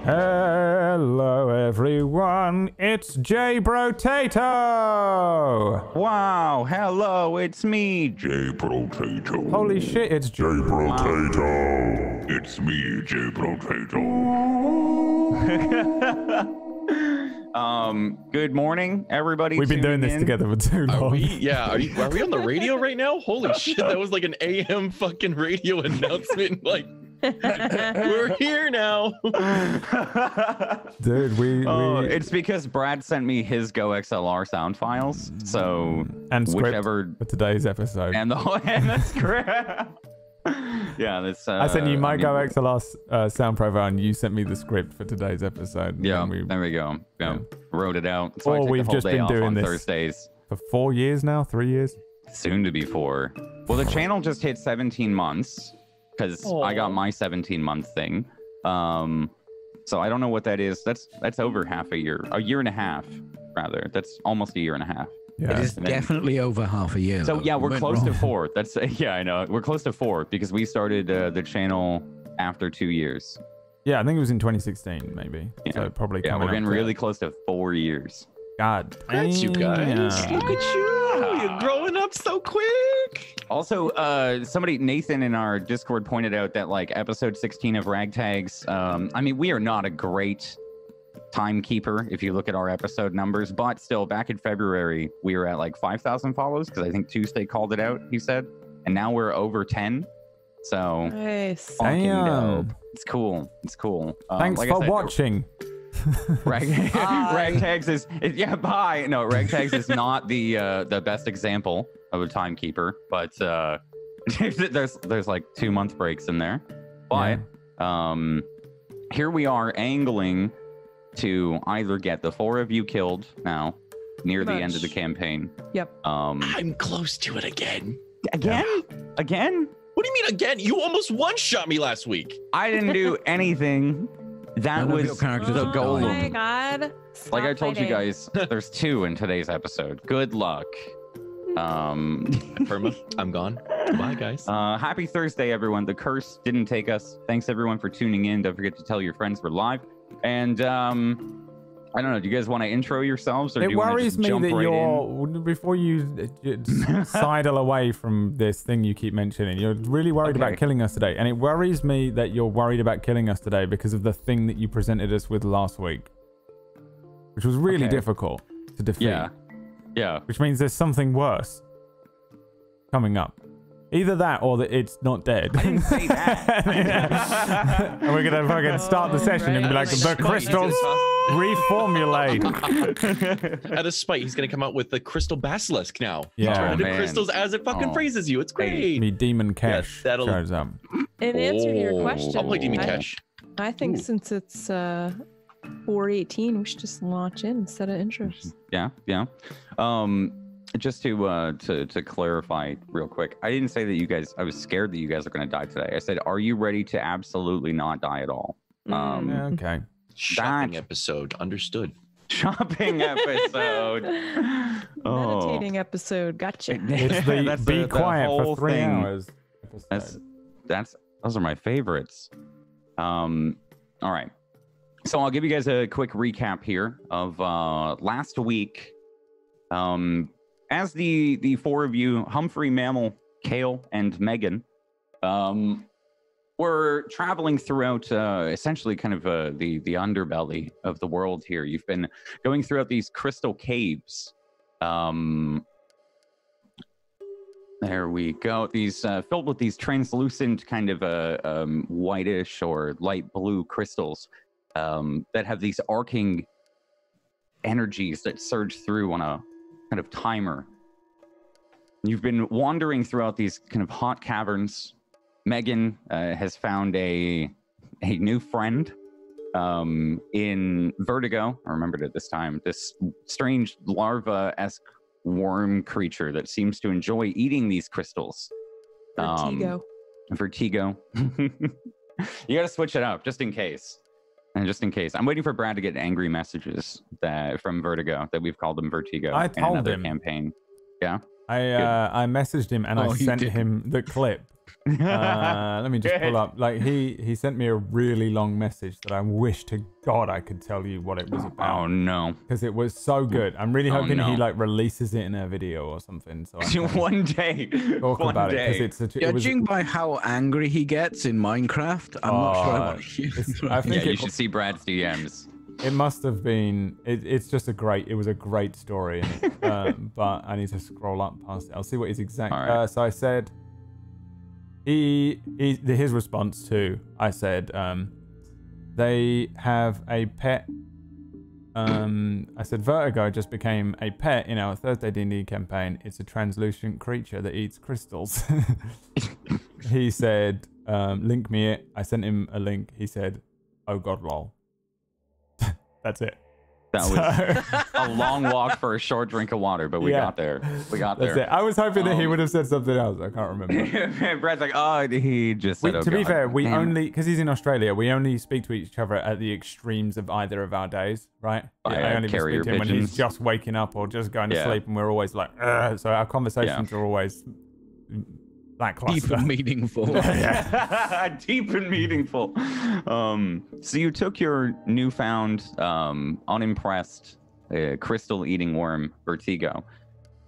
Hello, everyone. It's Brotatoe. Wow, hello, it's me, Brotatoe. Holy shit, it's Brotatoe. It's me, Brotatoe. Good morning, everybody. We've been doing this together for too long. Are we on the radio right now? Holy shit, that was like an AM fucking radio announcement. Like, we're here now. Dude, it's because Brad sent me his Go XLR sound files. So and whichever for today's episode. And the script. Yeah, that's I sent you my Go XLR sound profile and you sent me the script for today's episode. Yeah, there we go. Yeah. Wrote it out. So we've just been doing this Thursdays for 4 years now, 3 years. Soon to be 4. Well, the channel just hit 17 months. Because I got my 17-month thing. So I don't know what that is. That's over half a year and a half, rather. That's almost a year and a half. Yeah. It is definitely over half a year. So though. Yeah, we're close to 4. That's yeah, I know. We're close to 4 because we started the channel after 2 years. Yeah, I think it was in 2016, maybe. Yeah. So probably. Yeah, we're getting really close to 4 years. God, thanks, you guys. Yeah. Look at you. You're growing up so quick. Also, Nathan in our Discord pointed out that like episode 16 of Ragtags, I mean, we are not a great timekeeper if you look at our episode numbers, but still back in February, we were at like 5,000 follows because I think Tuesday called it out, he said. And now we're over 10. So nice. Fucking dope. It's cool. It's cool. Thanks like for watching. Ragtags is yeah, bye. No, Ragtags is not the best example of a timekeeper, but there's like 2-month breaks in there. But here we are angling to either get the 4 of you killed now near the end of the campaign. Yep. I'm close to it again. Again? What do you mean again? You almost one-shot me last week. I didn't do anything. That was the goal. Oh my god. Like I told you guys, there's 2 in today's episode. Good luck. Perma, I'm gone. Goodbye, guys. Happy Thursday, everyone. The curse didn't take us. Thanks, everyone, for tuning in. Don't forget to tell your friends we're live. And I don't know. Do you guys want to intro yourselves, or do you want to just jump right in? Before you sidle away from this thing you keep mentioning, you're really worried about killing us today, and it worries me that you're worried about killing us today because of the thing that you presented us with last week, which was really difficult to defeat. Yeah. Which means there's something worse coming up. Either that or that it's not dead. I didn't say that. And we're gonna fucking start the session and be like, the crystals reformulate. Out of spite, he's gonna come out with the crystal basilisk now. Yeah. Turn into crystals as it fucking phrases you. It's great. Me Demon Cash shows up. In answer to your question, I'll play Demon Cash. I think since it's 4:18, we should just launch in instead of intros. Yeah. Just to clarify real quick, I didn't say that you guys, I was scared that you guys are going to die today. I said, are you ready to absolutely not die at all? Okay. Shopping episode, understood. Shopping episode. Meditating episode, gotcha. It's the be quiet for 3 hours. Those are my favorites. All right. So I'll give you guys a quick recap here of last week. As the 4 of you, Humphrey, Mammal, Kale, and Megan, were traveling throughout essentially kind of the underbelly of the world here. You've been going throughout these crystal caves. There we go. These filled with these translucent kind of whitish or light blue crystals that have these arcing energies that surge through on a kind of timer. You've been wandering throughout these kind of hot caverns. Megan has found a new friend in Vertigo. I remembered it this time. This strange larva-esque worm creature that seems to enjoy eating these crystals. Vertigo. You got to switch it up just in case. And just in case, I'm waiting for Brad to get angry messages from Vertigo that we've called him Vertigo. I told him campaign. Yeah. I messaged him and I sent him the clip Let me just pull up. Like he sent me a really long message that I wish to God I could tell you what it was about. Oh no! Because it was so good. I'm really hoping no. he like releases it in a video or something. So I can one day, talk one about day. it because Judging by how angry he gets in Minecraft, I'm not sure I want to hear I think you should see Brad's DMs. It must have been. It's just it was a great story, but I need to scroll up past it. I'll see what his exact. Right. So I said, his response to I said, they have a pet. I said Vertigo just became a pet in our Thursday D&D campaign. It's a translucent creature that eats crystals. He said, link me it. I sent him a link. He said, oh god, lol. That's it. That was a long walk for a short drink of water, but we got there. We got there. That's it. I was hoping that he would have said something else. I can't remember. Brad's like, oh, he just said, to be fair, we only, because he's in Australia, we only speak to each other at the extremes of either of our days, right? I only speak to him when he's just waking up or just going to sleep, and we're always like, ugh. So our conversations are always lackluster. Deep and meaningful. Deep and meaningful. So you took your newfound, unimpressed crystal-eating worm, Vertigo,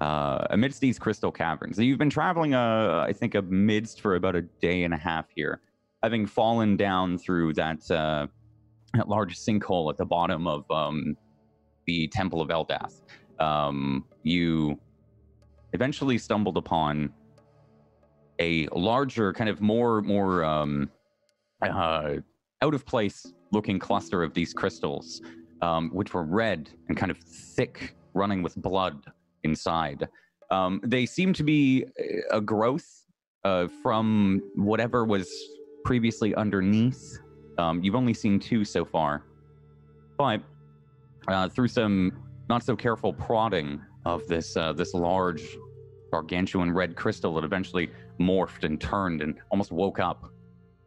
amidst these crystal caverns. So you've been traveling, I think, amidst for about a day and a half here, having fallen down through that large sinkhole at the bottom of the Temple of Eldath. You eventually stumbled upon a larger, kind of more out of place looking cluster of these crystals, which were red and kind of thick, running with blood inside. They seem to be a growth from whatever was previously underneath. You've only seen two so far, but through some not so careful prodding of this large gargantuan red crystal, that eventually morphed and turned and almost woke up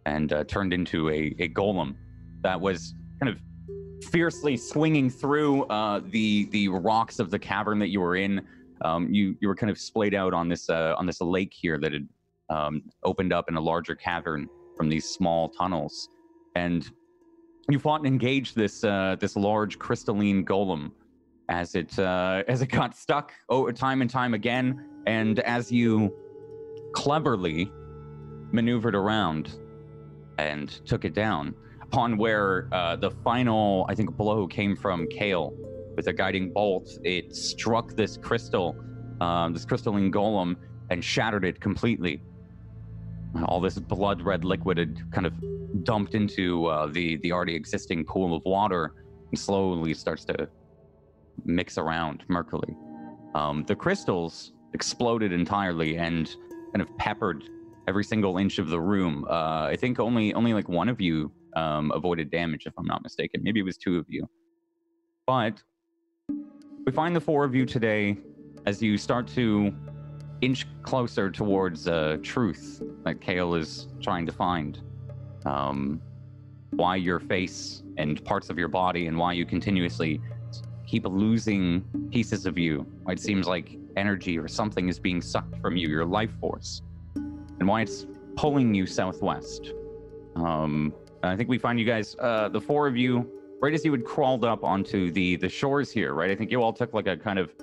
and turned into a golem that was kind of fiercely swinging through the rocks of the cavern that you were in. You were kind of splayed out on this lake here that had opened up in a larger cavern from these small tunnels, and you fought and engaged this large crystalline golem as it got stuck time and time again. And as you cleverly maneuvered around and took it down, upon where the final, I think, blow came from Kale with a guiding bolt, it struck this crystalline golem and shattered it completely. All this blood red liquid had kind of dumped into the already existing pool of water and slowly starts to mix around murkily. The crystals exploded entirely and kind of peppered every single inch of the room. I think only like one of you avoided damage, if I'm not mistaken. Maybe it was two of you. But we find the four of you today as you start to inch closer towards truth that Kale is trying to find. Why your face and parts of your body, and why you continuously keep losing pieces of you. Why it seems like energy or something is being sucked from you, your life force, and why it's pulling you southwest. I think we find you guys, the four of you, right as you had crawled up onto the shores here, right? I think you all took like a kind of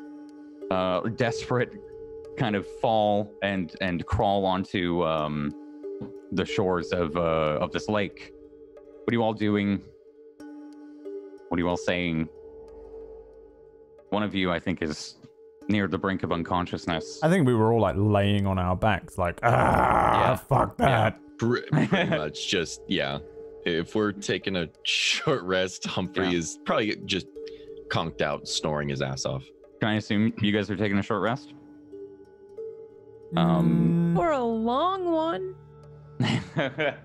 desperate kind of fall and crawl onto the shores of this lake. What are you all doing? What are you all saying? One of you, I think, is near the brink of unconsciousness. I think we were all like laying on our backs, like, fuck that. Yeah, pretty much just, yeah. If we're taking a short rest, Humphrey is probably just conked out, snoring his ass off. Can I assume you guys are taking a short rest? Or a long one. It's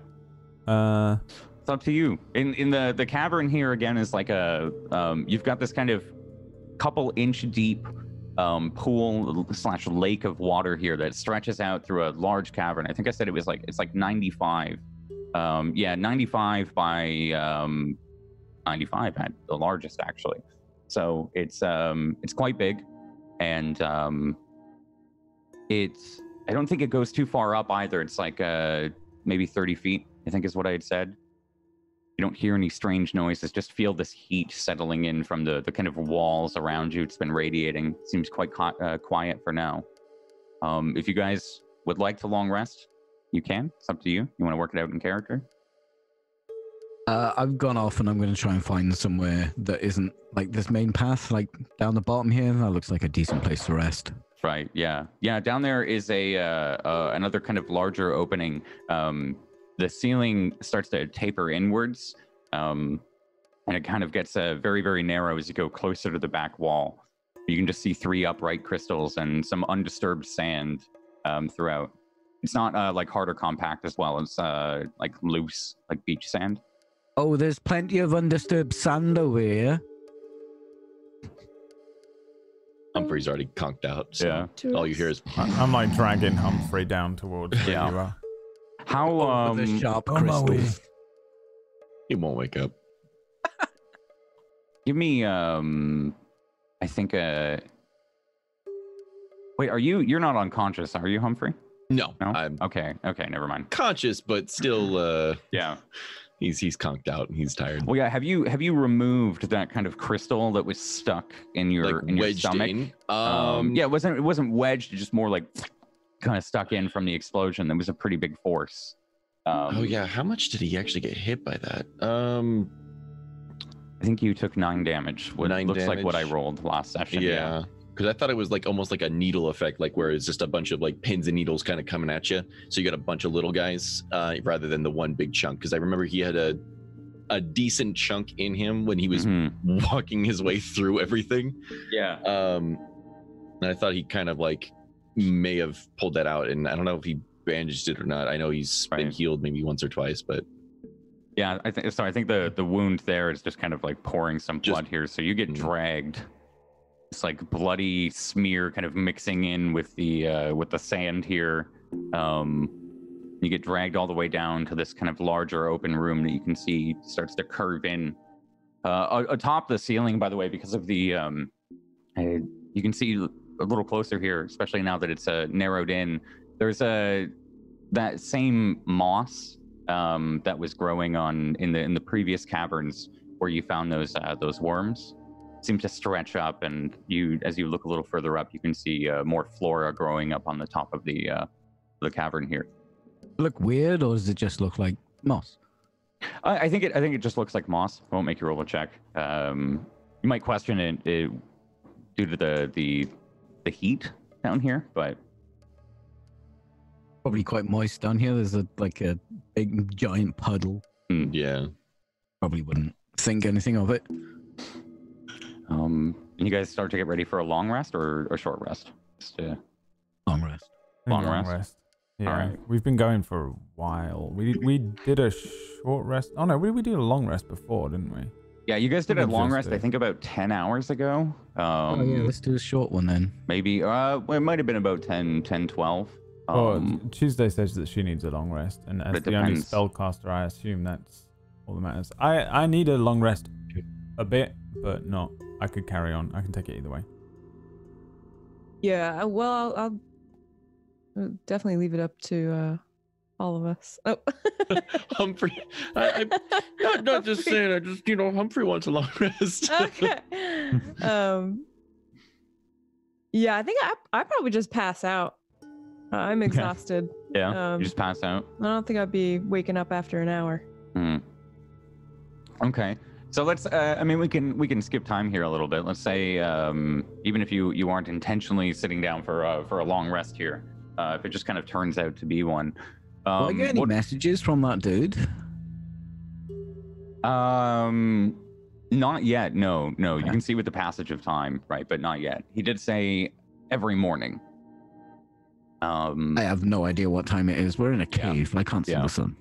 up to you. In the cavern here again is like a you've got this kind of couple inch deep pool / lake of water here that stretches out through a large cavern. I think I said it's like 95. 95 by 95 at the largest actually. So it's quite big, and it's I don't think it goes too far up either. It's like maybe 30 feet, I think is what I had said. You don't hear any strange noises. Just feel this heat settling in from the kind of walls around you. It's been radiating. Seems quite quiet for now. If you guys would like to long rest, you can. It's up to you. You want to work it out in character? I've gone off and I'm going to try and find somewhere that isn't like this main path, like down the bottom here. That looks like a decent place to rest. Right. Yeah. Yeah. Down there is another kind of larger opening. The ceiling starts to taper inwards, and it kind of gets very, very narrow as you go closer to the back wall. You can just see 3 upright crystals and some undisturbed sand throughout. It's not like hard or compact as well. It's like loose, like beach sand. Oh, there's plenty of undisturbed sand over here. Humphrey's already conked out. So Yeah. all you hear is. I'm like dragging Humphrey down towards where Yeah. you are. How the sharp on my way. crystals. He won't wake up. give me I think wait, you're not unconscious, are you, Humphrey? No, No? I'm Okay, never mind. conscious, but still, Yeah. he's conked out and he's tired. Well, yeah, have you removed that kind of crystal that was stuck in your Like in your wedged stomach? in. Yeah, it wasn't wedged, just more like kind of stuck in from the explosion. That was a pretty big force. Oh yeah, how much did he actually get hit by that? I think you took 9 damage. What 9 looks like what I damage. rolled last session. Yeah, because I thought it was like almost like a needle effect, like where it's just a bunch of like pins and needles kind of coming at you. So you got a bunch of little guys rather than the one big chunk. Because I remember he had a decent chunk in him when he was Mhm. walking his way through everything. Yeah. And I thought he kind of like may have pulled that out, and I don't know if he bandaged it or not. I know he's been Right. healed maybe once or twice, but Yeah, I think so. I think the wound there is just kind of like pouring some Just- blood here, so you get dragged. It's like bloody smear, kind of mixing in with the sand here. You get dragged all the way down to this kind of larger open room that you can see starts to curve in. Atop the ceiling, by the way, because of the you can see a little closer here, especially now that it's narrowed in. There's that same moss that was growing in the previous caverns where you found those worms. Seems to stretch up, and as you look a little further up, you can see more flora growing up on the top of the cavern here. Look weird, or does it just look like moss? I think it just looks like moss. I won't make you roll a check. You might question it due to the heat down here, but Probably quite moist down here. There's a big giant puddle. yeah. Probably wouldn't think anything of it. you guys start to get ready for a long rest or a short rest? Just, Long rest. I think Long rest? Yeah, Alright. we've been going for a while. We did a short rest. Oh no, we did a long rest before, didn't we? Yeah, you guys did a We long just rest, I did. think about 10 hours ago. Oh yeah, let's do a short one then. Maybe, well, it might have been about 10, 12. Tuesday says that she needs a long rest, and as it the only depends. spellcaster, I assume that's all that matters. I need a long rest a bit, but not. I could carry on. I can take it either way. Yeah, well, I'll definitely leave it up to all of us. Oh. Humphrey, I'm not just saying. I just Humphrey wants a long rest. Okay. Yeah, I think I probably just pass out. I'm exhausted. Yeah, you just pass out. I don't think I'd be waking up after an hour. Okay, so let's. I mean, we can skip time here a little bit. Let's say, even if you aren't intentionally sitting down for a long rest here, if it just kind of turns out to be one. Will I get any messages from that dude? Not yet. No. You Okay. can see with the passage of time, right? But not yet. He did say every morning. I have no idea what time it is. We're in a cave. I can't see Yeah. the sun.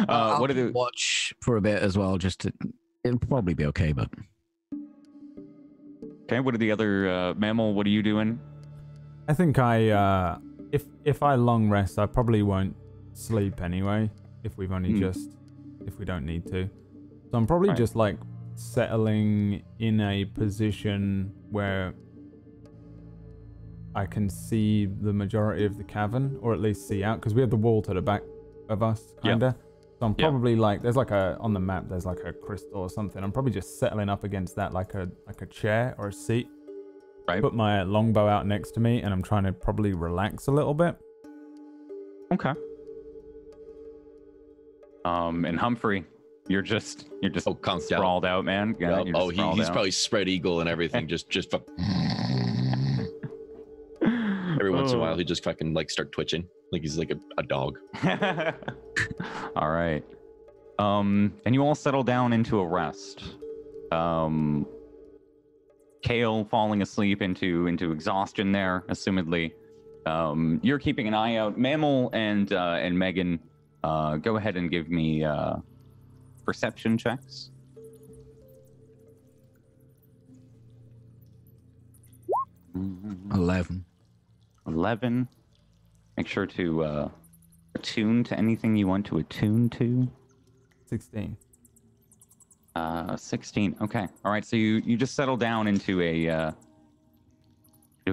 What are the watch for a bit as well? It'll probably be okay, but okay? What are the other mammal? What are you doing? I think if I long rest, I probably won't sleep anyway. If we've only if we don't need to, so I'm probably Right. just like settling in a position where I can see the majority of the cavern, or at least see out, because we have the wall to the back of us, kinda. So I'm probably like, there's like on the map, there's like a crystal or something. I'm probably just settling up against that, like a chair or a seat. Right. Put my longbow out next to me, and I'm trying to probably relax a little bit. Okay. And Humphrey, you're just sprawled out, man. Yeah, he's probably spread eagle and everything. just every once in a while, he just fucking like start twitching, like he's like a dog. All right. And you all settle down into a rest. Kale falling asleep into exhaustion there, assumedly. You're keeping an eye out. Mammal and Megan, go ahead and give me perception checks. Mm-hmm. 11. Make sure to attune to anything you want to attune to. 16. 16. Okay. All right. So you just settle down into a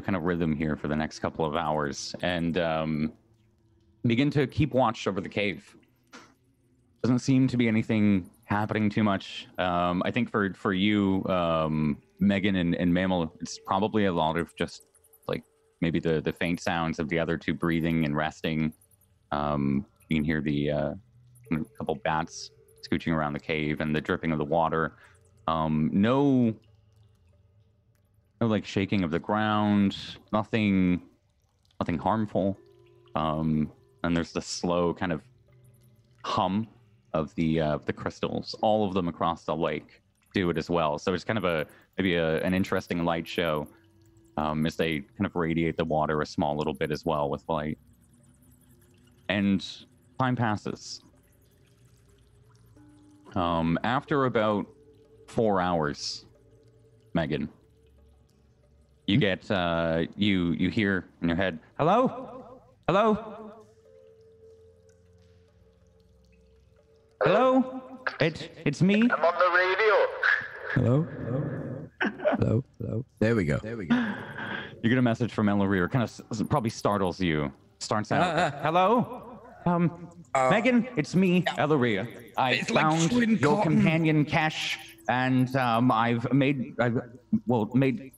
kind of rhythm here for the next couple of hours, and begin to keep watch over the cave. Doesn't seem to be anything happening too much. I think for you, Megan and Mammal, it's probably a lot of just like maybe the faint sounds of the other two breathing and resting. You can hear the couple bats scooching around the cave and the dripping of the water. No like shaking of the ground, nothing harmful. And there's the slow kind of hum of the crystals. All of them across the lake do it as well. So it's kind of maybe an interesting light show as they kind of radiate the water a small little bit as well with light. And time passes. After about 4 hours, Megan, you get you hear in your head, hello, it's me. I'm on the radio. Hello. There we go. You get a message from Ellery, kind of probably startles you. Starts out, hello. Megan, it's me, Ellery. I found your companion Cash, and I've made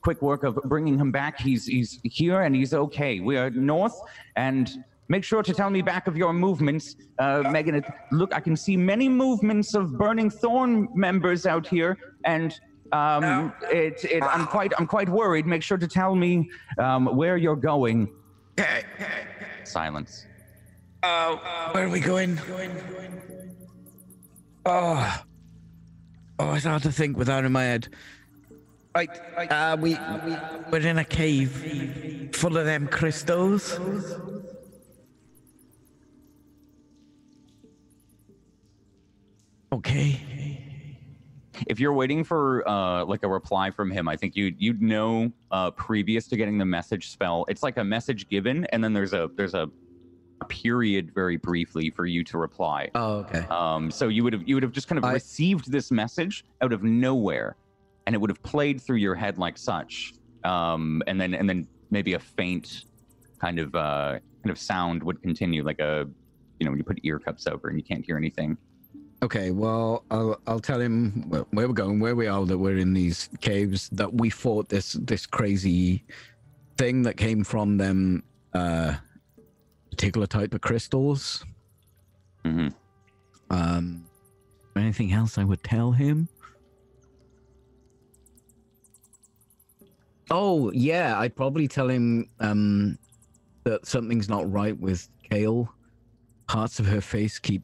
quick work of bringing him back. He's here and he's okay. We are north, and make sure to tell me back of your movements, Megan. Look, I can see many movements of Burning Thorn members out here, and I'm quite worried. Make sure to tell me where you're going. Silence. Where are we going? Oh, it's hard to think without in my head. Right, we're in a cave full of them crystals. Okay. If you're waiting for like a reply from him, I think you'd know previous to getting the message spell. It's like a message given, and then there's a period very briefly for you to reply. Oh, okay. So you would have just kind of received this message out of nowhere, and it would have played through your head like such, and then maybe a faint kind of sound would continue, like when you put ear cups over and you can't hear anything. Okay, well, I'll tell him where we're going, where we are, that we're in these caves, that we fought this crazy thing that came from them particular type of crystals. Mm-hmm. Anything else I would tell him? Oh, yeah, I'd probably tell him that something's not right with Kale. Parts of her face keep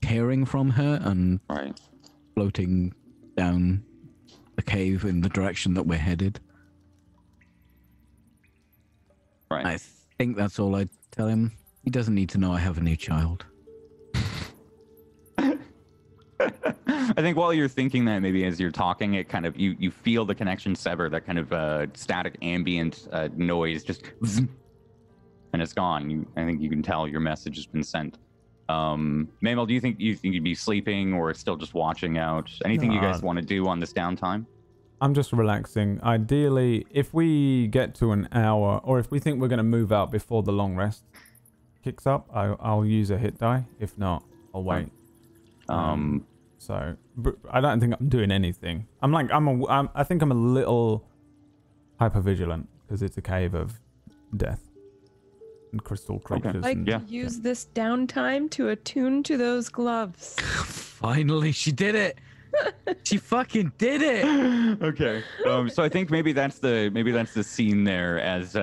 tearing from her and floating down the cave in the direction that we're headed. Right. I think that's all I'd tell him. He doesn't need to know I have a new child. I think while you're thinking that, maybe as you're talking, it kind of you feel the connection sever, that kind of static ambient noise just and it's gone. I think you can tell your message has been sent. Mammal, do you think you'd be sleeping or still just watching out? Anything you guys want to do on this downtime? I'm just relaxing. Ideally, if we get to an hour, or if we think we're going to move out before the long rest kicks up, I'll use a hit die. If not, I'll wait. So I don't think I'm doing anything. I think I'm a little hypervigilant because it's a cave of death and crystal creatures. Use this downtime to attune to those gloves. Finally, she did it. She fucking did it. Okay. So I think maybe that's the scene there as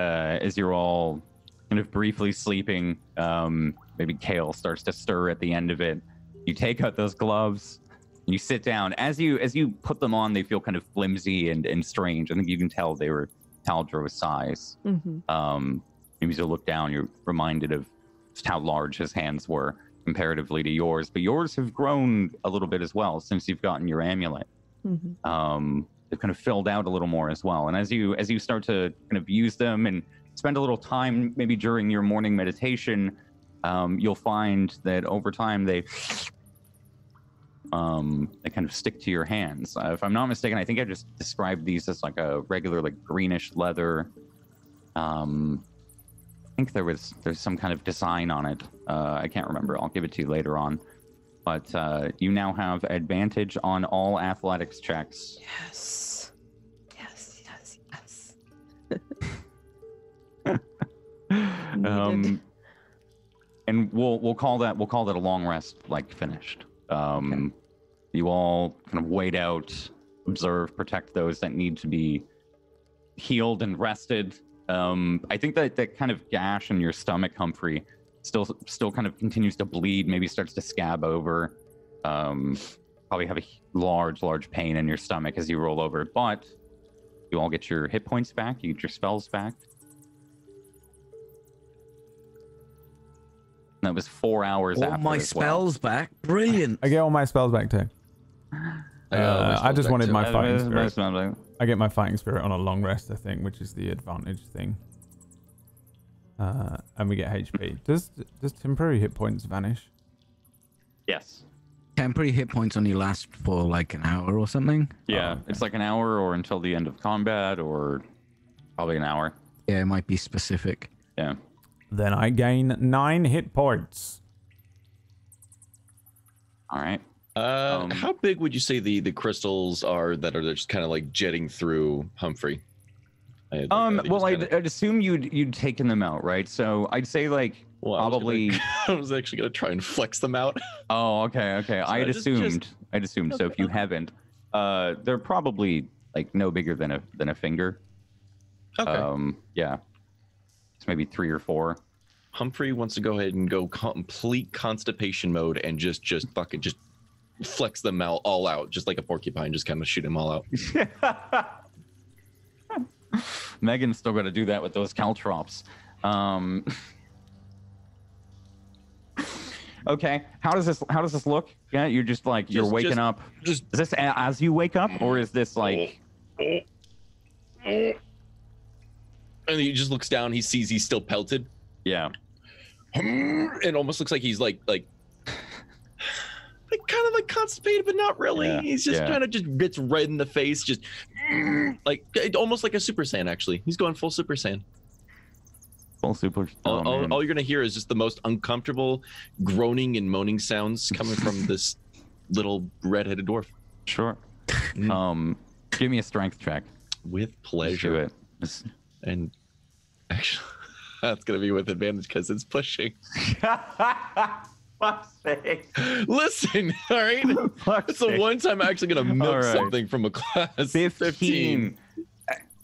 you're all kind of briefly sleeping. Maybe Kale starts to stir at the end of it. You take out those gloves. You sit down. As you put them on, they feel kind of flimsy and strange. I think you can tell they were Taldro's size. Mm-hmm. Maybe as you look down, you're reminded of just how large his hands were comparatively to yours. But yours have grown a little bit as well since you've gotten your amulet. Mm-hmm. They've kind of filled out a little more as well. And as you start to kind of use them and spend a little time, maybe during your morning meditation, you'll find that over time they kind of stick to your hands. If I'm not mistaken, I think I just described these as like a regular, like greenish leather. I think there's some kind of design on it. I can't remember. I'll give it to you later on. But you now have advantage on all athletics checks. Yes. Yes. Yes. Yes. And we'll call that a long rest, like finished. Okay. You all kind of wait out, observe, protect those that need to be healed and rested. I think that kind of gash in your stomach, Humphrey, still kind of continues to bleed. Maybe starts to scab over. Probably have a large pain in your stomach as you roll over. But you all get your hit points back. You get your spells back. That was 4 hours after. All my spells back. Brilliant. I get all my spells back too. I just wanted my fighting spirit. I get my fighting spirit on a long rest, I think, which is the advantage thing. And we get HP. Does temporary hit points vanish? Yes. Temporary hit points only last for like an hour or something? Yeah, okay. It's like an hour or until the end of combat, or probably an hour. Yeah, it might be specific. Yeah. Then I gain 9 hit points. All right. How big would you say the crystals are that are just kind of like jetting through Humphrey? Well, I'd assume you'd taken them out, right? So I'd say like probably. I was actually gonna try and flex them out. Oh, okay. So I'd assumed. So if you Okay. haven't, they're probably like no bigger than a finger. Okay. Yeah. It's maybe 3 or 4. Humphrey wants to go ahead and go complete constipation mode and just fucking just flex them all out, just like a porcupine, just kind of shoot them all out. Megan's still got to do that with those caltrops. Okay, how does this look? Yeah, you're just like you're waking up. Is this as you wake up, or is this like? And he just looks down. He sees he's still pelted. Yeah. It almost looks like he's like kind of like constipated, but not really. Yeah, He's just kind of just gets red in the face, just like almost like a Super Saiyan. Actually, he's going full Super Saiyan. Full super. All you're gonna hear is just the most uncomfortable groaning and moaning sounds coming from this little red-headed dwarf. Sure. Give me a strength check. With Do pleasure. it. And actually, that's gonna be with advantage because it's pushing. Fuck's sake. Listen, all right. It's the one time I'm actually gonna milk something from a class. 15.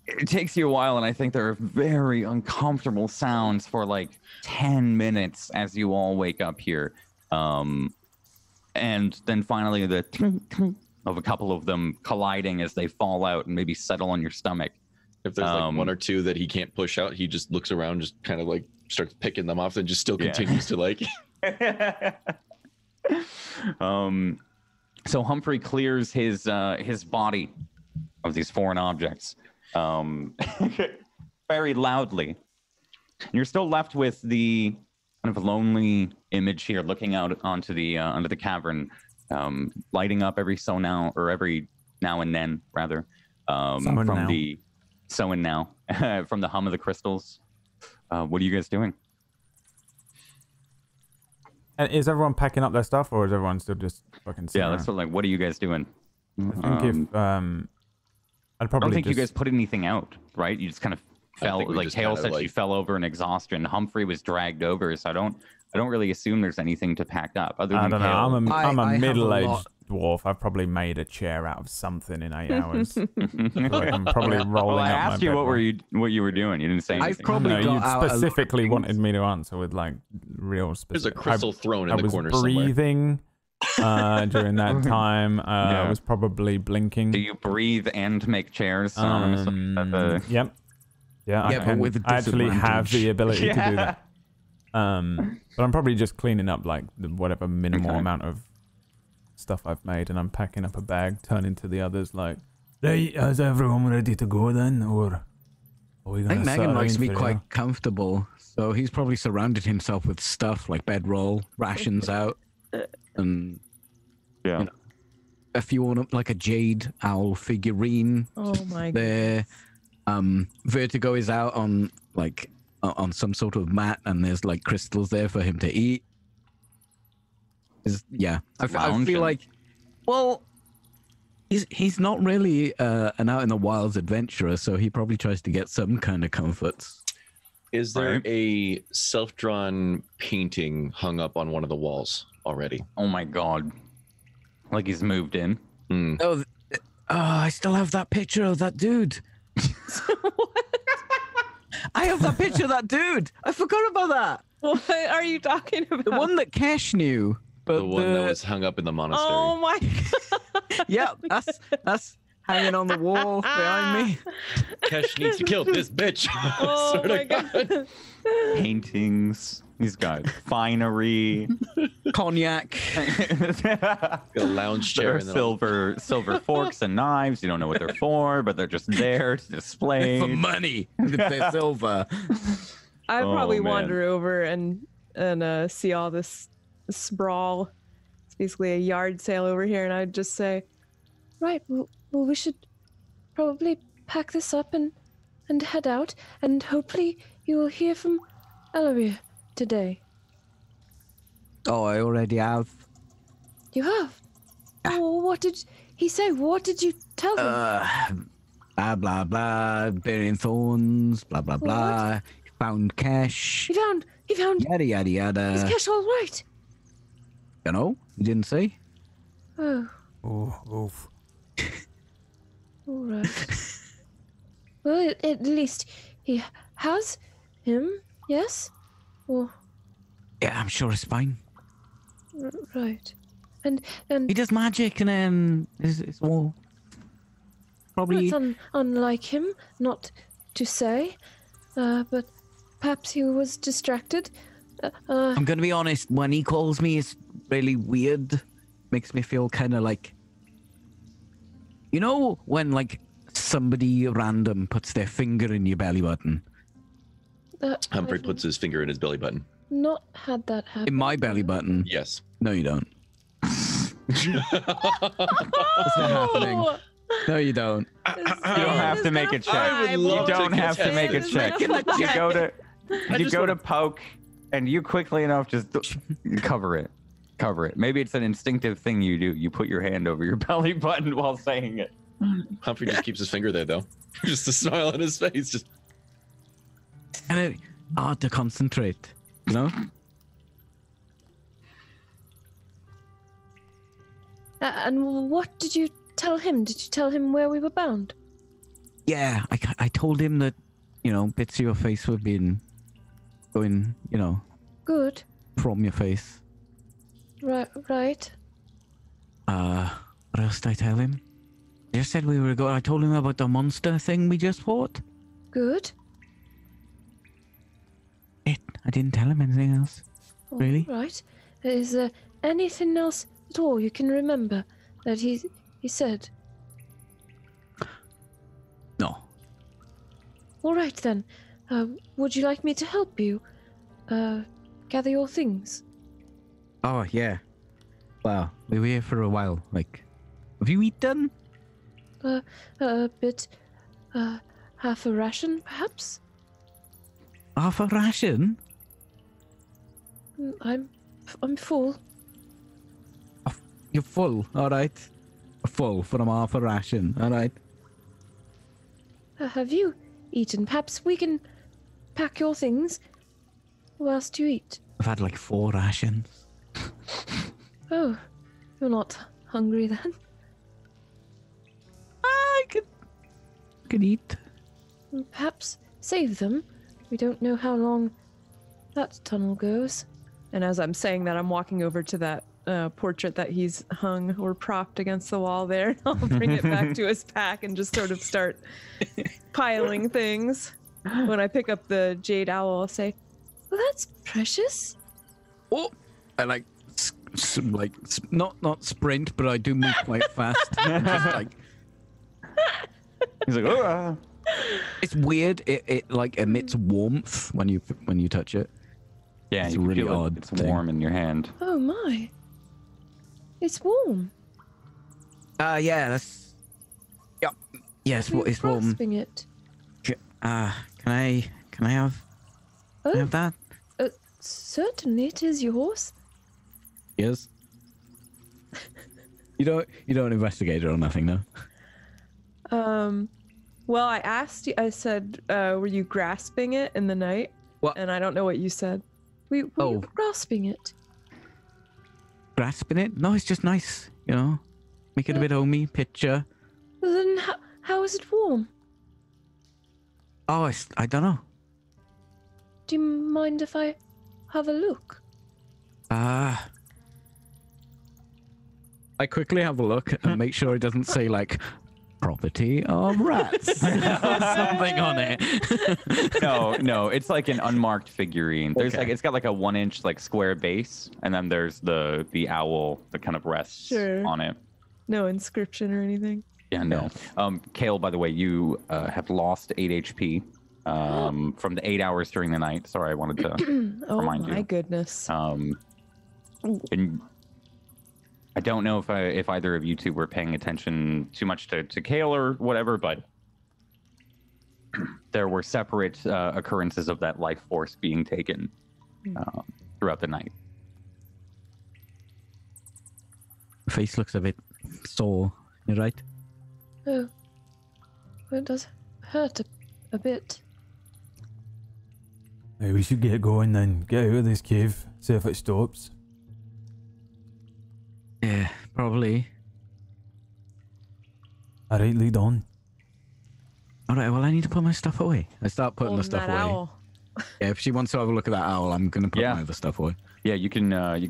It takes you a while, and I think there are very uncomfortable sounds for like 10 minutes as you all wake up here. And then finally the tink of a couple of them colliding as they fall out and maybe settle on your stomach. If there's like one or two that he can't push out, he just looks around, just kind of like starts picking them off and just still continues to like. So Humphrey clears his body of these foreign objects very loudly. And you're still left with the kind of lonely image here, looking out onto the cavern, lighting up every now and then, rather. Someone from now. the Someone now from the hum of the crystals. What are you guys doing? And is everyone packing up their stuff, or is everyone still just fucking sitting Yeah, around? that's what, like, what are you guys doing? I think if I'd probably I don't think just... you guys put anything out, right? You just kind of fell, think we like just Kale kinda, said, she like- fell over in exhaustion. Humphrey was dragged over, so I don't really assume there's anything to pack up other I than don't know. Kale. I'm I a have a middle-aged lot- dwarf. I've probably made a chair out of something in 8 hours. I feel like I'm probably rolling Well, I up my asked you what bedroll. what you were doing. You didn't say I've anything. probably No, got you out a lot of specifically things. wanted me to answer with like real There's specific. a crystal throne in I the was corner somewhere. breathing during that time. I was probably blinking. Do you breathe and make chairs? Synonymously? Yep. Yeah, Yeah, but with a I actually have the disadvantage. ability to do Yeah. that. But I'm probably just cleaning up like whatever minimal Okay. amount of stuff I've made, and I'm packing up a bag, turning to the others like, "Hey, is everyone ready to go then, or are we I gonna?" think Megan settle likes to in be for you?" quite comfortable, so he's probably surrounded himself with stuff like bedroll, rations out, and Yeah. you know, if you want like a jade owl figurine Oh my god. there. Vertigo is out on like on some sort of mat, and there's like crystals there for him to eat. Yeah, I Lounging. feel like, well, he's not really an out in the wilds adventurer, so he probably tries to get some kind of comforts. Is there Right. a self-drawn painting hung up on one of the walls already? Oh my god. Like he's moved in. Oh, I still have that picture of that dude. I have that picture of that dude. I forgot about that. What are you talking about? The one that Cash knew. But The one that was hung up in the monastery. Oh my god. yeah, that's hanging on the wall behind me. Kesh needs to kill this bitch. Oh Swear to my god. Paintings. He's got finery. Cognac. A lounge There chair. are And then silver forks and knives. You don't know what they're for, but they're just there to display. For money. If they're silver. I'd Oh, probably man. wander over and see all this sprawl. It's basically a yard sale over here, and I'd just say, right, well we should probably pack this up and head out, and hopefully you will hear from Ellery today. Oh, I already have. You have? Oh, what did he say? What did you tell him? Blah, blah, blah. Bearing thorns. Blah, blah, blah. Found cash. He found Yada, yada, is yada. Cash all right? You know? You didn't say? Oh, Oh, oof. all right. Well, at least he has him, yes? Well, Yeah, I'm sure it's fine. right. And He does magic and then it's all probably. it's unlike him, not to say, but perhaps he was distracted. I'm gonna be honest, when he calls me, it's really weird. Makes me feel kind of like. You know, when like somebody random puts their finger in your belly button? Humphrey I've puts his finger in his belly button. not had that happen. In my belly button? Yes. No, you don't. That's not happening. Oh, No, you don't. You don't have to make a check. I would love You to don't have to contest make a this. check. You go to just to poke, and you quickly enough just cover it. Cover it. Maybe it's an instinctive thing you do. You put your hand over your belly button while saying it. Humphrey just keeps his finger there, though. Just a smile on his face. Just And hard to concentrate. You know? and what did you tell him? Did you tell him where we were bound? Yeah, I told him that, you know, bits of your face were being going, you know, Good. from your face. Right. What else did I tell him? I just said we were going. I told him about the monster thing we just fought. Good. I didn't tell him anything else. All Really? right. Is there anything else at all you can remember that he said? No. All right then. Would you like me to help you? Gather your things. Oh, yeah. Wow. We were here for a while. Like, have you eaten? a bit, half a ration, perhaps? Half a ration? I'm full. You're full, all right. Full from half a ration, all right. Have you eaten? Perhaps we can pack your things whilst you eat. I've had like 4 rations. Oh, you're not hungry then? I could eat. Perhaps save them. We don't know how long that tunnel goes. And as I'm saying that, I'm walking over to that portrait that he's hung or propped against the wall there. I'll bring it back to his pack and just sort of start piling things. When I pick up the jade owl, I'll say, "Well, that's precious." Oh, I not sprint, but I do move quite fast. Just like He's like, oh. it's weird. It like emits warmth when you touch it. Yeah, it's you can really feel odd. it's warm in your hand. Oh my. It's warm. Yeah, that's. Yeah, yes, You're it's warm. grasping it. Can I have that? Certainly, it is yours. Yes. You don't investigate it or nothing, no? Well, I asked you, I said, were you grasping it in the night? What? And I don't know what you said. Were you grasping it? Grasping it? No, it's just nice, you know? Make it a bit homey, picture. Well, then how is it warm? Oh, I don't know. Do you mind if I have a look? I quickly have a look and make sure it doesn't say like property of rats or something on it. No, it's like an unmarked figurine. There's like it's got like a 1-inch like square base, and then there's the owl that kind of rests on it. No inscription or anything. Yeah, no. Kale, by the way, you have lost 8 HP from the 8 hours during the night. Sorry, I wanted to remind you. Oh my goodness. And I don't know if either of you two were paying attention too much to Kale or whatever, but there were separate occurrences of that life force being taken throughout the night. Face looks a bit sore, you right? Oh, well, it does hurt a bit. Hey, we should get going then. Get out of this cave. See if it stops. Yeah, probably. Alright, lead on. Alright, well, I need to put my stuff away. I start putting the stuff away. Owl. Yeah, if she wants to have a look at that owl, I'm going to put my other stuff away. Yeah, you can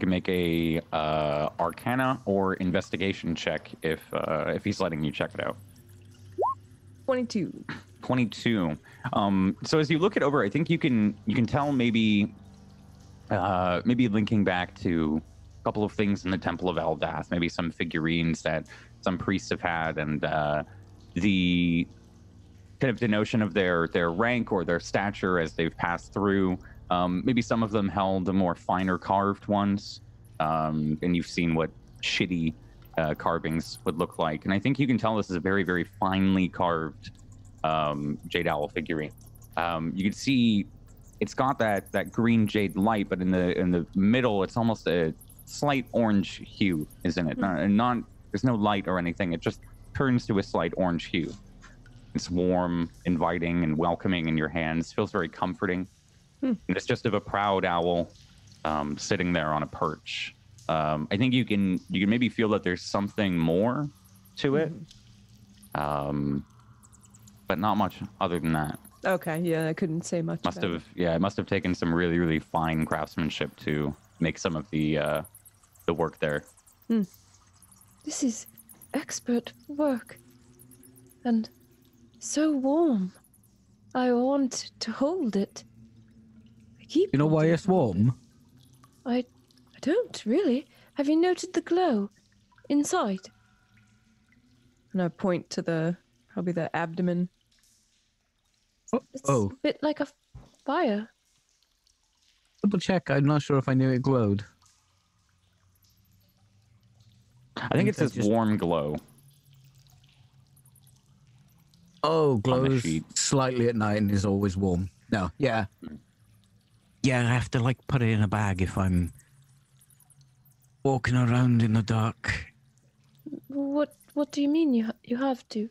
make a Arcana or Investigation check if he's letting you check it out. 22. 22. So as you look it over, I think you can tell maybe linking back to a couple of things in the Temple of Eldath, maybe some figurines that some priests have had, and the kind of denotion of their rank or their stature as they've passed through. Maybe some of them held the more finer carved ones, and you've seen what shitty carvings would look like. And I think you can tell this is a very, very finely carved jade owl figurine. You can see it's got that green jade light, but in the middle, it's almost a slight orange hue, isn't it? Not there's no light or anything. It just turns to a slight orange hue. It's warm, inviting, and welcoming in your hands. Feels very comforting. And it's just of a proud owl sitting there on a perch. I think you can maybe feel that there's something more to it, but not much other than that. Okay, yeah, I couldn't say much. It must have taken some really, really fine craftsmanship to make some of the work there. This is expert work, and so warm. I want to hold it. You know why it's warm? I don't really. Have you noted the glow inside? And I point to probably the abdomen. It's a bit like a fire. Double check. I'm not sure if I knew it glowed. I think it's this warm glow. Oh, on the glows sheet. slightly at night and is always warm. No, yeah. Yeah, I have to like put it in a bag if I'm walking around in the dark. What do you mean you have to?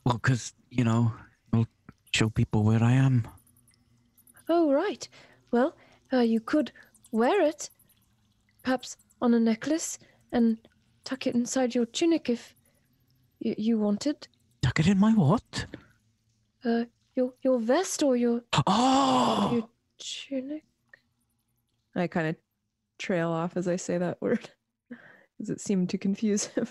Well, because, I'll show people where I am. Oh, right. Well, you could wear it, perhaps on a necklace, and tuck it inside your tunic if you wanted. Tuck it in my what? Your vest or your Oh! tunic. I kind of trail off as I say that word, because it seemed to confuse him.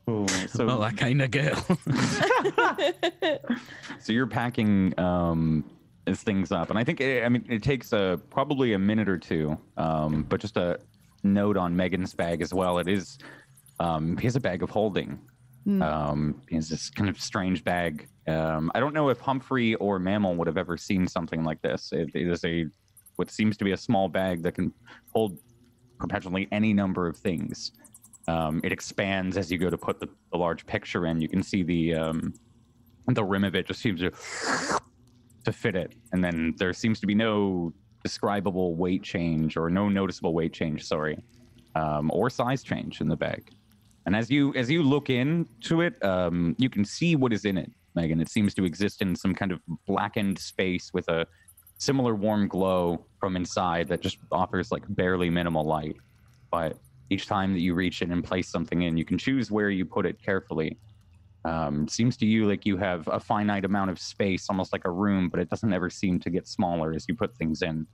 Oh, so Well, that kind of girl. So you're packing things up, and I think it takes probably a minute or two. But just a note on Megan's bag as well. It is he has a bag of holding. He has this kind of strange bag. I don't know if Humphrey or Mammal would have ever seen something like this. It is what seems to be a small bag that can hold perpetually any number of things. It expands as you go to put the large picture in. You can see the rim of it just seems to fit it, and then there seems to be no describable weight change or no noticeable weight change, or size change in the bag. And as you look into it, you can see what is in it, Megan. It seems to exist in some kind of blackened space with a similar warm glow from inside that just offers like barely minimal light. But each time that you reach in and place something in, you can choose where you put it carefully. Seems to you like you have a finite amount of space, almost like a room, but it doesn't ever seem to get smaller as you put things in.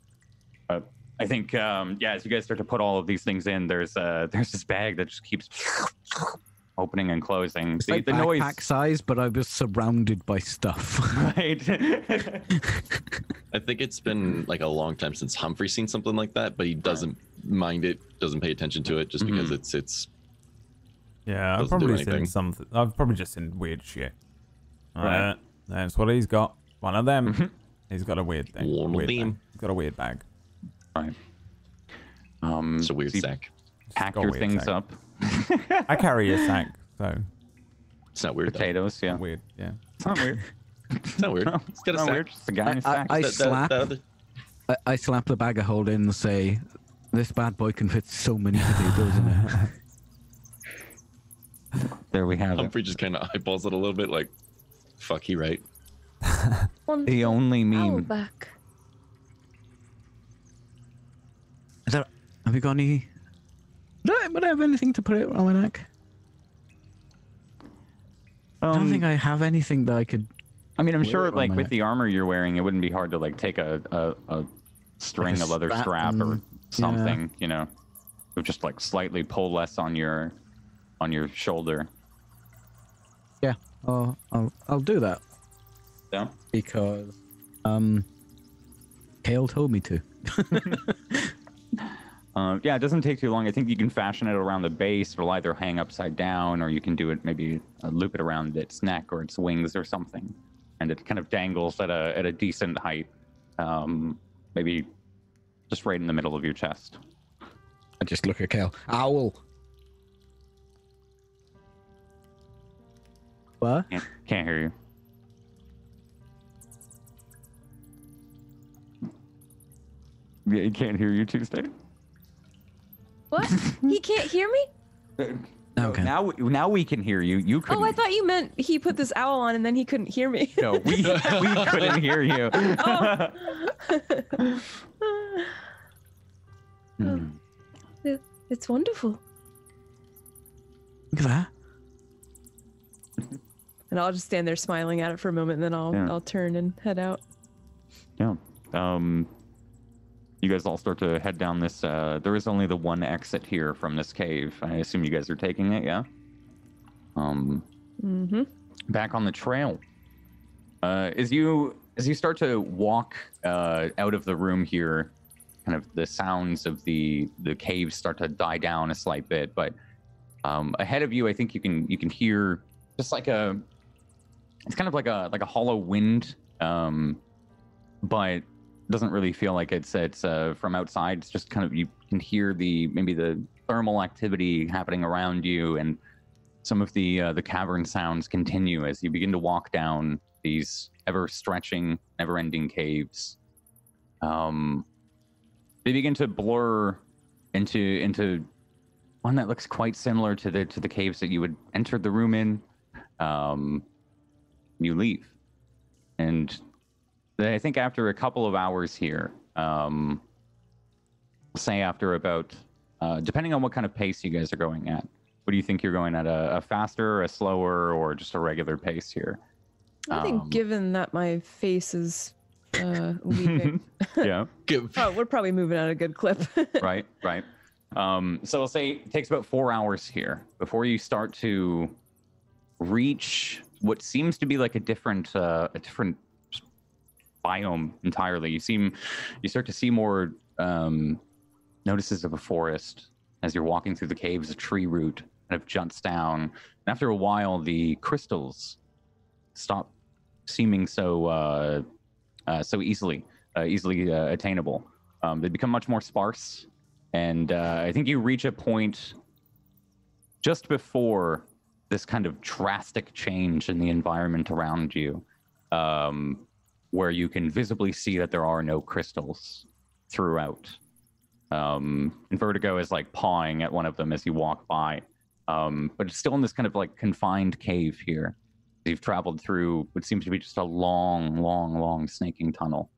But I think, as you guys start to put all of these things in, there's this bag that just keeps opening and closing. It's like backpack size, but I was surrounded by stuff. Right. I think it's been like a long time since Humphrey's seen something like that, but he doesn't mind it, doesn't pay attention to it, just because it's. Yeah, I've probably seen something. I've probably just seen weird shit. Right. That's what he's got. One of them. He's got a weird thing. One of them. He's got a weird bag. Right. It's a weird so you sack. Pack your things sack. up. I carry a sack, so It's not weird. Potatoes, yeah. weird. Yeah. It's not weird. It's not weird. It's got a Not sack. weird. Just a guy in a sack. I slap the bag of holding and say, "This bad boy can fit so many potatoes in it." There we have it. Humphrey just kind of eyeballs it a little bit, like, "Fuck, he right." The only meme. Back. Have you got any? Would I have anything to put it on my neck? I don't think I have anything that I could. I mean, I'm wear sure, it on like my with neck. the armor you're wearing, it wouldn't be hard to like take a string, Like a a leather strap strap or and- something, you know, to just like slightly pull less on your shoulder. Yeah, I'll do that Yeah. because Kale told me to. Yeah, it doesn't take too long. I think you can fashion it around the base. It'll either hang upside down, or you can do it maybe loop it around its neck or its wings or something, and it kind of dangles at a decent height, maybe just right in the middle of your chest. I just look at Kale. Owl. What? Can't hear you. Yeah, he can't hear you, Tuesday. What? He can't hear me? Okay. Now we can hear you. You couldn't. Oh, I thought you meant he put this owl on and then he couldn't hear me. No, we couldn't hear you. Oh. Hmm. It's wonderful. Look at that. And I'll just stand there smiling at it for a moment, and then I'll turn and head out. Yeah. You guys all start to head down this. There is only the one exit here from this cave. I assume you guys are taking it, yeah? Back on the trail. As you start to walk out of the room here, kind of the sounds of the cave start to die down a slight bit, but ahead of you, I think you can hear just like it's kind of like a hollow wind, but doesn't really feel like it's from outside. It's just kind of, you can hear maybe the thermal activity happening around you, and some of the cavern sounds continue as you begin to walk down these ever-stretching, never-ending caves. They begin to blur into one that looks quite similar to the caves that you would enter the room in. You leave, and I think after a couple of hours here, say after about, depending on what kind of pace you guys are going at, what do you think you're going at? A faster, a slower, or just a regular pace here? I think given that my face is leaving, yeah, we're probably moving at a good clip. right. So I'll say it takes about 4 hours here before you start to reach what seems to be like a different biome entirely. You start to see more notices of a forest as you're walking through the caves. A tree root kind of juts down, and after a while, the crystals stop seeming so easily attainable. They become much more sparse, and I think you reach a point just before this kind of drastic change in the environment around you, where you can visibly see that there are no crystals throughout. And Vertigo is like pawing at one of them as you walk by, but it's still in this kind of like confined cave here. You've traveled through what seems to be just a long snaking tunnel.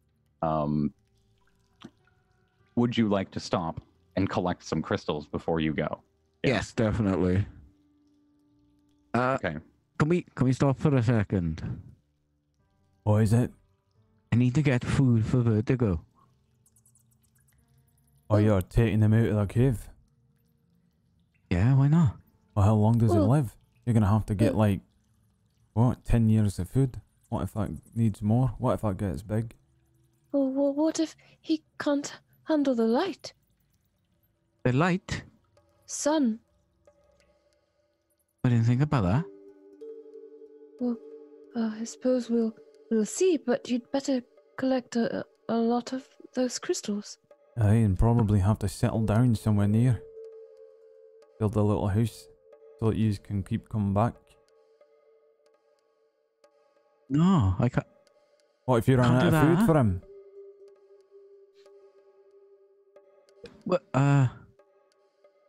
Would you like to stop and collect some crystals before you go? Yeah. Yes, definitely. Okay. Can we stop for a second? What is it? I need to get food for Vertigo. Oh, you're taking them out of the cave? Yeah, why not? Well, how long does it live? You're going to have to get, like, what, 10 years of food? What if that needs more? What if that gets big? Well, what if he can't handle the light? The light? Sun. I didn't think about that. Well, I suppose we'll see, but you'd better collect a lot of those crystals. Aye, and probably have to settle down somewhere near. Build a little house so that you can keep coming back. No, I can't. What if you run out of food for him? Well, I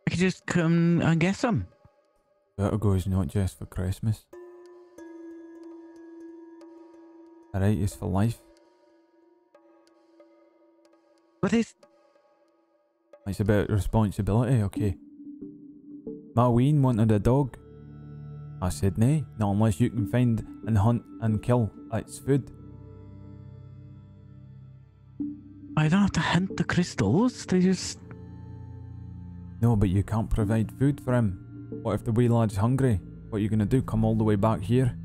could just come and get some. Vertigo is not just for Christmas. Alright, it's for life. But it's about responsibility, okay. Malween wanted a dog. I said nay, not unless you can find and hunt and kill its food. I don't have to hunt the crystals, they just... No, but you can't provide food for him. What if the wee lad's hungry? What are you gonna do, come all the way back here?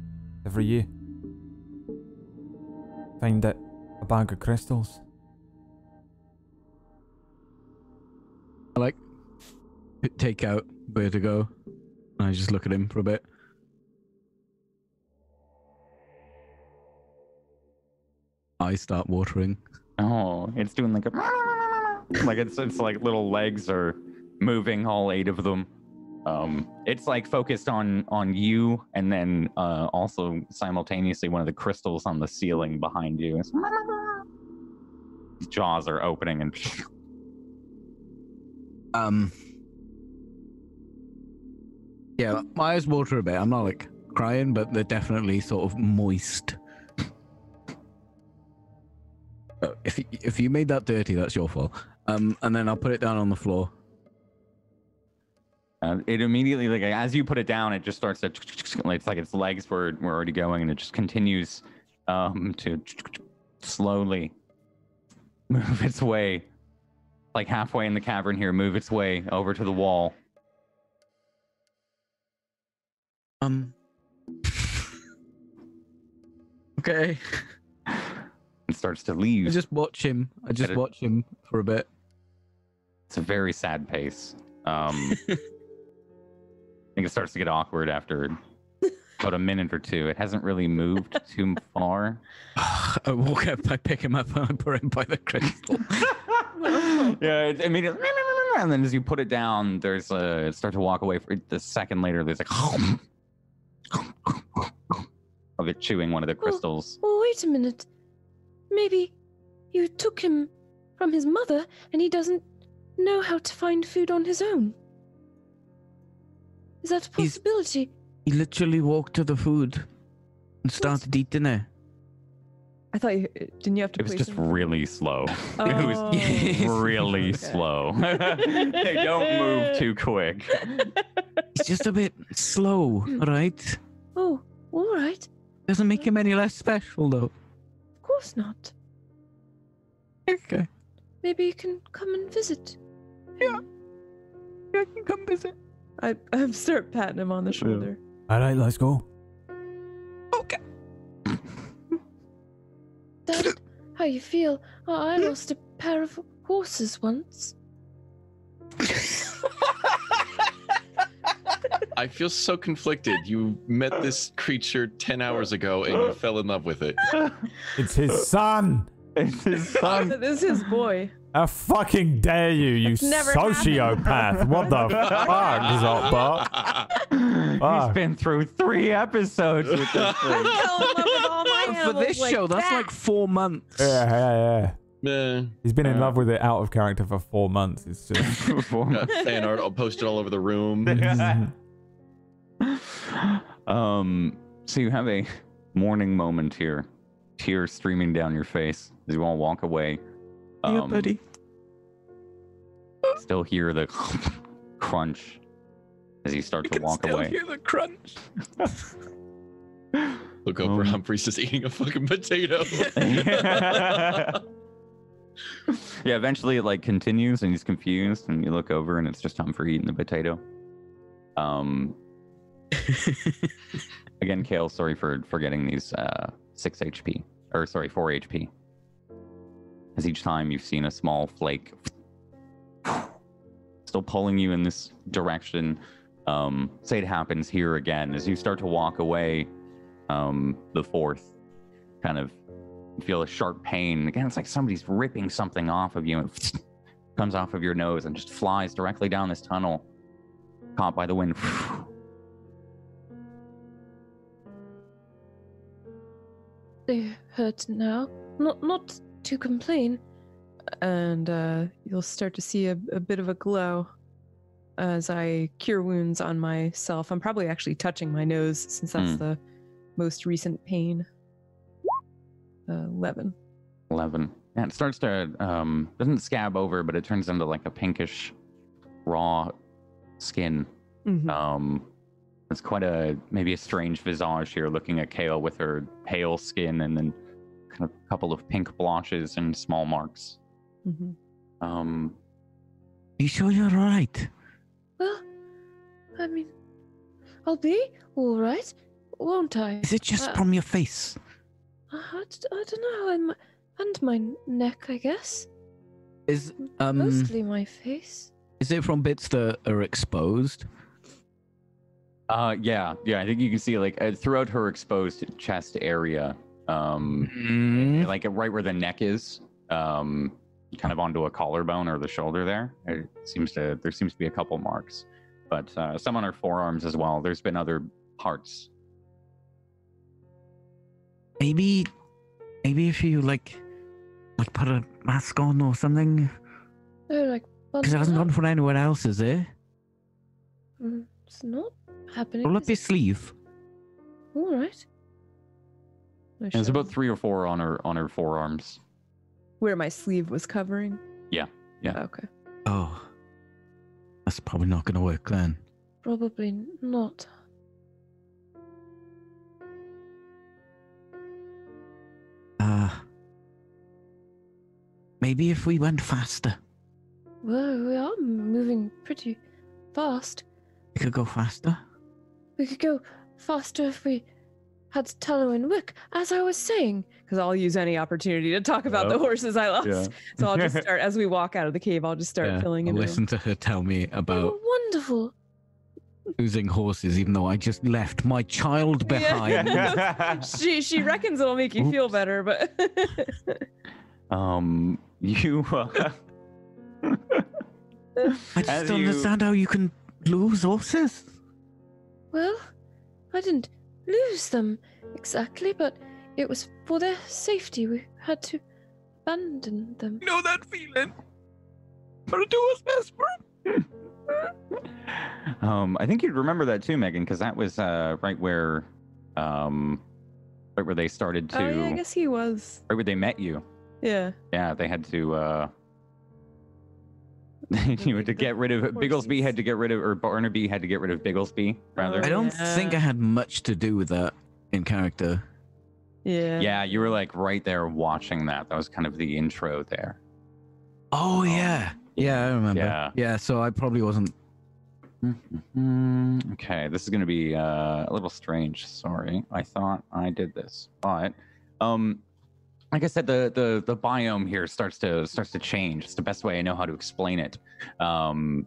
Every year? Find it a bag of crystals? I like take out Vertigo and I just look at him for a bit. I start watering. Oh, it's doing like a like it's like little legs are moving, all 8 of them. It's like focused on you, and then also simultaneously one of the crystals on the ceiling behind you. His jaws are opening and yeah, my eyes water a bit. I'm not like crying, but they're definitely sort of moist. If you made that dirty, that's your fault. And then I'll put it down on the floor. It immediately, like as you put it down, it just starts to. It's like its legs were already going, and it just continues to slowly move its way, like halfway in the cavern here, move its way over to the wall. Okay. It starts to leave. I just watch him for a bit. It's a very sad pace. I think it starts to get awkward after about a minute or two. It hasn't really moved too far. I walk up, I pick him up, and I put him by the crystal. Yeah, immediately. and then as you put it down, there's start to walk away. For the second later, there's like of it chewing one of the crystals. Well, wait a minute. Maybe you took him from his mother, and he doesn't know how to find food on his own. Is that a possibility? He literally walked to the food and started eating it. I thought didn't you have to? It was just really slow. Oh, It was really slow. They don't move too quick. He's just a bit slow, right? Oh, all right. Doesn't make him any less special, though. Of course not. Okay. Maybe you can come and visit. Yeah. I can come visit. I start patting him on the shoulder. All right, let's go. Okay. Dad, how you feel? Oh, I lost a pair of horses once. I feel so conflicted. You met this creature 10 hours ago and you fell in love with it. It's his son. It's his son. This is his boy. How fucking dare you, you Never sociopath. What the fuck, Zopbar? He's been through 3 episodes with this thing. I fell in love with all my For animals this like show, that's that. like 4 months. Yeah. Meh. He's been in love with it out of character for 4 months. It's just... Fan art, I'll post it all over the room. So you have a morning moment here. Tears streaming down your face as you all walk away. Yeah, buddy. Still hear the crunch as you start to walk away. Hear the crunch. Look over, Humphrey's just eating a fucking potato. Yeah, eventually it like continues and he's confused and you look over and it's just Humphrey eating the potato. Again, Kale, sorry for getting these 6 HP. Or sorry, 4 HP. As each time you've seen a small flake still pulling you in this direction. Say it happens here again. As you start to walk away, the 4th kind of feel a sharp pain. Again, it's like somebody's ripping something off of you and it comes off of your nose and just flies directly down this tunnel, caught by the wind. They hurt now. Not to complain. And you'll start to see a bit of a glow as I cure wounds on myself. I'm probably actually touching my nose since that's the most recent pain. 11. 11. Yeah, it starts to, doesn't scab over, but it turns into like a pinkish, raw skin. Mm-hmm. It's quite maybe a strange visage here, looking at Kale with her pale skin and then kind of a couple of pink blotches and small marks. Mm-hmm. You sure you're right? Well, I mean, I'll be all right, won't I? Is it just from your face? I don't know. And my neck, I guess. Is Mostly my face. Is it from bits that are exposed? Yeah. I think you can see like throughout her exposed chest area, like right where the neck is, kind of onto a collarbone or the shoulder there. There seems to be a couple marks, but some on her forearms as well. There's been other parts. Maybe if you like put a mask on or something. Oh, like Because it hasn't gone for anyone else, is it? It's not happening. Roll up your sleeve. All right. There's about 3 or 4 on her forearms. Where my sleeve was covering? Yeah. Okay. Oh. That's probably not going to work then. Probably not. Maybe if we went faster. Well, we are moving pretty fast. We could go faster. We could go faster if we had Tallow and Wick, as I was saying, because I'll use any opportunity to talk about the horses I lost. Yeah. So I'll just start, as we walk out of the cave, I'll just start filling I'll in. listen to her tell me They were about wonderful. losing horses, even though I just left my child behind. Yeah. she reckons it'll make you feel better, but I just don't understand how you can lose horses. Well, I didn't lose them exactly, but it was for their safety. We had to abandon them. You know that feeling? But do us desperate. I think you'd remember that too, Megan, because that was right where they started to. Oh yeah, I guess he was. Right where they met you. Yeah. Yeah, they had to. You had to get rid of Bigglesby. Had to get rid of, or Barnaby had to get rid of Bigglesby. Rather. I don't think I had much to do with that in character. Yeah. Yeah, you were like right there watching that. That was kind of the intro there. Oh yeah. Yeah, I remember. Yeah. Yeah, so I probably wasn't. Okay, this is going to be a little strange. Sorry, I thought I did this, but like I said, the biome here starts to change. It's the best way I know how to explain it. While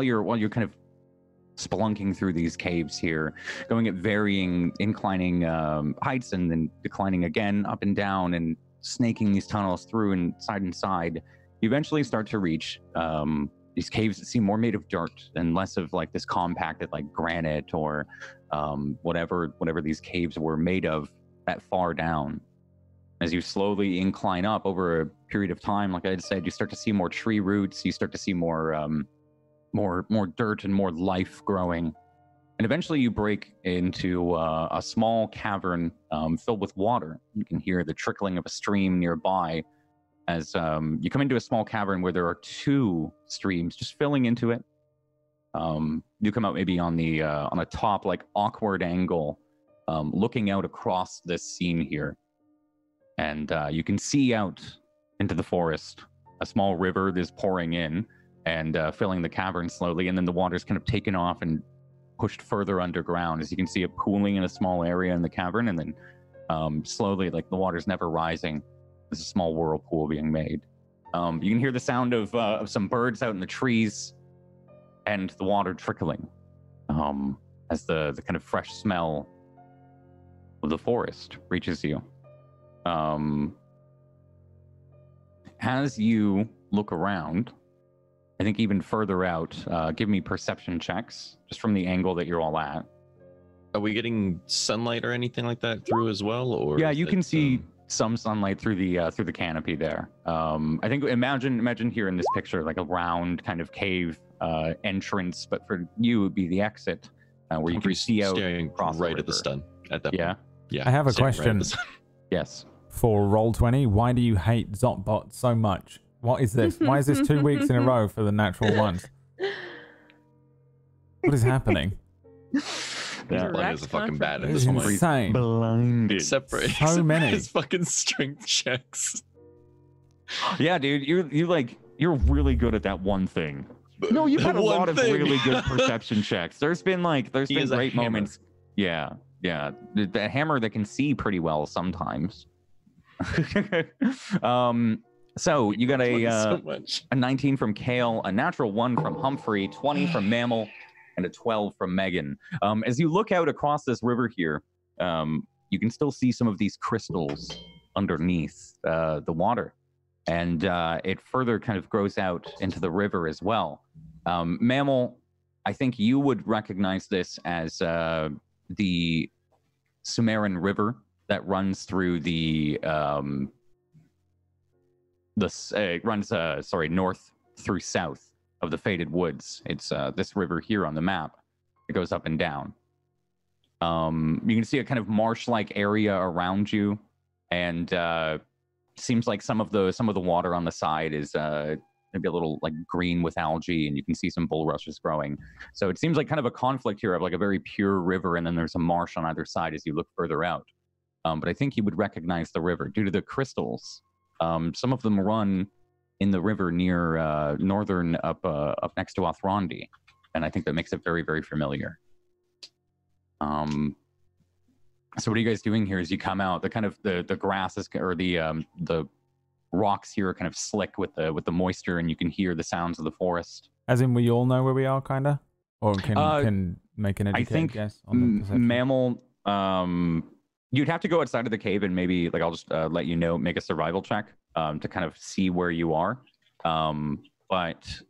you're kind of spelunking through these caves here, going at varying inclining heights and then declining again, up and down, and snaking these tunnels through and side, you eventually start to reach these caves that seem more made of dirt and less of like this compacted like granite or whatever these caves were made of that far down. As you slowly incline up over a period of time, like I said, you start to see more tree roots, you start to see more dirt and more life growing. And eventually you break into a small cavern filled with water. You can hear the trickling of a stream nearby as you come into a small cavern where there are two streams just filling into it. You come out maybe on a top, like awkward angle, looking out across this scene here. And you can see out into the forest. A small river is pouring in and filling the cavern slowly. And then the water's kind of taken off and pushed further underground, as you can see it pooling in a small area in the cavern, and then slowly, like the water's never rising, there's a small whirlpool being made. You can hear the sound of some birds out in the trees and the water trickling as the kind of fresh smell of the forest reaches you. As you look around, I think even further out, give me perception checks, just from the angle that you're all at. Are we getting sunlight or anything like that through as well? Or yeah, you can see some sunlight through the canopy there. I think imagine here in this picture like a round kind of cave entrance, but for you it would be the exit where you can see out across right the at the sun. At that yeah. point. Yeah. I have a question. Right Yes. For Roll20, why do you hate Zotbot so much? What is this? Why is this 2 weeks in a row for the natural ones? What is happening? That one is fucking bad at It's this point. insane. Blinded. Except for So many. his fucking strength checks. Yeah, dude, you're really good at that one thing. No, you've had a One lot of thing. really good perception checks. There's been He is a great hammer. moments. Yeah. The hammer that can see pretty well sometimes. So you got So much. a 19 from Kale, a natural 1 from Humphrey, 20 from Mammal, and a 12 from Megan. As you look out across this river here, you can still see some of these crystals underneath the water. And it further kind of grows out into the river as well. Mammal, I think you would recognize this as the Sumerian River that runs through north through south of the Faded Woods. It's this river here on the map. It goes up and down. You can see a kind of marsh-like area around you, and seems like some of the water on the side is maybe a little like green with algae, and you can see some bulrushes growing. So it seems like kind of a conflict here of like a very pure river, and then there's a marsh on either side as you look further out. But I think you would recognize the river due to the crystals. Some of them run in the river near northern up next to Othrandi, and I think that makes it very, very familiar. So what are you guys doing here as you come out? The kind of the grass is, or the rocks here are kind of slick with the moisture, and you can hear the sounds of the forest. As in, we all know where we are, kinda, or can make an educated guess on the perception? Mammal. You'd have to go outside of the cave, and maybe like I'll just let you know, make a survival check to kind of see where you are. But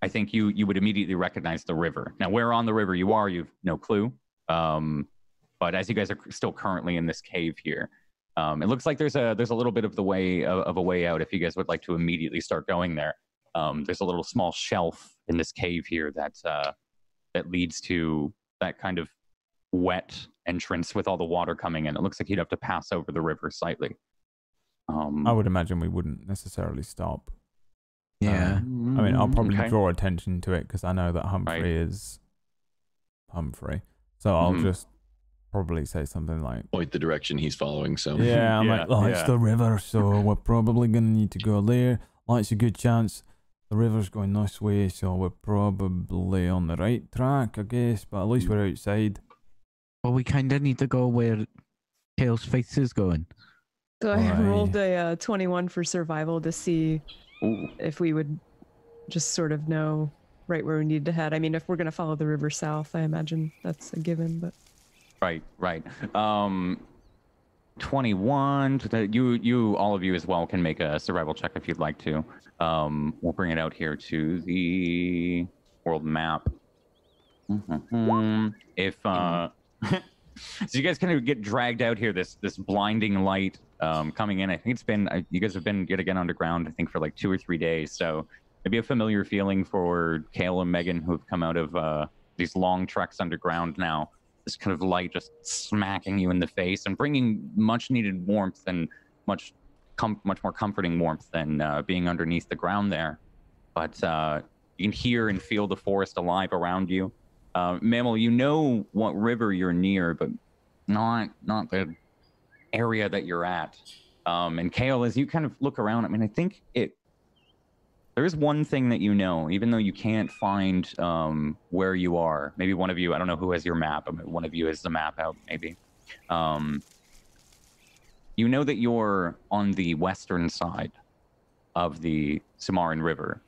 I think you would immediately recognize the river. Now, where on the river you are, you've no clue. But as you guys are still currently in this cave here, it looks like there's a little bit of the way of a way out if you guys would like to immediately start going there. There's a little small shelf in this cave here that leads to that kind of wet entrance with all the water coming in. It looks like you'd have to pass over the river slightly. I would imagine we wouldn't necessarily stop. Yeah. I mean, I'll probably okay. draw attention to it because I know that Humphrey is Humphrey. So I'll just probably say something like, Point the direction he's following. So yeah, I'm like, it's the river, so we're probably going to need to go there. It's a good chance the river's going this way, so we're probably on the right track, I guess, but at least we're outside. Well, we kind of need to go where Kale's face is going. So I rolled a 21 for survival to see if we would just sort of know right where we need to head. I mean, if we're going to follow the river south, I imagine that's a given, but... Right. 21. You, all of you as well can make a survival check if you'd like to. We'll bring it out here to the world map. If so you guys kind of get dragged out here. This blinding light coming in. I think it's been you guys have been yet again underground. I think for like 2 or 3 days. So maybe a familiar feeling for Kale and Megan who have come out of these long treks underground now. This kind of light just smacking you in the face and bringing much needed warmth and much more comforting warmth than being underneath the ground there. But you can hear and feel the forest alive around you. Mammal, you know what river you're near, but not the area that you're at. And Kale, as you kind of look around, I mean, I think there is one thing that you know, even though you can't find where you are. Maybe one of you, I don't know who has your map. I mean, one of you has the map out, maybe. You know that you're on the western side of the Cimarron River.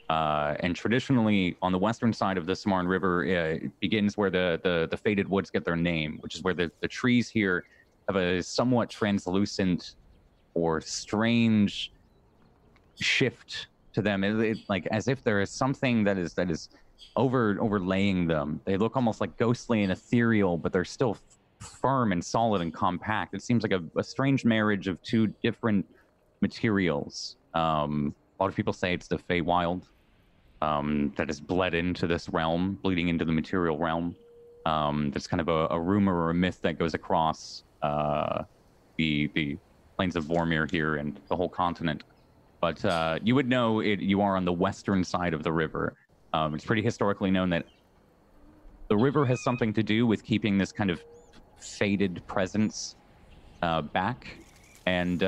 And traditionally, on the western side of the Cimarron River, it begins where the Faded Woods get their name, which is where the trees here have a somewhat translucent or strange shift to them, like as if there is something that is overlaying them. They look almost like ghostly and ethereal, but they're still firm and solid and compact. It seems like a strange marriage of two different materials. A lot of people say it's the Feywild that has bled into this realm, bleeding into the material realm. There's kind of a rumor or a myth that goes across the plains of Vormir here and the whole continent. But you would know you are on the western side of the river. It's pretty historically known that the river has something to do with keeping this kind of faded presence back. And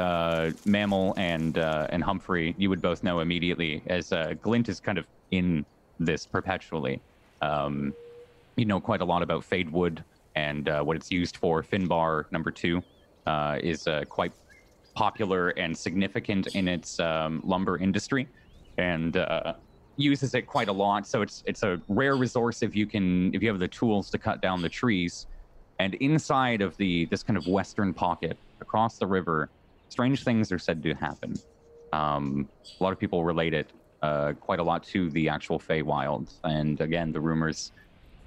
Mammal and Humphrey, you would both know immediately, as Glint is kind of in this perpetually. You know quite a lot about Fade Wood and what it's used for. Finbar #2 is quite popular and significant in its lumber industry, and uses it quite a lot. So it's a rare resource if you have the tools to cut down the trees. And inside of this kind of western pocket across the river, strange things are said to happen. A lot of people relate it quite a lot to the actual Feywild. And again, the rumors,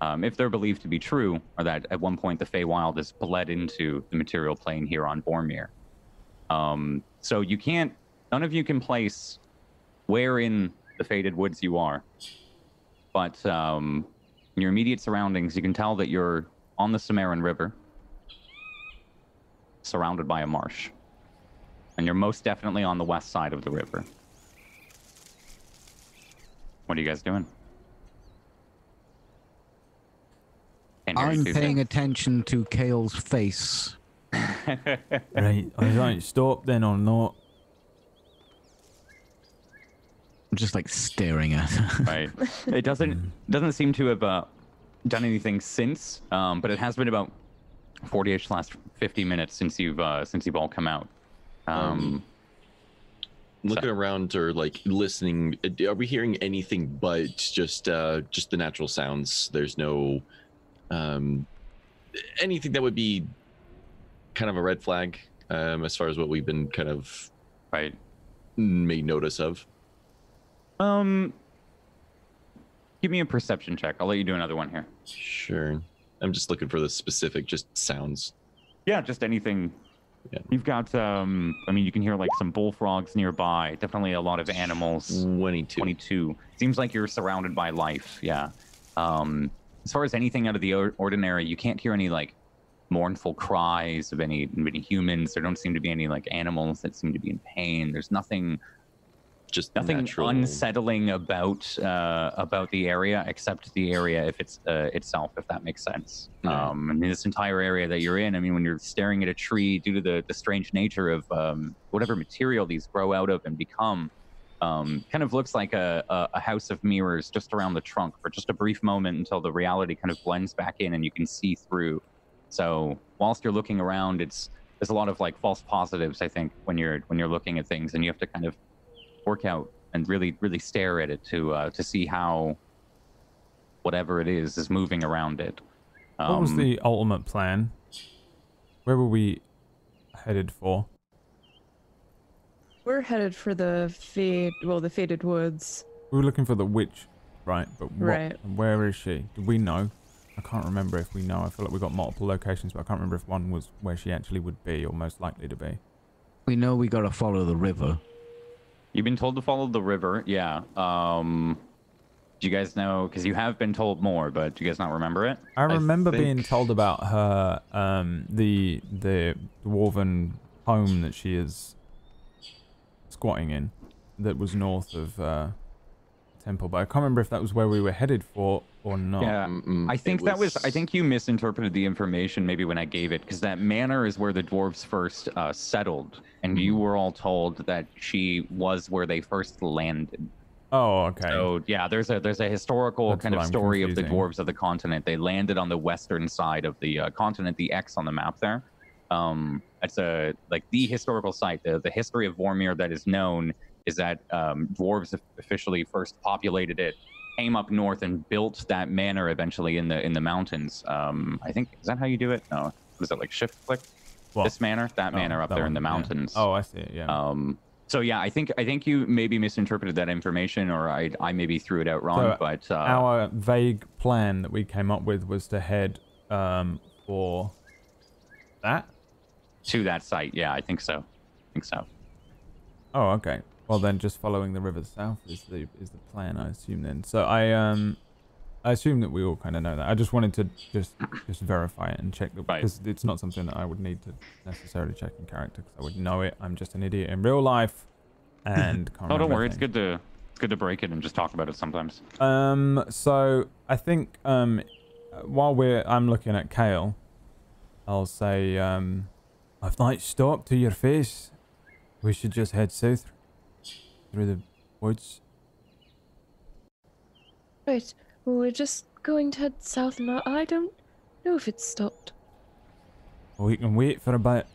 if they're believed to be true, are that at one point the Feywild has bled into the material plane here on Vormir. So none of you can place where in the Faded Woods you are. But in your immediate surroundings, you can tell that you're on the Cimarron River, surrounded by a marsh. And you're most definitely on the west side of the river. What are you guys doing? I'm paying attention to Kale's face. Right, I don't stop then or not. I'm just like staring at her. Right. It doesn't seem to have done anything since, but it has been about 40-ish last 50 minutes since you've all come out. Looking around or like listening, are we hearing anything but just the natural sounds? There's no anything that would be kind of a red flag as far as what we've been kind of made notice of. Give me a perception check. I'll let you do another one here. Sure. I'm just looking for the specific just sounds. Yeah, just anything. Yeah. You've got, I mean, you can hear like some bullfrogs nearby. Definitely a lot of animals. 22. Seems like you're surrounded by life. Yeah. As far as anything out of the ordinary, you can't hear any like mournful cries of any humans. There don't seem to be any like animals that seem to be in pain. There's nothing. Just nothing natural. Unsettling about the area, except the area if it's itself, if that makes sense. Yeah. And this entire area that you're in, I mean, when you're staring at a tree, due to the strange nature of whatever material these grow out of and become, kind of looks like a house of mirrors just around the trunk for just a brief moment until the reality kind of blends back in and you can see through. So whilst you're looking around, there's a lot of like false positives, I think, when you're looking at things, and you have to kind of work out and really stare at it to see how whatever it is moving around it. What was the ultimate plan? Where were we headed for? We're headed for the Faded Woods. We were looking for the witch, right? But where is she? Do we know? I can't remember if we know. I feel like we've got multiple locations, but I can't remember if one was where she actually would be or most likely to be. We know we gotta follow the river. You've been told to follow the river, yeah. Do you guys know? Because you have been told more, but do you guys not remember it? I remember being told about her, the dwarven home that she is squatting in, that was north of Temple. But I can't remember if that was where we were headed for or not. Yeah, I think I think you misinterpreted the information maybe when I gave it, because that manor is where the dwarves first settled, and you were all told that she was where they first landed. Oh, okay. So yeah, there's a historical kind of story of the dwarves of the continent. They landed on the western side of the continent, the X on the map there. It's like the historical site. The history of Vormir that is known is that dwarves officially first populated it, came up north and built that manor eventually in the mountains. I think, is that how you do it? No, was it like shift click? What? This manor, that manor up there in the mountains. Yeah. Oh, I see it. Yeah. So yeah, I think you maybe misinterpreted that information, or I maybe threw it out wrong. So but our vague plan that we came up with was to head for that to that site. Yeah, I think so. Oh, okay. Well, then just following the river south is the plan, I assume then. So I assume that we all kind of know that. I just wanted to just verify it and check that, because it's not something that I would need to necessarily check in character, because I would know it. I'm just an idiot in real life, and can't. Oh, don't worry. It's good to break it and just talk about it sometimes. So I think while I'm looking at Kale, I'll say I've not stopped to your face. We should just head south through the woods. Right. Well, we're just going to head south now. I don't know if it's stopped. Well, we can wait for a bit,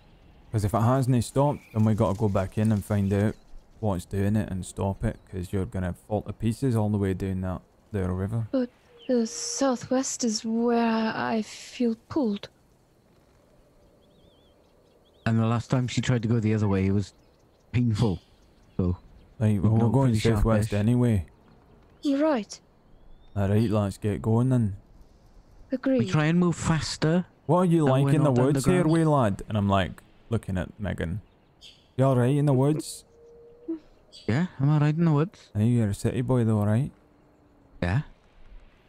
because if it hasn't stopped, then we got to go back in and find out what's doing it and stop it, because you're going to fall to pieces all the way down the river. But the southwest is where I feel pulled. And the last time she tried to go the other way, it was painful. So, right, well, we're going southwest anyway. Right. Alright, let's get going then. Agreed. We try and move faster. What are you like in the woods here, wee lad? And I'm like, looking at Megan. You alright in the woods? Yeah, I'm alright in the woods. Hey, you're a city boy though, right? Yeah.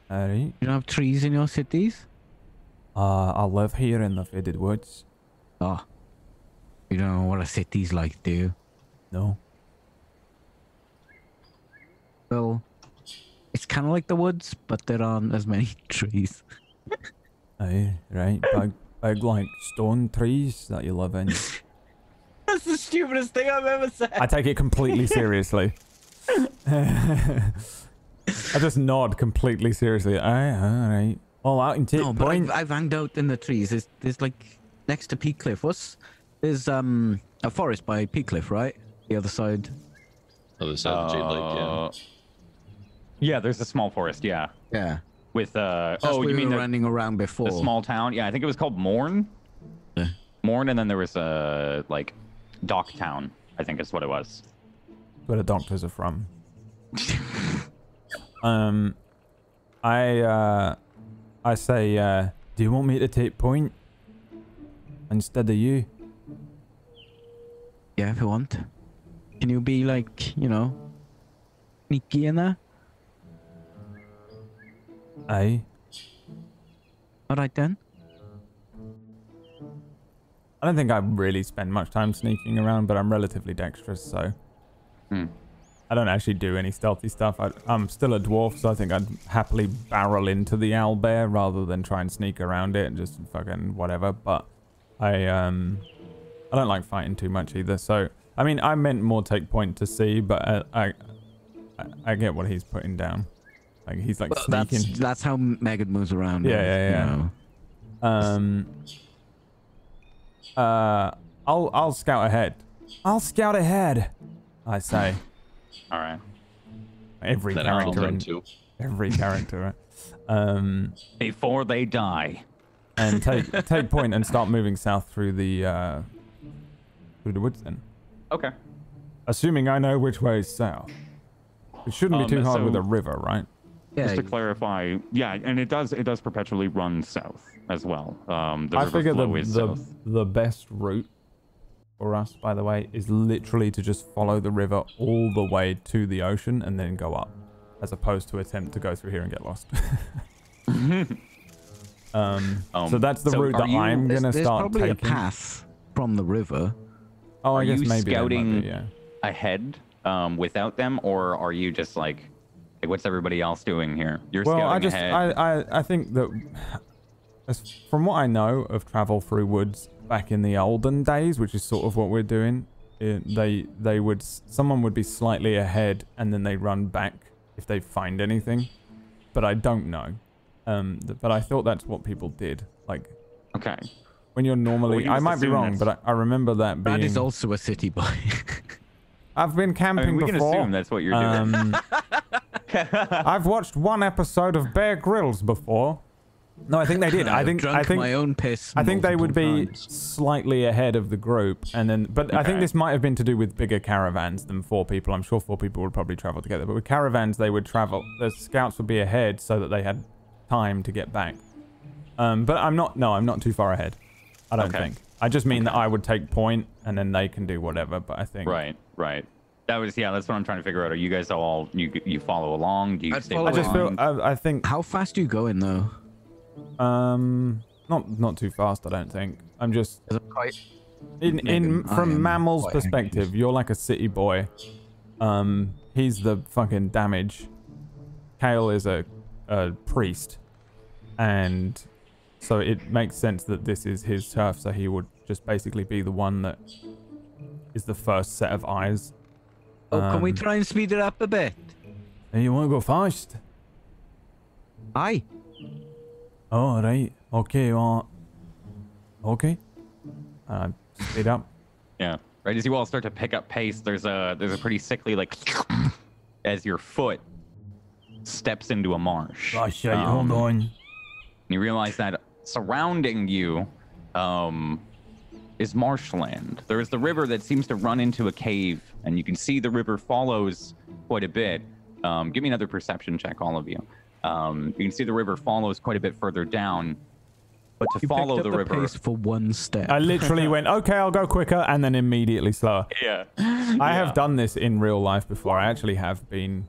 Alright. You don't have trees in your cities? I live here in the Faded Woods. Oh. You don't know what a city's like, do you? No. Well, it's kind of like the woods, but there aren't as many trees. Aye, right. Big like stone trees that you live in. That's the stupidest thing I've ever said. I take it completely seriously. I just nod completely seriously. Aye, alright. Well, I can take point. I've hanged out in the trees. There's like next to Peak Cliff. There's a forest by Peak Cliff, right? The other side. Other side of the Jade Lake, yeah. Yeah, there's a small forest, yeah. Yeah. With That's you mean running around before? The small town? Yeah, I think it was called Morn. Yeah. Morn, and then there was like Dock Town, I think is what it was. Where the doctors are from. I say, do you want me to take point instead of you? Yeah, if you want. Can you be like, you know, sneaky in there? Aye. All right then. I don't think I really spend much time sneaking around, but I'm relatively dexterous, so... I don't actually do any stealthy stuff. I'm still a dwarf, so I think I'd happily barrel into the owlbear rather than try and sneak around it and just fucking whatever. But I don't like fighting too much either. So I mean, I meant more take point to see, but I get what he's putting down. Like he's like sneaking. That's how Megan moves around. Yeah. I'll scout ahead. I'll scout ahead, I say. All right. Every character. Before they die. And take point and start moving south through the woods then. Okay. Assuming I know which way is south. It shouldn't be too hard with a river, right? Yeah. Just to clarify, yeah, and it does perpetually run south as well. I figure the best route for us, by the way, is literally to just follow the river all the way to the ocean and then go up, as opposed to attempt to go through here and get lost. So that's the route that I'm gonna there's start probably taking. a path from the river. Oh, I guess you maybe scouting yeah. ahead without them, or are you just like what's everybody else doing here? You're Well, scouting ahead. I think that from what I know of travel through woods back in the olden days, which is sort of what we're doing, someone would be slightly ahead and then they run back if they find anything, but I don't know. But I thought that's what people did. Like, okay, when you're normally, I might be wrong, but I remember that being. That is also a city boy. I've been camping we can before. assume that's what you're doing. I've watched one episode of Bear Grylls before. No, I think they did. I think my own piss. I think they would be slightly ahead of the group, and then. But I think this might have been to do with bigger caravans than 4 people. I'm sure 4 people would probably travel together. But with caravans, they would travel. The scouts would be ahead so that they had time to get back. But I'm not. No, I'm not too far ahead. I don't think. I just mean that I would take point, and then they can do whatever. But I think. Right. That's what I'm trying to figure out. Are you guys all you follow along? Do you stay I just feel. I think. How fast are you going though? Not too fast, I don't think. I'm just from Mammal's perspective, you're like a city boy. He's the fucking damage. Kale is a priest, and so it makes sense that this is his turf. So he would just basically be the one that is the first set of eyes. Oh, can we try and speed it up a bit? And you want to go fast? Aye. Oh, right. Okay, well... Okay. Speed up. Yeah. Right as you all start to pick up pace, there's a pretty sickly, like... as your foot steps into a marsh. Oh, shit. Hold on. And you realize that surrounding you is marshland. There's the river that seems to run into a cave, and you can see the river follows quite a bit. Give me another perception check, all of you. You can see the river follows quite a bit further down, but to follow the river pace for 1 step. I literally went, okay, I'll go quicker, and then immediately slower. Yeah. I have done this in real life before. I actually have been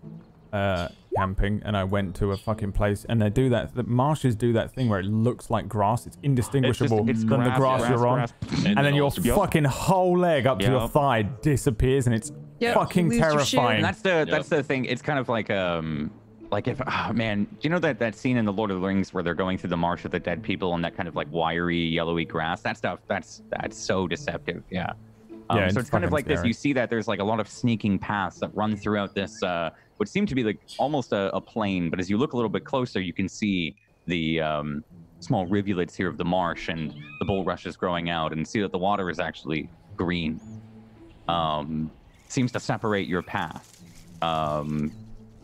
camping, and I went to a fucking place, and they do that. The marshes do that thing where it looks like grass. It's indistinguishable from the grass you're on, and then your fucking whole leg up to your thigh disappears, and it's fucking terrifying. That's the thing. It's kind of like if man, do you know that scene in the Lord of the Rings where they're going through the marsh with the dead people and that kind of like wiry yellowy grass? That stuff that's so deceptive. Yeah. So it's kind of like scary. This. You see that there's like a lot of sneaking paths that run throughout this would seem to be like almost a plain, but as you look a little bit closer, you can see the small rivulets here of the marsh and the bulrushes growing out, and see that the water is actually green. Seems to separate your path.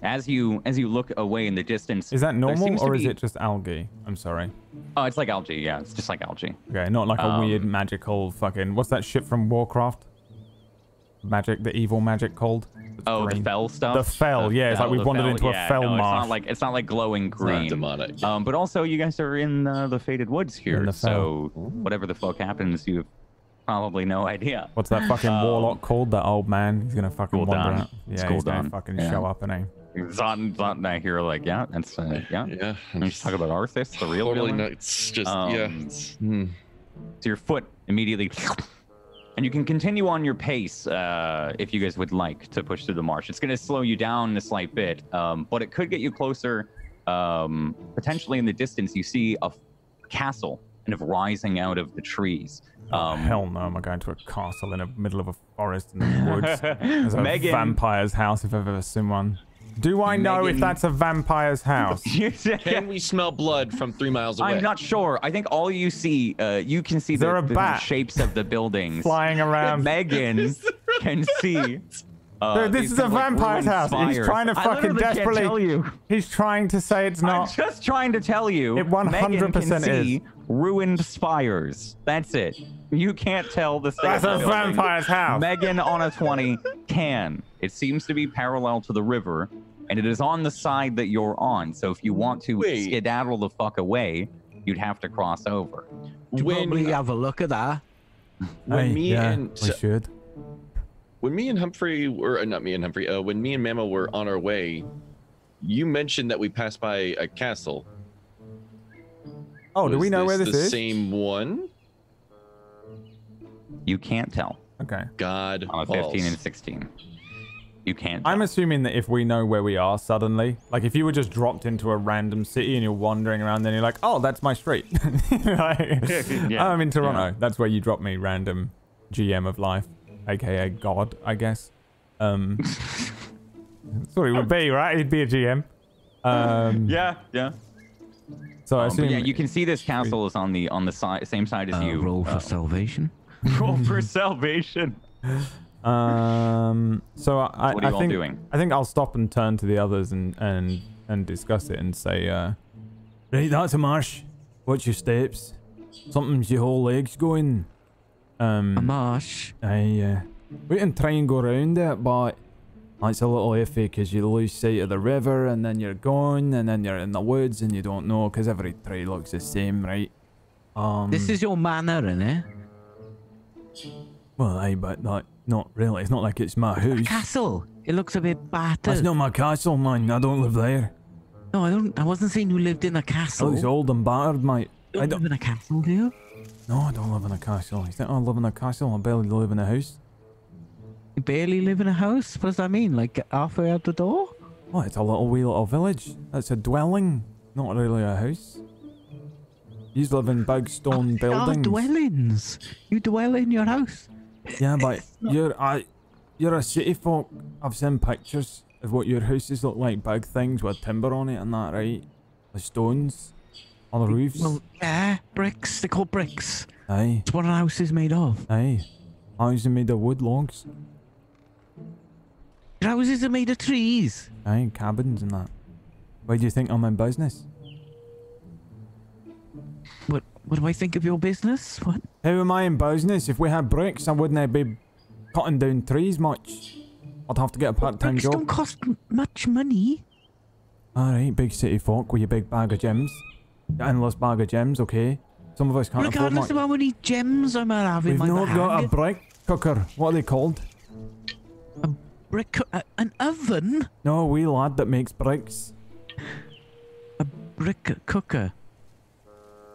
As you look away in the distance, is that normal or is it just algae? I'm sorry. Oh, it's like algae. Yeah, it's just like algae. Okay, not like a weird magical fucking. What's that shit from Warcraft? magic, the evil magic called? It's Oh, green. the fell stuff. The fell, yeah. It's like we've wandered into a fell marsh. It's not like glowing green. It's not demonic. But also, you guys are in the Faded Woods here, the so whatever the fuck happens, you have probably no idea. What's that fucking warlock called? That old man? He's gonna fucking wander out. Yeah, he's gonna Gul'dan. fucking show up, and Zot and I hear like, yeah, that's yeah. Yeah. We should talk about Arthas, the real Totally villain. not. It's just yeah. It's, So your foot immediately, and you can continue on your pace if you guys would like to push through the marsh. It's going to slow you down a slight bit, but it could get you closer. Potentially in the distance, you see a castle kind of rising out of the trees. hell no, am I going to a castle in the middle of a forest in the woods? There's a Megan, vampire's house if I've ever seen one. Do I know if that's a vampire's house? can we smell blood from 3 miles away? I'm not sure. I think all you see, you can see the shapes of the buildings flying around. Megan can see. Dude, this is a vampire's house. He's trying to fucking desperately. Tell you. He's trying to say it's not. I'm just trying to tell you. It 100% is. Ruined spires. That's it. You can't tell the state That's of a the building. vampire's house. Megan on a 20 can. It seems to be parallel to the river, and it is on the side that you're on. So if you want to skedaddle the fuck away, you'd have to cross over. Probably have a look at that. When we should. When me and Humphrey were not me and Humphrey, when me and Mama were on our way, you mentioned that we passed by a castle. Oh, do we know where this the is? Same one? You can't tell. Okay. God. On a 15 and 16. You can't. I'm assuming that if we know where we are suddenly, like if you were just dropped into a random city and you're wandering around, then you're like, oh, that's my street. I'm in Toronto. Yeah. That's where you drop me, random GM of life, aka God, I guess. That's what he would be, right? He'd be a GM. Yeah. So I assume, yeah, you can see this castle is on the same side as you. Roll for salvation. Roll for salvation. So what are you all doing? I think I'll stop and turn to the others and discuss it and say, right, that's a marsh. Watch your steps. Something's your whole legs going. A marsh. We can try and go around it, but it's a little iffy because you lose sight of the river and then you're gone and then you're in the woods and you don't know because every tree looks the same, right? This is your manor, innit? Well, aye, but not really. It's not like it's my house. A castle. It looks a bit battered. That's not my castle, man. I don't live there. No, I don't. I wasn't saying you lived in a castle. It looks old and battered, mate. You don't live in a castle, do you? No, I don't live in a castle. You think I live in a castle? I barely live in a house. You barely live in a house? What does that mean? Like halfway out the door? Oh, it's a wee little village. That's a dwelling, not really a house. You live in big stone buildings. Dwellings. You dwell in your house. Yeah, but you're a city folk. I've seen pictures of what your houses look like. Big things with timber on it and that, right? The stones on the roofs. Well, yeah, bricks. They're called bricks. Aye. It's what a house is made of. Aye. Houses are made of wood logs. Your houses are made of trees. Aye, cabins and that. Why do you think I'm in business? What do I think of your business? What? How am I in business? If we had bricks, I wouldn't be cutting down trees much. I'd have to get a part-time job. Bricks don't cost much money. Alright, big city folk with your big bag of gems. Your endless bag of gems, okay. Some of us can't afford much. Regardless of how many gems I might have in my bag. We've not got a brick cooker. What are they called? A brick an oven? No, a wee lad that makes bricks. A brick cooker.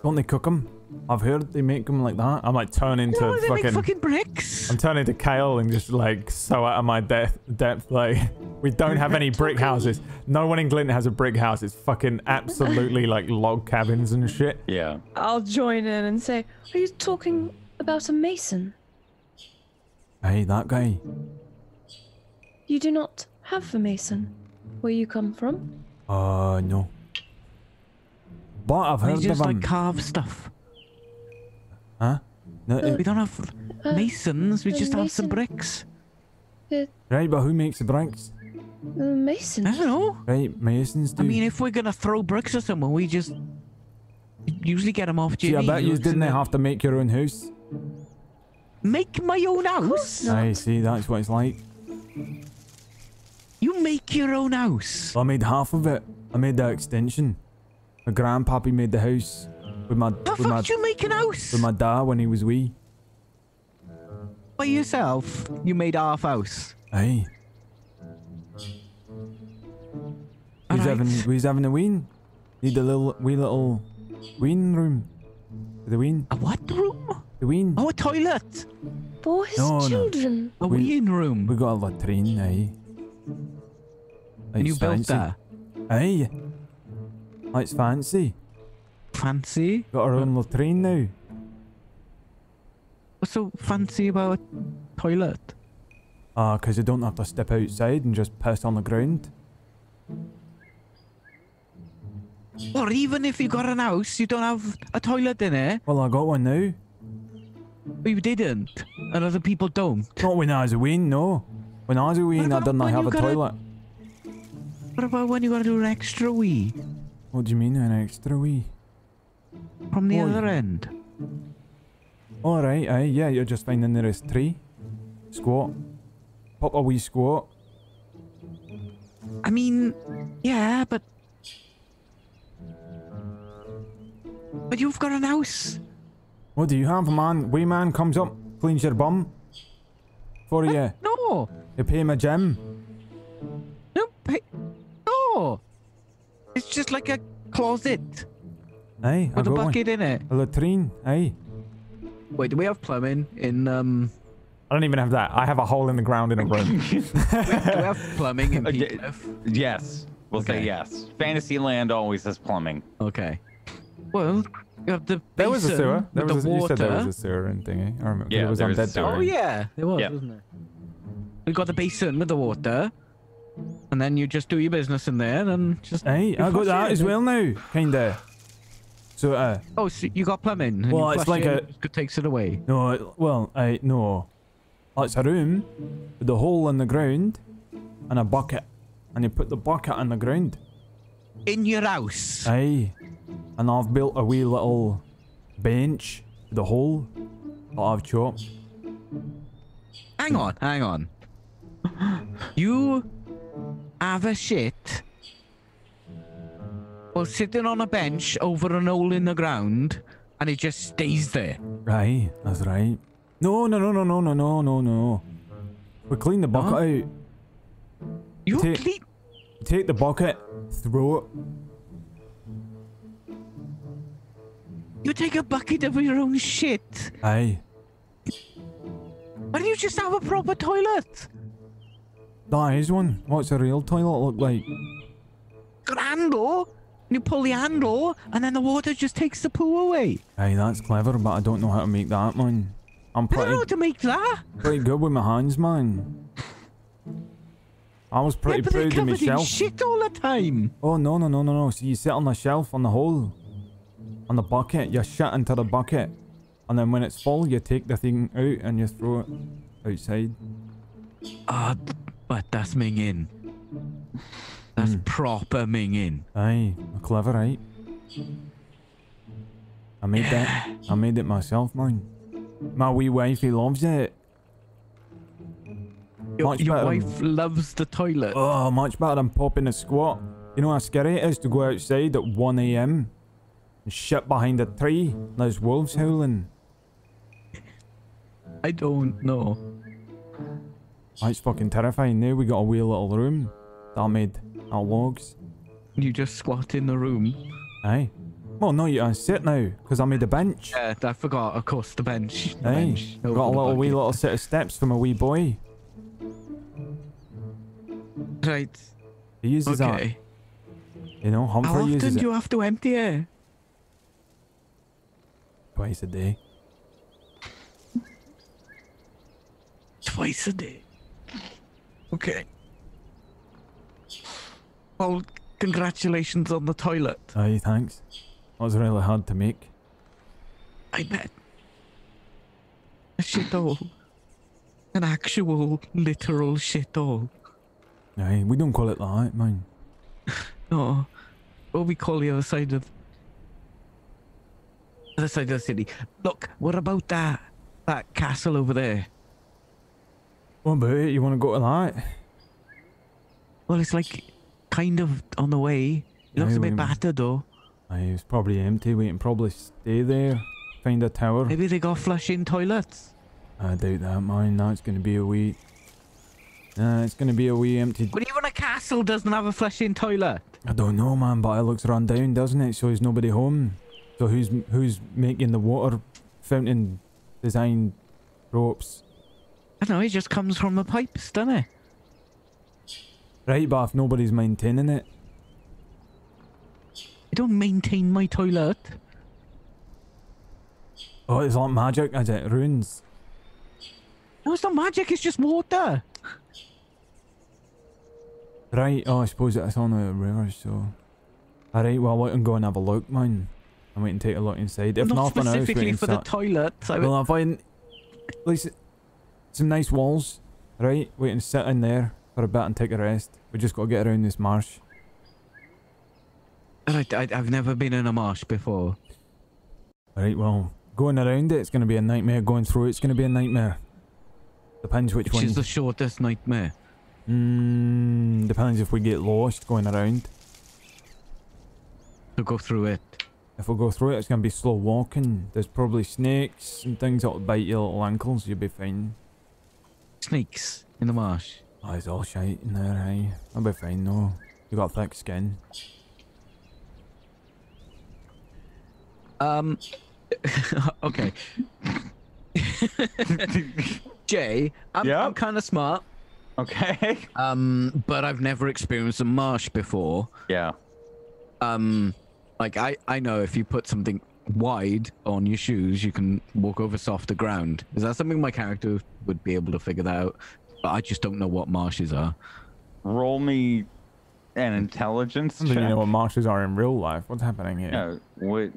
Don't they cook them? I've heard they make them like that. I'm like turning to they make fucking bricks. I'm turning to Kyle and just like so out of my depth. Like, we don't have any brick houses. No one in Glynn has a brick house. It's fucking absolutely like log cabins and shit. Yeah. I'll join in and say, are you talking about a mason? Hey, that guy. You do not have a mason where you come from? No. But I've heard of just them. like carve stuff. Huh? No, we don't have masons, we just have some bricks. Right, but who makes the bricks? Masons. I don't know. Right, masons do. I mean, if we're gonna throw bricks at someone, we just usually get them off Jimmy. See, I bet you didn't have to make your own house. make my own house? Aye, see, that's what it's like. You make your own house? Well, I made half of it. I made the extension. My grandpappy made the house with my The fuck did you make an house? with my dad when he was wee. By yourself? You made half house? Aye. We was having a ween. Need a wee little ween room. The ween. A what room? The ween. Oh, a toilet. For his No, no. children. A ween room. We got a latrine, aye. And you It's built fancy. that? Aye. It's fancy. Fancy? Got our own latrine now. What's so fancy about a toilet? 'Cause you don't have to step outside and just piss on the ground. Or even if you got an house, you don't have a toilet in it? Well, I got one now. But you didn't. And other people don't. Not when I was a ween, no. When I was a ween, I about didn't when have you a got a- toilet. What about when you gotta do an extra wee? What do you mean, an extra wee? From the Oh, other end? Alright, aye, yeah, you're just finding the nearest tree. Squat. Pop a wee squat. I mean, yeah, but you've got an house. What do you have, man? Wee man comes up, cleans your bum. For you. No. You pay him a gym. No. It's just like a closet Aye, I with a got one. bucket in it. A latrine, aye. Wait, do we have plumbing in I don't even have that. I have a hole in the ground in a room. do we have plumbing in Okay. Peace? Yes. We'll say Okay. yes. Fantasyland always has plumbing. Okay. Well, you have the There was a basin sewer. There with was the you water. said there was a sewer and thingy. I remember. Yeah, it was there was a undead sewer. Oh yeah, there was, Yeah. wasn't there? We got the basin with the water, and then you just do your business in there, and just. Aye, I got flush that it, as and well now. Kinda. So, Oh, so you got plumbing. And Well, you it's flush like it a- and it just takes it away. no, well, no. It's a room with a hole in the ground and a bucket. And you put the bucket in the ground. In your house. Aye. And I've built a wee little bench with a hole that I've chopped. Hang on. You have a shit while sitting on a bench over an hole in the ground, and it just stays there. Aye, that's right. No. We clean the bucket out. You Take- clean. Take the bucket, throw it. You take a bucket of your own shit. Aye. Why don't you just have a proper toilet? That is one. What's a real toilet look like? Got a handle. And you pull the handle, and then the water just takes the poo away. Aye, that's clever, but I don't know how to make that, man. I'm I don't know pretty, how to make that. pretty good with my hands, man. I was pretty Yeah, but they're proud of covered in myself. shit all the time. Oh, no. So you sit on the shelf on the hole, on the bucket, you shit into the bucket. And then when it's full, you take the thing out and you throw it outside. Ah, but that's minging. That's proper minging. Aye, clever, right? I made that. I made it myself, man. My wee wifey loves it. Your Much better than- wife loves the toilet. Oh, much better than popping a squat. You know how scary it is to go outside at 1 a.m. and shit behind a tree. There's wolves howling. I don't know. That's fucking terrifying. Now we got a wee little room that I made out of logs. You just squat in the room. Aye. Well, no, you can sit now because I made a bench. I forgot, of course, the bench. The Aye. bench over Got a the little wee bucket. little set of steps from a wee boy. Right. He uses that. Okay. You know, How Humphrey often uses do it you have to empty it? twice a day. Twice a day. Okay. Well, congratulations on the toilet. Aye, thanks. That was really hard to make. I bet. A shithole. An actual, literal shithole. Aye, we don't call it that, man. No. What we call the other side of the city. Look, what about that? that castle over there? What about it? You want to go to that? Well, it's like kind of on the way. It looks a bit battered though. It's probably empty. We can probably stay there. Find a tower. Maybe they got flushing toilets. I doubt that, man. No, it's going to be a wee... it's going to be a wee empty... But even a castle doesn't have a flushing toilet. I don't know, man, but it looks run down, doesn't it? So there's nobody home. So who's making the water fountain design ropes? I don't know, it just comes from the pipes, doesn't it? Right, but if nobody's maintaining it... I don't maintain my toilet. Oh, it's like magic, is it? Runes. No, it's not magic, it's just water. Right, oh, I suppose it's on the river, so... Alright, well, I can go and have a look, man. And we can take a look inside. If not nothing else, we specifically can for the toilet. Well, I'll find... At least some nice walls, right? We can sit in there for a bit and take a rest. We just got to get around this marsh. I've never been in a marsh before. Alright, well, going around it's going to be a nightmare. Going through it's going to be a nightmare. Depends which one. Which is the shortest nightmare? Depends if we get lost going around. To go through it. If we go through it, it's going to be slow walking. There's probably snakes and things that'll bite your little ankles. You'll be fine. Snakes in the marsh? Oh, it's all shite in there, aye. I'll be fine, though. You got thick skin. Okay. Jay, I'm kind of smart. Okay. But I've never experienced a marsh before. Yeah. Like I know if you put something wide on your shoes, you can walk over softer ground. Is that something my character would be able to figure that out? But I just don't know what marshes are. Roll me an intelligence check. I don't even know what marshes are in real life. What's happening here? Yeah, what?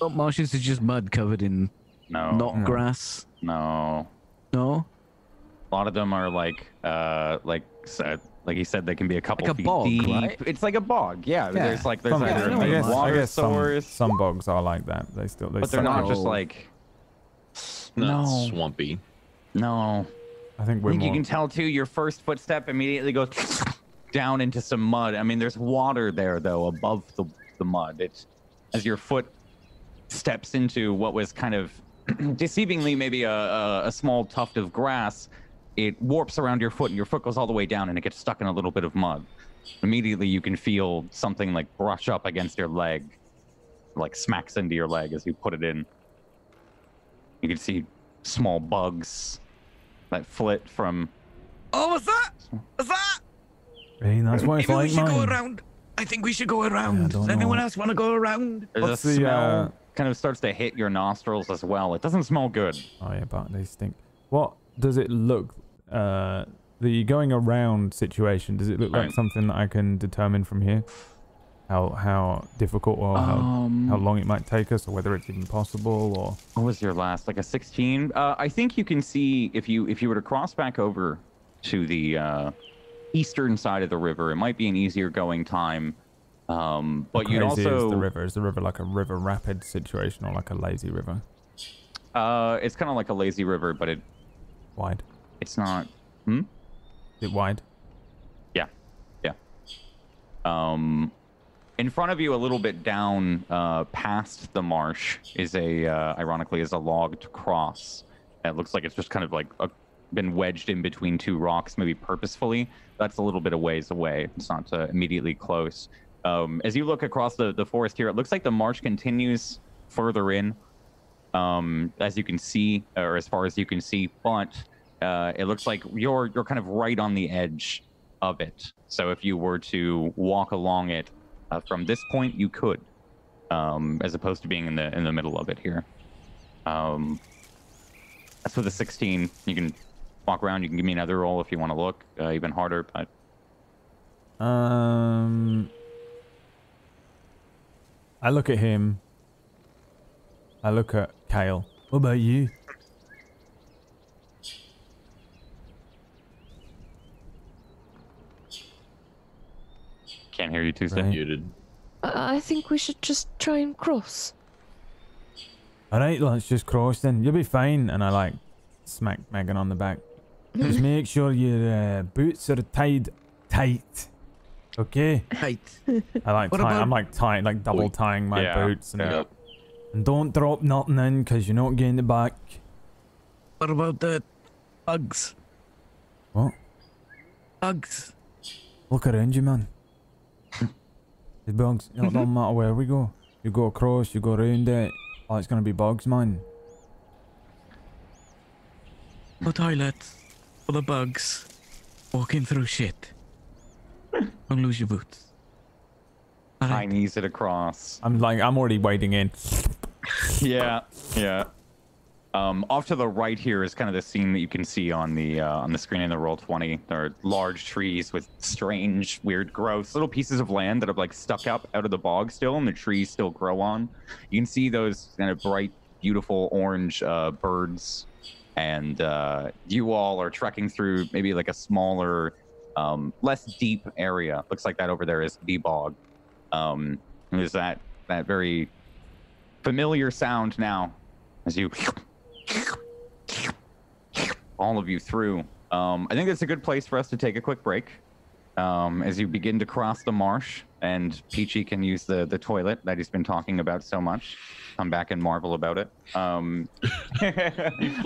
Oh, marshes are just mud covered in not grass. No. No? A lot of them are like you said, they can be a couple like a feet bog, deep. right? It's like a bog. Yeah. There's either I water guess source. some bogs are like that. But they're not just like. Not swampy. No. I think we're more... You can tell too. Your first footstep immediately goes down into some mud. I mean, there's water there though above the mud. It's as your foot steps into what was kind of deceivingly maybe a small tuft of grass. It warps around your foot and your foot goes all the way down and it gets stuck in a little bit of mud. Immediately you can feel something like brush up against your leg, like smacks into your leg as you put it in. You can see small bugs that flit from... Oh, what's that? What's that? Hey, that's what it's Maybe like, we should man. go around. I think we should go around. Does anyone else want to go around? There's a smell kind of starts to hit your nostrils as well. It doesn't smell good. Oh yeah, but they stink. What does it look... the going around situation, does it look like something that I can determine from here? How difficult or how long it might take us, or whether it's even possible, or... What was your last? Like a 16? I think you can see if you were to cross back over to the eastern side of the river, it might be an easier going time. But you'd also... Is the river like a river rapid situation or like a lazy river? It's kind of like a lazy river, but it... Wide. It's not... Is it wide? Yeah. Yeah. In front of you, a little bit down past the marsh, is ironically, is a logged cross. It looks like it's just kind of like been wedged in between two rocks, maybe purposefully. That's a little bit of ways away. It's not immediately close. As you look across the forest here, it looks like the marsh continues further in, as you can see, or as far as you can see, but it looks like you're kind of right on the edge of it. So if you were to walk along it from this point, you could, as opposed to being in the middle of it here. That's with a 16. You can walk around. You can give me another roll if you want to look even harder, but. I look at him. I look at Kyle. What about you? Can't hear you, Tuesday. Muted. I think we should just try and cross. All right, let's just cross then. You'll be fine. And I like smack Megan on the back. Just make sure your boots are tied tight. Okay. Tight. I like I'm like tying, like double tying my boots and don't drop nothing in because you're not getting it back. What about the bugs? What? Bugs. Look around you, man. The bugs. It don't matter where we go. You go across, you go around it. Oh, it's gonna be bugs, man. No toilets. Full of bugs. Walking through shit. Don't lose your boots. I knees it across. I'm already wading in. Yeah. Off to the right here is kind of the scene that you can see on the screen in the Roll20. There are large trees with strange, weird growths, little pieces of land that are like stuck up out of the bog still, and the trees still grow on. You can see those kind of bright, beautiful orange birds, and you all are trekking through maybe like a smaller, less deep area. Looks like that over there is the bog. There's that very familiar sound now as you all of you through. I think that's a good place for us to take a quick break as you begin to cross the marsh, and Peachy can use the toilet that he's been talking about so much. Come back and marvel about it. I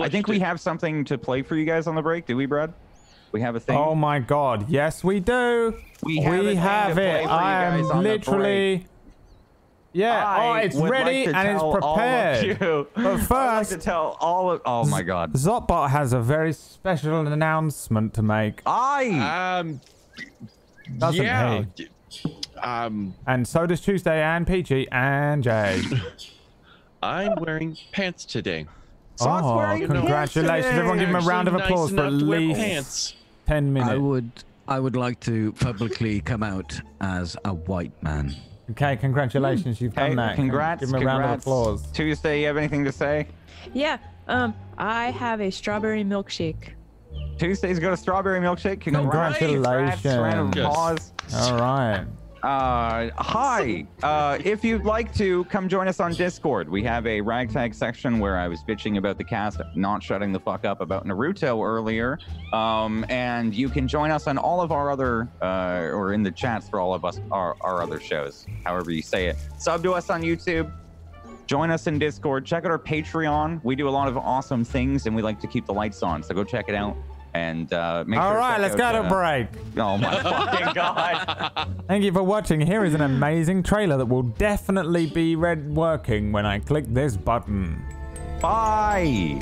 think we have something to play for you guys on the break. Do we, Brad? We have a thing. Oh my God! Yes, we do. We have it. I am literally. Yeah, it's ready and it's prepared. But first, I'd like to tell all of. Oh my God! Zotbot has a very special announcement to make. Doesn't he? And so does Tuesday and Peachy and Jay. I'm wearing pants today. Congratulations! Everyone, give him a round of applause for at least 10 minutes. I would like to publicly come out as a white man. Okay, congratulations, you've done that. Congrats. Give him a round of applause. Tuesday, you have anything to say? Yeah, I have a strawberry milkshake. Tuesday's got a strawberry milkshake. Congratulations. Round of applause. All right. Hi. If you'd like to come join us on Discord, we have a Ragtag section where I was bitching about the cast not shutting the fuck up about Naruto earlier. And you can join us on all of our other, or in the chats for all of us, our other shows, however you say it. Sub to us on YouTube. Join us in Discord. Check out our Patreon. We do a lot of awesome things, and we like to keep the lights on, so go check it out. And make all sure right, let's go to break. Oh my fucking God. Thank you for watching. Here is an amazing trailer that will definitely be working when I click this button. Bye.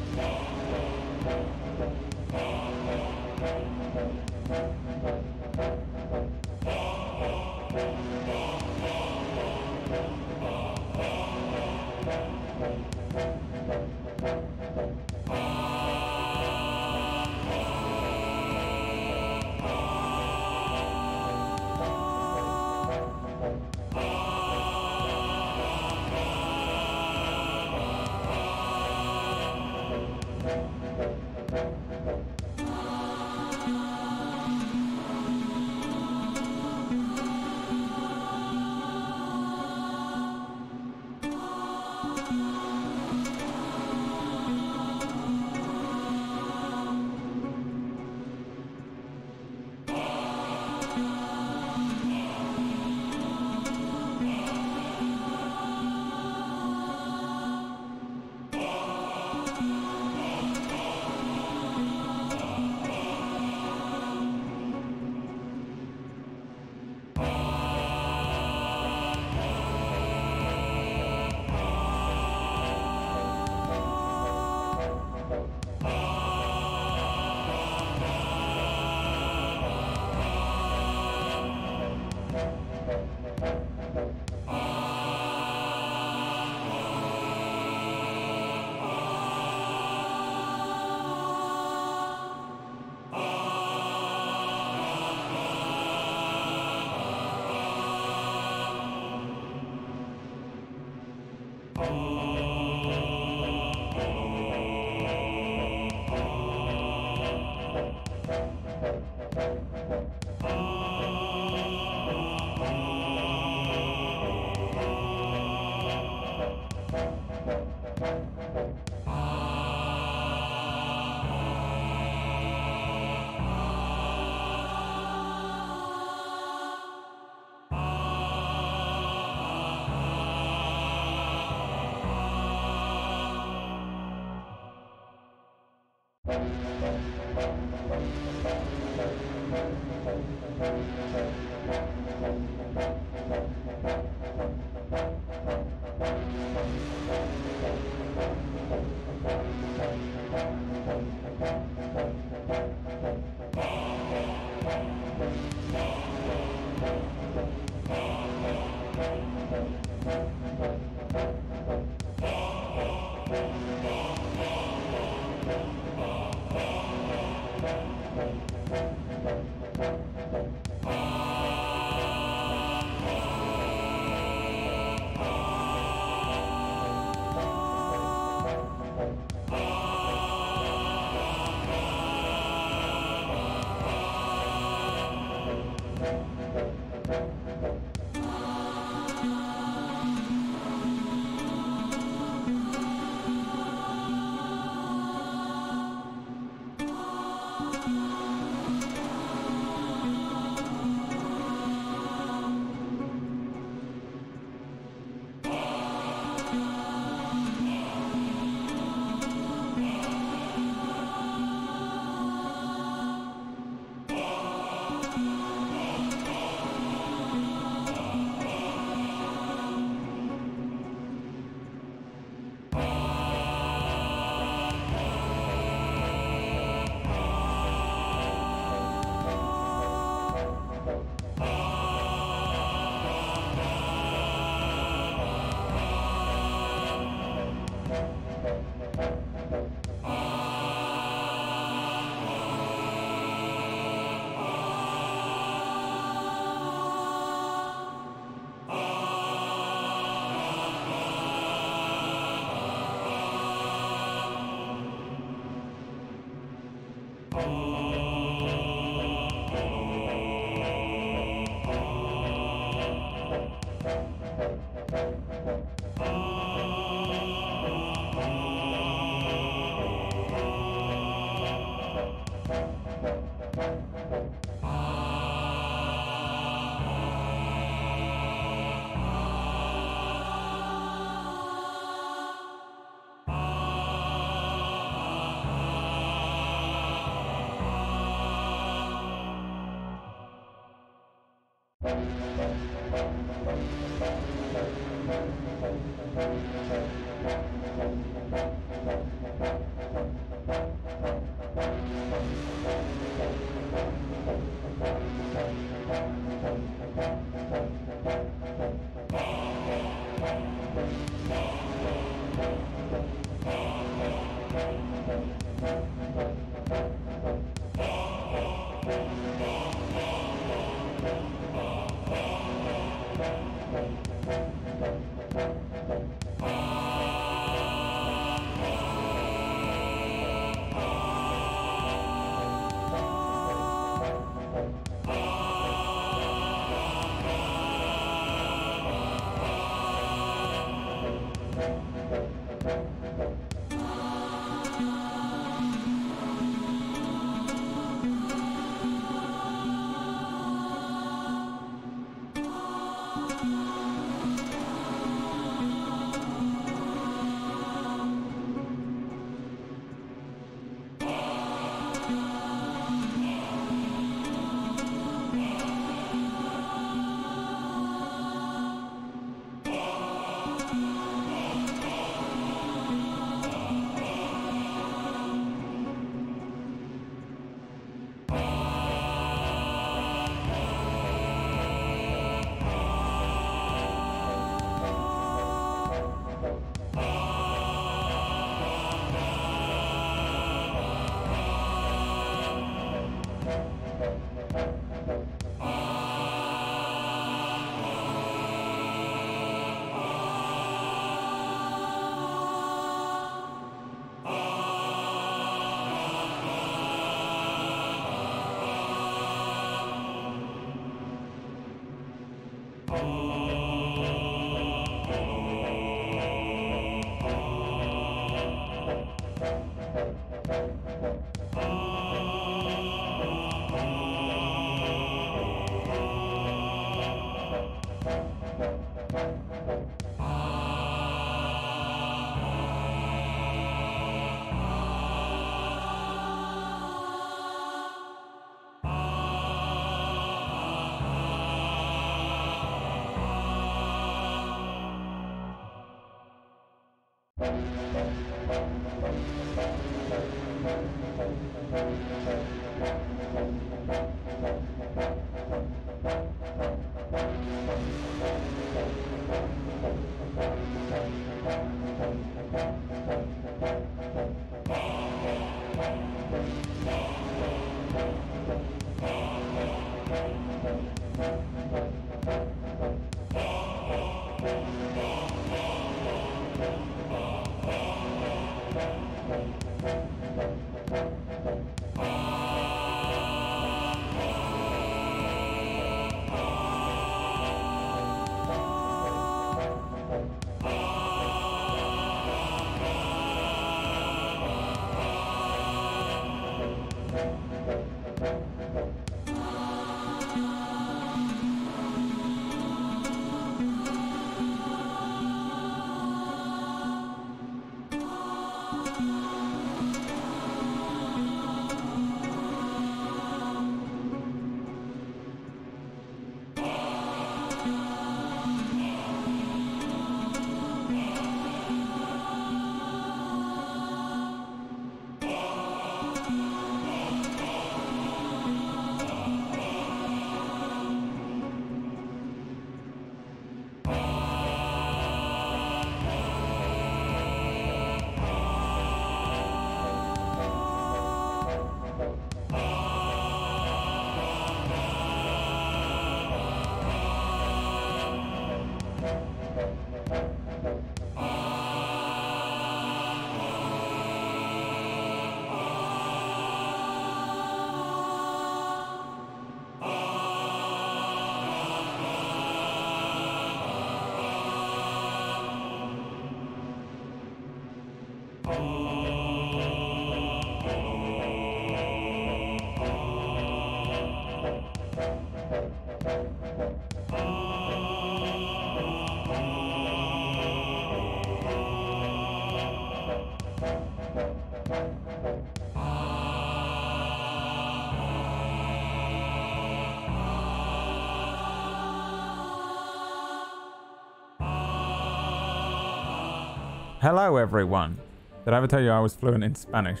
Hello, everyone. Did I ever tell you I was fluent in Spanish?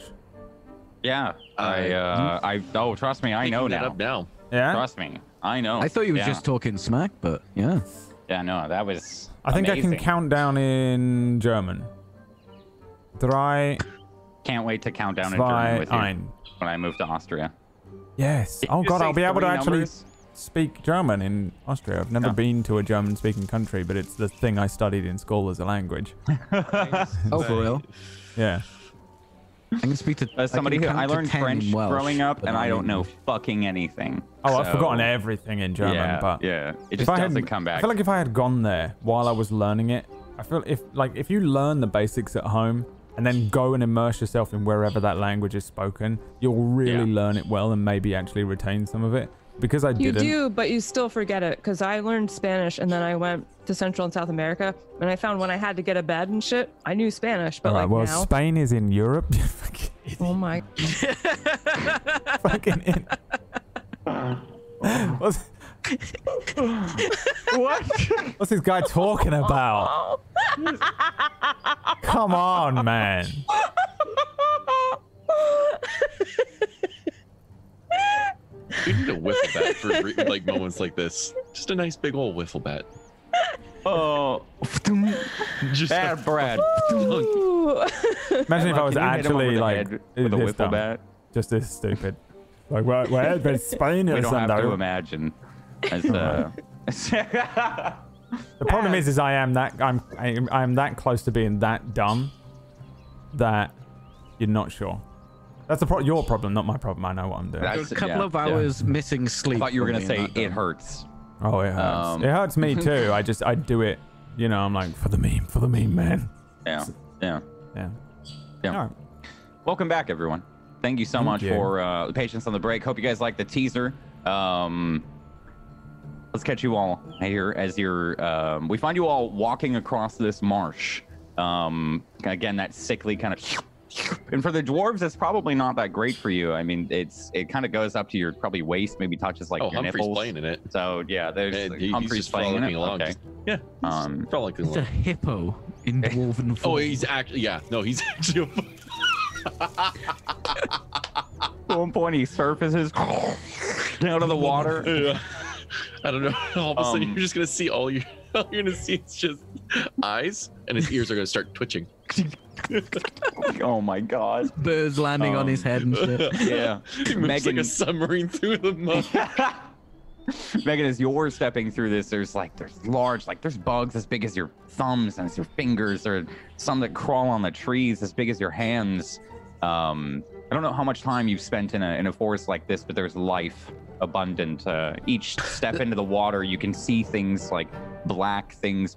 Yeah, oh, trust me, I know That now. up now. Yeah? Trust me, I know. I thought you were Yeah. just talking smack, but yeah. Yeah, no, that was I think I can amazing. count down in German. Drei, Can't wait to count down in German zwei, with you ein. when I move to Austria. Yes. Did Oh you god, say I'll be able to 3 actually numbers? speak German in Austria. I've never Yeah. been to a German-speaking country, but it's the thing I studied in school as a language. Oh, for real? Yeah. I can speak to. As somebody I who can I count to learned 10 in French Welsh, growing up, but and not I don't in know English. fucking anything. Oh, I've So, forgotten everything in German, yeah, but yeah, it if just I doesn't hadn't come back. I feel like if I had gone there while I was learning it, I feel if you learn the basics at home and then go and immerse yourself in wherever that language is spoken, you'll really learn it well and maybe actually retain some of it. Because I You didn't. do, but you still forget it. Because I learned Spanish and then I went to Central and South America, and I found when I had to get a bed and shit, I knew Spanish. But All right, like well, now, Spain is in Europe. oh my, Fucking in. What's, What? what's this guy talking about? Come on, man. We need a wiffle bat for like moments like this. Just a nice big old wiffle bat. Oh, Just bad Brad. Ooh. Imagine if I was Can you hit him over actually the like head with a this wiffle dumb. bat? Just this stupid. Like, where there's Spain We or don't have to something. imagine. As, The problem is I am that close to being that dumb that you're not sure. That's your problem, not my problem. I know what I'm doing. That's- A couple yeah, of hours missing sleep. I thought you were from gonna say being that it dumb. hurts. Oh, it hurts. It hurts me too. I do it. You know, I'm like for the meme, man. Yeah, yeah. Yeah. Yeah. All right. Welcome back, everyone. Thank you so much you. for the patience on the break. Hope you guys like the teaser. Let's catch you all here as you're. We find you all walking across this marsh. Again, that sickly kind of. And for the dwarves, it's probably not that great for you. I mean, it kind of goes up to your probably waist, maybe touches like Oh, your Humphrey's nipples. playing in it. So yeah, there's And like, he's Humphrey's just playing in it. frolicking along. Okay. Just- yeah, he's frolicking It's a along. hippo in dwarven form. Oh, he's actually, yeah, no, he's actually. one point he surfaces out of the water. Yeah. I don't know. All of a sudden, you're just gonna see all you're gonna see is just eyes, and his ears are gonna start twitching. Oh my god! Birds landing on his head and shit. Yeah, He moves like a submarine through the mud. Megan, as you're stepping through this, there's large, there's bugs as big as your thumbs and as your fingers, or some that crawl on the trees as big as your hands. I don't know how much time you've spent in a forest like this, but there's life abundant. Each step into the water, you can see things like black things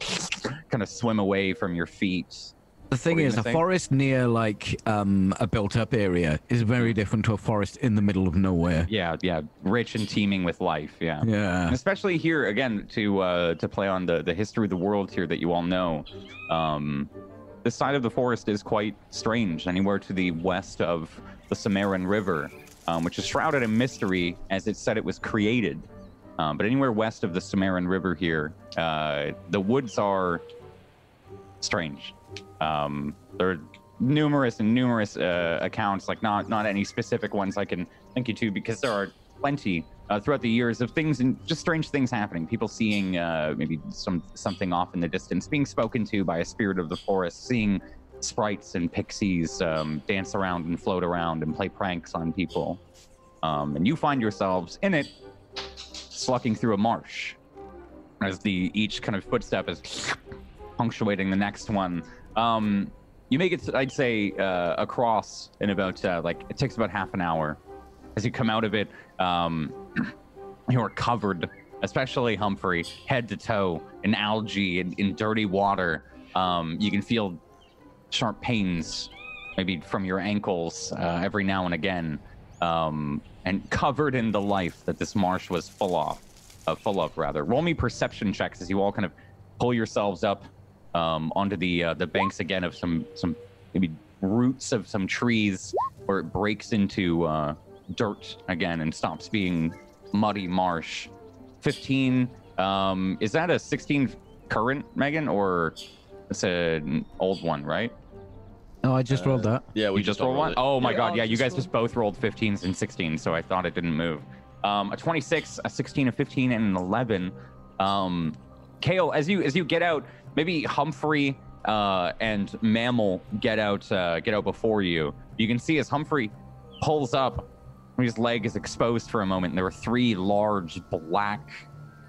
kind of swim away from your feet. The thing is, a forest near a built-up area is very different to a forest in the middle of nowhere. Yeah, rich and teeming with life. Yeah. And especially here again to play on the history of the world here that you all know. This side of the forest is quite strange. Anywhere to the west of the Cimmerian River, which is shrouded in mystery as it said it was created. But anywhere west of the Cimmerian River here, the woods are strange. There are numerous accounts, not any specific ones I can link you to, because there are plenty throughout the years of things and just strange things happening. People seeing maybe something off in the distance, being spoken to by a spirit of the forest, seeing sprites and pixies dance around and float around and play pranks on people. And you find yourselves in it, slugging through a marsh, as each kind of footstep is punctuating the next one. You make it, I'd say, across in about it takes about half an hour. As you come out of it, you are covered, especially Humphrey, head to toe in algae and in dirty water. You can feel sharp pains, maybe from your ankles, every now and again, and covered in the life that this marsh was full of. Roll me perception checks as you all kind of pull yourselves up onto the banks again of some maybe roots of some trees, where it breaks into dirt again and stops being muddy marsh. 15. Is that a 16 current, Megan, or it's an old one, right? No, I just rolled that. Yeah, we just rolled one. Oh my god, yeah, you guys rolled. just both rolled 15s and 16s, so I thought it didn't move. A 26, a 16, a 15, and an 11. Kale, as you get out, maybe Humphrey and Mammal get out before you. You can see as Humphrey pulls up, his leg is exposed for a moment, and there were 3 large black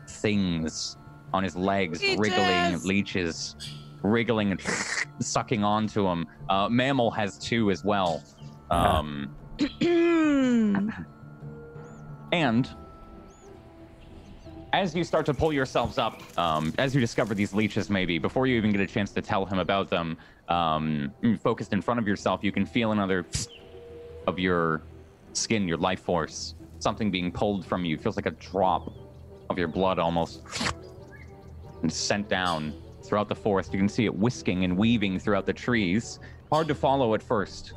things on his legs, leeches, wriggling and sucking onto him. Mammal has 2 as well. And as you start to pull yourselves up, as you discover these leeches, maybe before you even get a chance to tell him about them, focused in front of yourself, you can feel another of your skin, your life force, something being pulled from you. It feels like a drop of your blood almost, and sent down throughout the forest. You can see it whisking and weaving throughout the trees. Hard to follow at first.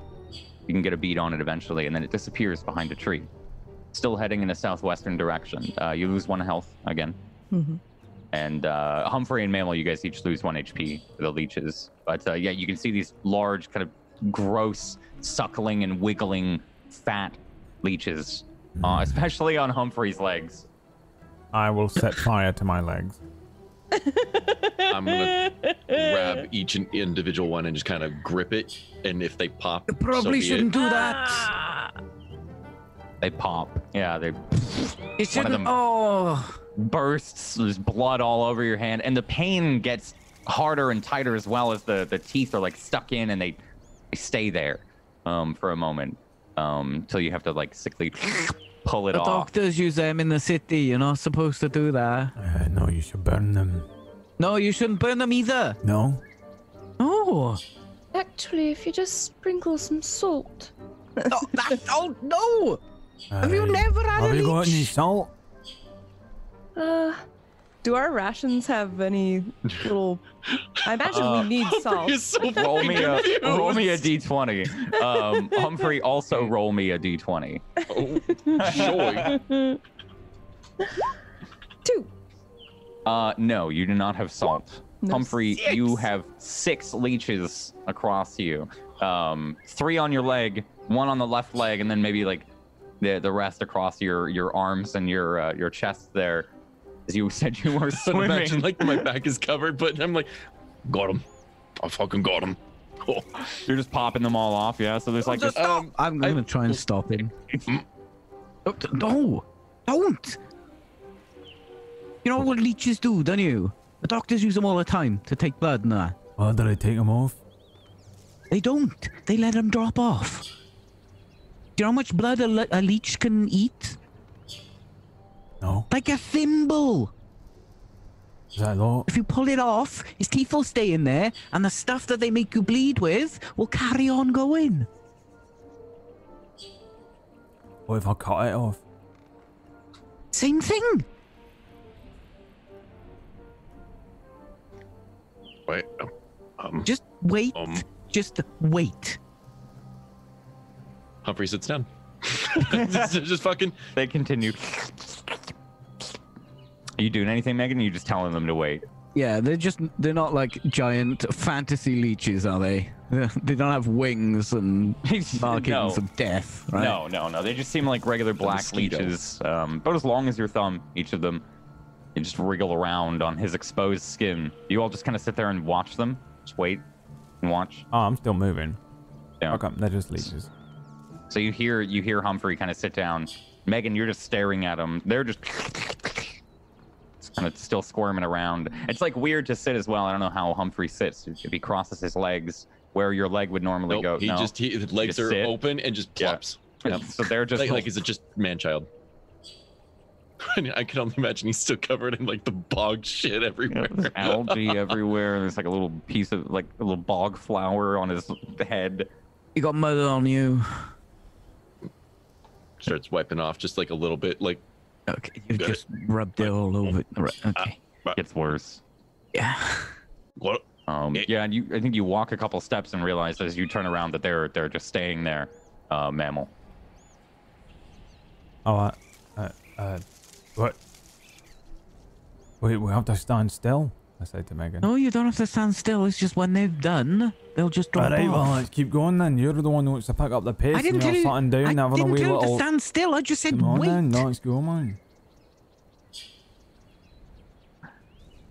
You can get a bead on it eventually, and then it disappears behind a tree. Still heading in a southwestern direction. You lose 1 health again. Mm-hmm. And Humphrey and Mammal, you guys each lose 1 HP for the leeches. But yeah, you can see these large, kind of gross, suckling and wiggling, fat leeches, especially on Humphrey's legs. I will set fire to my legs. I'm gonna grab each individual one and just kind of grip it, and if they pop, You probably so shouldn't be it. do that. They pop. Yeah, they You shouldn't. them- Oh. bursts. There's blood all over your hand, and the pain gets harder and tighter as well, as the teeth are stuck in, and they stay there for a moment till you have to sickly pull it The off. doctors use them in the city. You're not supposed to do that. No, you should burn them. No, you shouldn't burn them either. No? No. Actually, if you just sprinkle some salt. Oh no! Have you never had Have a you got leech? any salt? Do our rations have any little? I imagine we need salt. He's so roll me a confused. d20. Humphrey, also roll me a d20. Oh, joy. 2. No, you do not have salt. No, Humphrey, 6. you have 6 leeches across you. 3 on your leg, 1 on the left leg, and then maybe the rest across your arms and your chest there, as you said you were swimming. Imagine like my back is covered, but I'm like, got him. I fucking got him. Oh. You're just popping them all off, yeah? So there's like this... I'm going to try and stop him. No, don't. You know what leeches do, don't you? The doctors use them all the time to take blood and that. Oh, did I take them off? They don't. They let them drop off. Do you know how much blood a leech can eat? No. Like a thimble. Is that a lot? If you pull it off, his teeth will stay in there, and the stuff that they make you bleed with will carry on going. What if I cut it off? Same thing. Wait. Just wait. Just wait. Humphrey sits down. just fucking. They continue. Are you doing anything, Megan? Or are you just telling them to wait? Yeah, they're not like giant fantasy leeches, are they? They don't have wings and markings of death, right? No. They just seem like regular black leeches, about as long as your thumb, each of them. They just wriggle around on his exposed skin. You all just kind of sit there and watch them. Just wait and watch. Oh, I'm still moving. Yeah. Okay, they're just leeches. So you hear Humphrey kind of sit down. Megan, you're just staring at him. They're just kind of still squirming around. It's like weird to sit as well. I don't know how Humphrey sits. If he crosses his legs where your leg would normally go. His legs are open and just plops. Yeah. So they're just like is it just man-child? I can only imagine he's still covered in like the bog shit everywhere. There's algae everywhere. There's like a little piece of like a little bog flower on his head. You got mud on you. Starts wiping off just like a little bit, like. Okay, you've just rubbed it all over. Right, okay. Gets worse. Yeah. What? Yeah, and I think you walk a couple steps and realize as you turn around that they're just staying there, mammal. Oh, what? Wait, we have to stand still? I said to Megan. No, you don't have to stand still. It's just when they're done, they'll just drop Alright, off. well, let's keep going then. You're the one who wants to pick up the pace. I didn't tell and you. down, I having didn't a wee tell you little... to stand still. I just said Come on wait. then, let's go, man.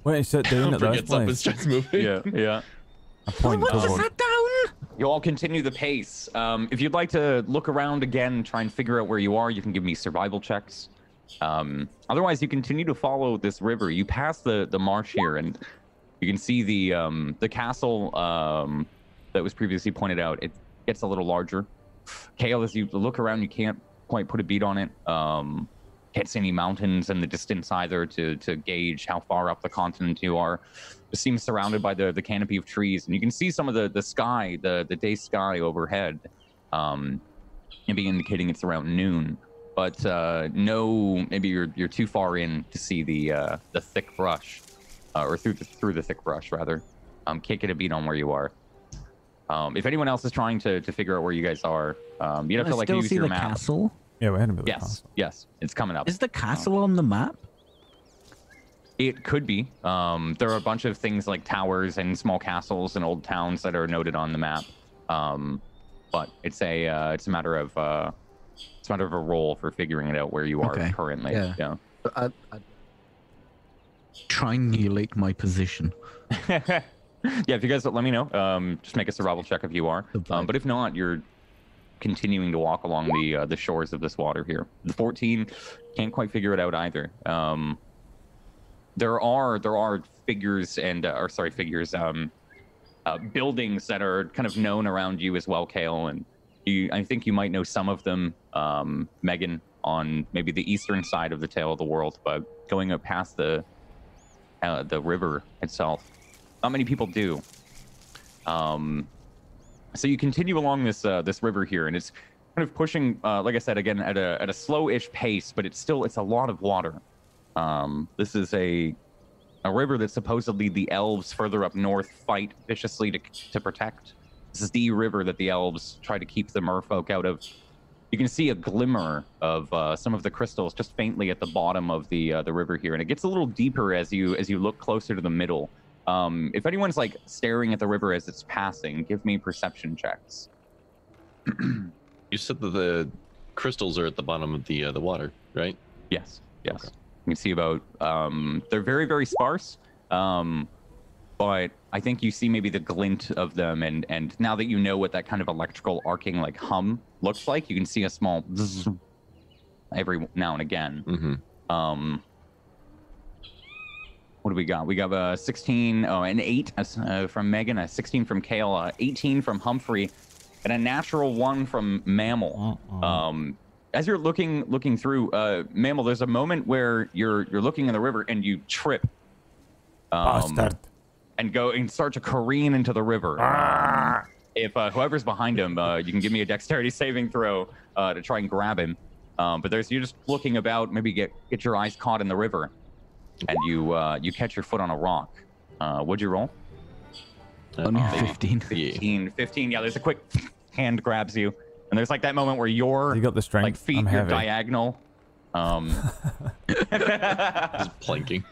Wait, sit down at this gets up and place. starts moving. Yeah. I point What toward. was that down? You all continue the pace. If you'd like to look around again, try and figure out where you are, you can give me survival checks. Otherwise, you continue to follow this river. You pass the marsh here, and you can see the castle that was previously pointed out. It gets a little larger. Kale, as you look around, you can't quite put a beat on it. Can't see any mountains in the distance either to gauge how far up the continent you are. It seems surrounded by the canopy of trees, and you can see some of the sky, the day sky overhead, maybe indicating it's around noon. But no, maybe you're too far in to see the thick brush, or through the thick brush rather. Can't get a beat on where you are. If anyone else is trying to figure out where you guys are, you'd have to like use your map. Castle? Yeah, we're heading to the castle. Yes, it's coming up. Is the castle on the map? It could be. There are a bunch of things like towers and small castles and old towns that are noted on the map. But it's a matter of a roll for figuring it out where you are currently. Yeah. I triangulate my position. Yeah, if you guys let me know, just make a survival check if you are. But if not, you're continuing to walk along the shores of this water here. The 14 can't quite figure it out either. There are figures and buildings that are kind of known around you as well, Kale, and I think you might know some of them, Megan, on maybe the eastern side of the tail of the world, but going up past the river itself, not many people do. So you continue along this river here, and it's kind of pushing, like I said, again at a slow-ish pace, but it's a lot of water. This is a river that supposedly the elves further up north fight viciously to protect. This is the river that the elves try to keep the merfolk out of. You can see a glimmer of some of the crystals just faintly at the bottom of the river here, and it gets a little deeper as you look closer to the middle. If anyone's like staring at the river as it's passing, give me perception checks. You said that crystals are at the bottom of the water, right? Yes. Yes. Okay. You can see about. They're very, very sparse. But I think you see maybe the glint of them, and now that you know what that kind of electrical arcing like hum looks like, you can see a small zzz every now and again. Mm-hmm. What do we got? We got a 16, an 8 from Megan, a 16 from Kale, 18 from Humphrey, and a natural 1 from Mammal. As you're looking through, Mammal, there's a moment where you're looking in the river and you trip. Bastard. And go and start to careen into the river. If whoever's behind him, you can give me a dexterity saving throw to try and grab him. But you're just looking about, maybe get your eyes caught in the river, and you catch your foot on a rock. What'd you roll? Only 15. 15. Yeah, there's a quick hand grabs you, and there's like that moment where your You got the strength. like feet I'm you're heavy. diagonal. Just planking.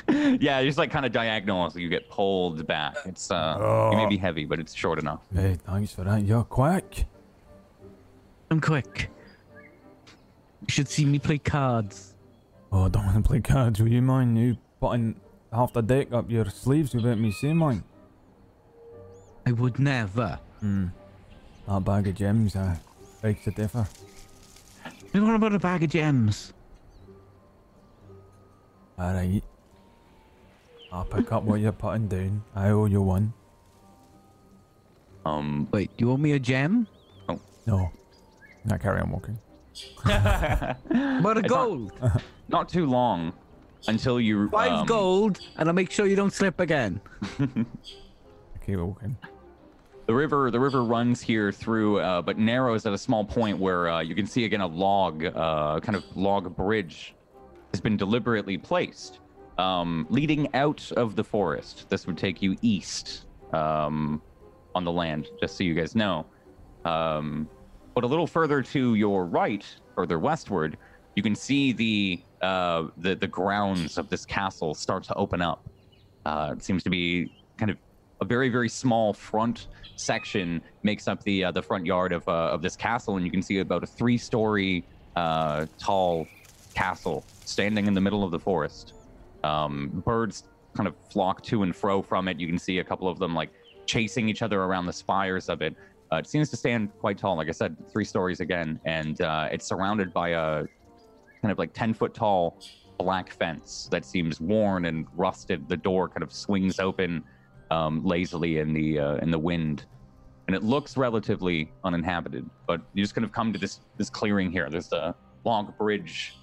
Yeah, just like kind of diagonal, so you get pulled back. It's you may be heavy, but it's short enough. Hey, thanks for that. You're quick. I'm quick. You should see me play cards. Oh, I don't want to play cards. Will you mind you putting half the deck up your sleeves without me seeing mine? I would never. That bag of gems, begs to differ. What about a bag of gems? Alright. I'll pick up what you're putting down. I owe you one. Wait, you owe me a gem? No. Now carry on walking. What a gold! Not too long until you 5 gold, and I'll make sure you don't slip again. Keep walking. The river runs here through, but narrows at a small point where you can see again a log, kind of log bridge, has been deliberately placed, leading out of the forest. This would take you east on the land, just so you guys know. But a little further to your right, further westward, you can see the grounds of this castle start to open up. It seems to be kind of a very, very small front section makes up the front yard of this castle, and you can see about a 3-story tall castle standing in the middle of the forest. Birds kind of flock to and fro from it. You can see a couple of them like chasing each other around the spires of it. It seems to stand quite tall, like I said, 3 stories again, and it's surrounded by a kind of like 10-foot tall black fence that seems worn and rusted. The door kind of swings open lazily in the wind, and it looks relatively uninhabited. But you just kind of come to this clearing here. There's a log bridge,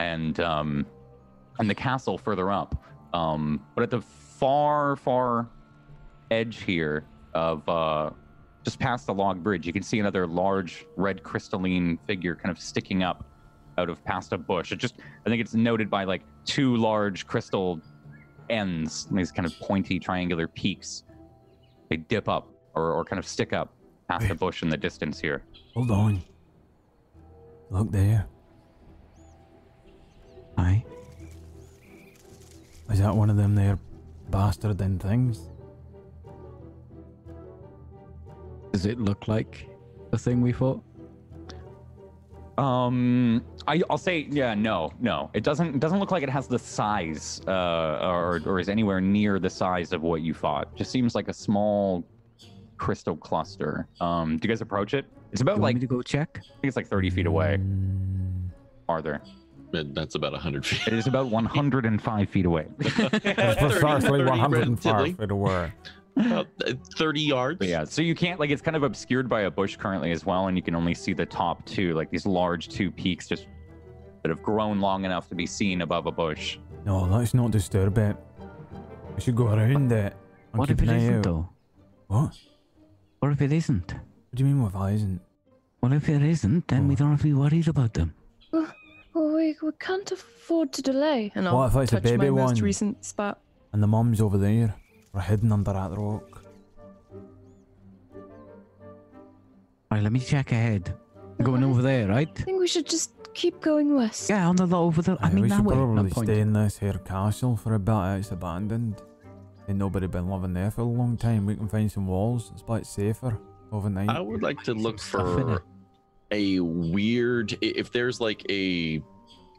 and the castle further up. But at the far edge here of just past the log bridge, you can see another large red crystalline figure kind of sticking up out of past a bush. I think it's noted by like 2 large crystal ends, these kind of pointy triangular peaks. They dip up or kind of stick up past the bush in the distance here. Hold on. Look there. Aye. Is that one of them there bastarding things? Does it look like the thing we fought? I'll say, yeah, no. It doesn't look like it has the size, or is anywhere near the size of what you fought. Just seems like a small crystal cluster. Do you guys approach it? It's about You want like, me to go check? I think it's like 30 feet away. Farther. That's about 100 feet. It is about 105 feet away. It's precisely 105 feet away. About 30 yards. But yeah, so you can't, like, it's kind of obscured by a bush currently as well, and you can only see the top 2, like these large 2 peaks just that have grown long enough to be seen above a bush. No, let's not disturb it. We should go around it. And What keep if it an eye isn't, out. though? What? What if it isn't? What do you mean what if it isn't? Well, if it isn't, then we don't have to be worried about them. Well, we can't afford to delay. And What I'll if it's a touch baby my most one? recent spot. And the mum's over there. We're hidden under that rock. Right, let me check ahead. We're going over there, right? I think we should just keep going west. Yeah, on the over the. I Aye, mean, we that should way. probably No point. stay in this here castle for a bit. It's abandoned. Ain't nobody been living there for a long time. We can find some walls. It's a bit safer overnight. I would like to look stuff in for it. a weird, if there's like a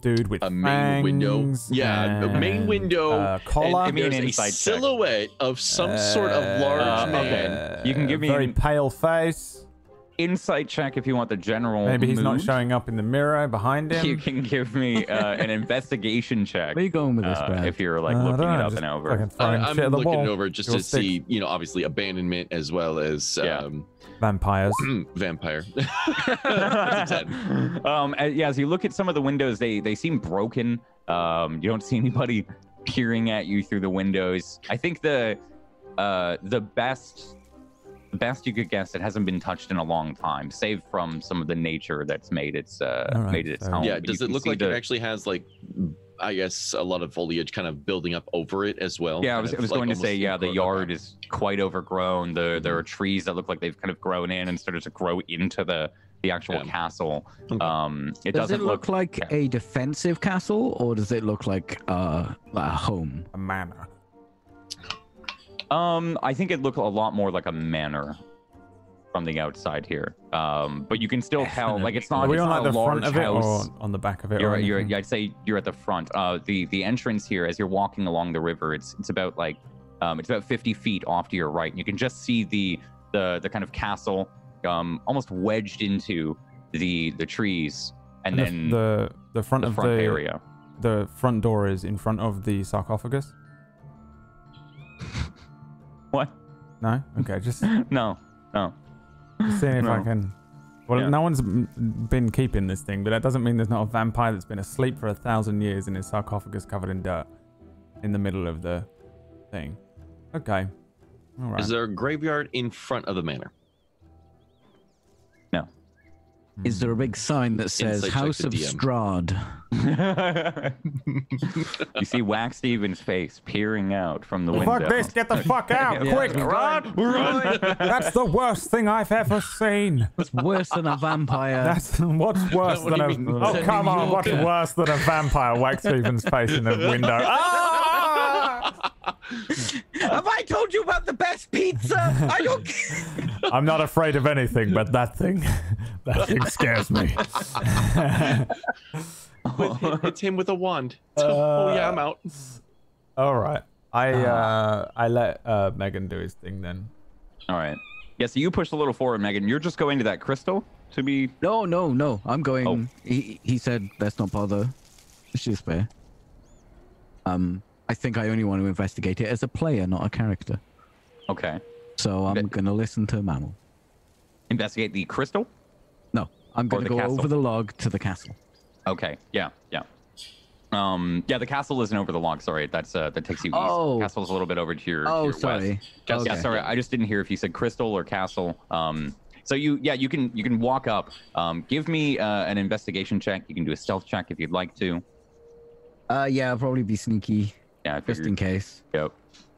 dude with a main window, yeah, a main window, collar. and there's a silhouette of some sort of large man. Okay. You can give me very an pale face. insight check if you want the general. Maybe he's not mood. showing up in the mirror behind him. You can give me an investigation check. Where are you going with this, Brad? If you're like I looking don't it know, up just and over. fucking throwing I'm shit at the looking wall. it over just Your to stick. see, you know, obviously abandonment as well as Vampires. vampire. That's a 10. Yeah, as you look at some of the windows, they seem broken. You don't see anybody peering at you through the windows. I think the best you could guess, it hasn't been touched in a long time, save from some of the nature that's made its right, home. Yeah, But does you it can look see like it actually has like, I guess, a lot of foliage kind of building up over it as well? Yeah, I Kind was of, going to almost say, yeah, the grown up yard out. is quite overgrown. There are trees that look like they've kind of grown in and started to grow into the actual Yeah. castle. Okay. It Does doesn't it look like a defensive castle, or does it look like a home? A manor. I think it looked a lot more like a manor from the outside here. But you can still tell, like, it's not, Are we it's on not like the a front large of it house. or on the back of it? You're, or you're, anything? I'd say you're at the front. The entrance here, as you're walking along the river, it's about like, it's about 50 feet off to your right. And you can just see the kind of castle, almost wedged into the trees, and then the front the of front the area. The front door is in front of the sarcophagus. What? No. Okay. Just No. seeing if I No. can. Well, Yeah. no one's been keeping this thing, but that doesn't mean there's not a vampire that's been asleep for 1,000 years in his sarcophagus covered in dirt in the middle of the thing. Okay. All right. Is there a graveyard in front of the manor? No. Is there a big sign that says Insight check House to of DM. Strahd? You see Wax Steven's face peering out from the window. Fuck this! Get the fuck out! Yeah. Quick! Run! That's the worst thing I've ever seen. It's worse than a vampire. That's what's worse What than do a. you mean? Oh It's a come New on! What's Yorker. worse than a vampire? Wax Stephen's face in the window. Ah! Have I told you about the best pizza? I don't. I'm not afraid of anything, but that thing scares me. It's him with a wand. Oh yeah, I'm out. All right. I let Megan do his thing then. All right. Yeah, so you pushed a little forward, Megan. You're just going to that crystal to be... No. I'm going. Oh. He said, let's not bother. It's just fair. I think I only want to investigate it as a player, not a character. Okay. So I'm Okay. gonna listen to Mammal. Investigate the crystal? No, I'm gonna the go castle. over the log to the castle. Okay. Yeah. Yeah, the castle isn't over the log. Sorry, that takes you east. Oh. Castle's a little bit over to your, Oh, to your sorry. west. Castle. Yeah, sorry. I just didn't hear if you said crystal or castle. So you can walk up. Give me an investigation check. You can do a stealth check if you'd like to. Yeah, I'll probably be sneaky, Yeah, I just figured. in case. Yep.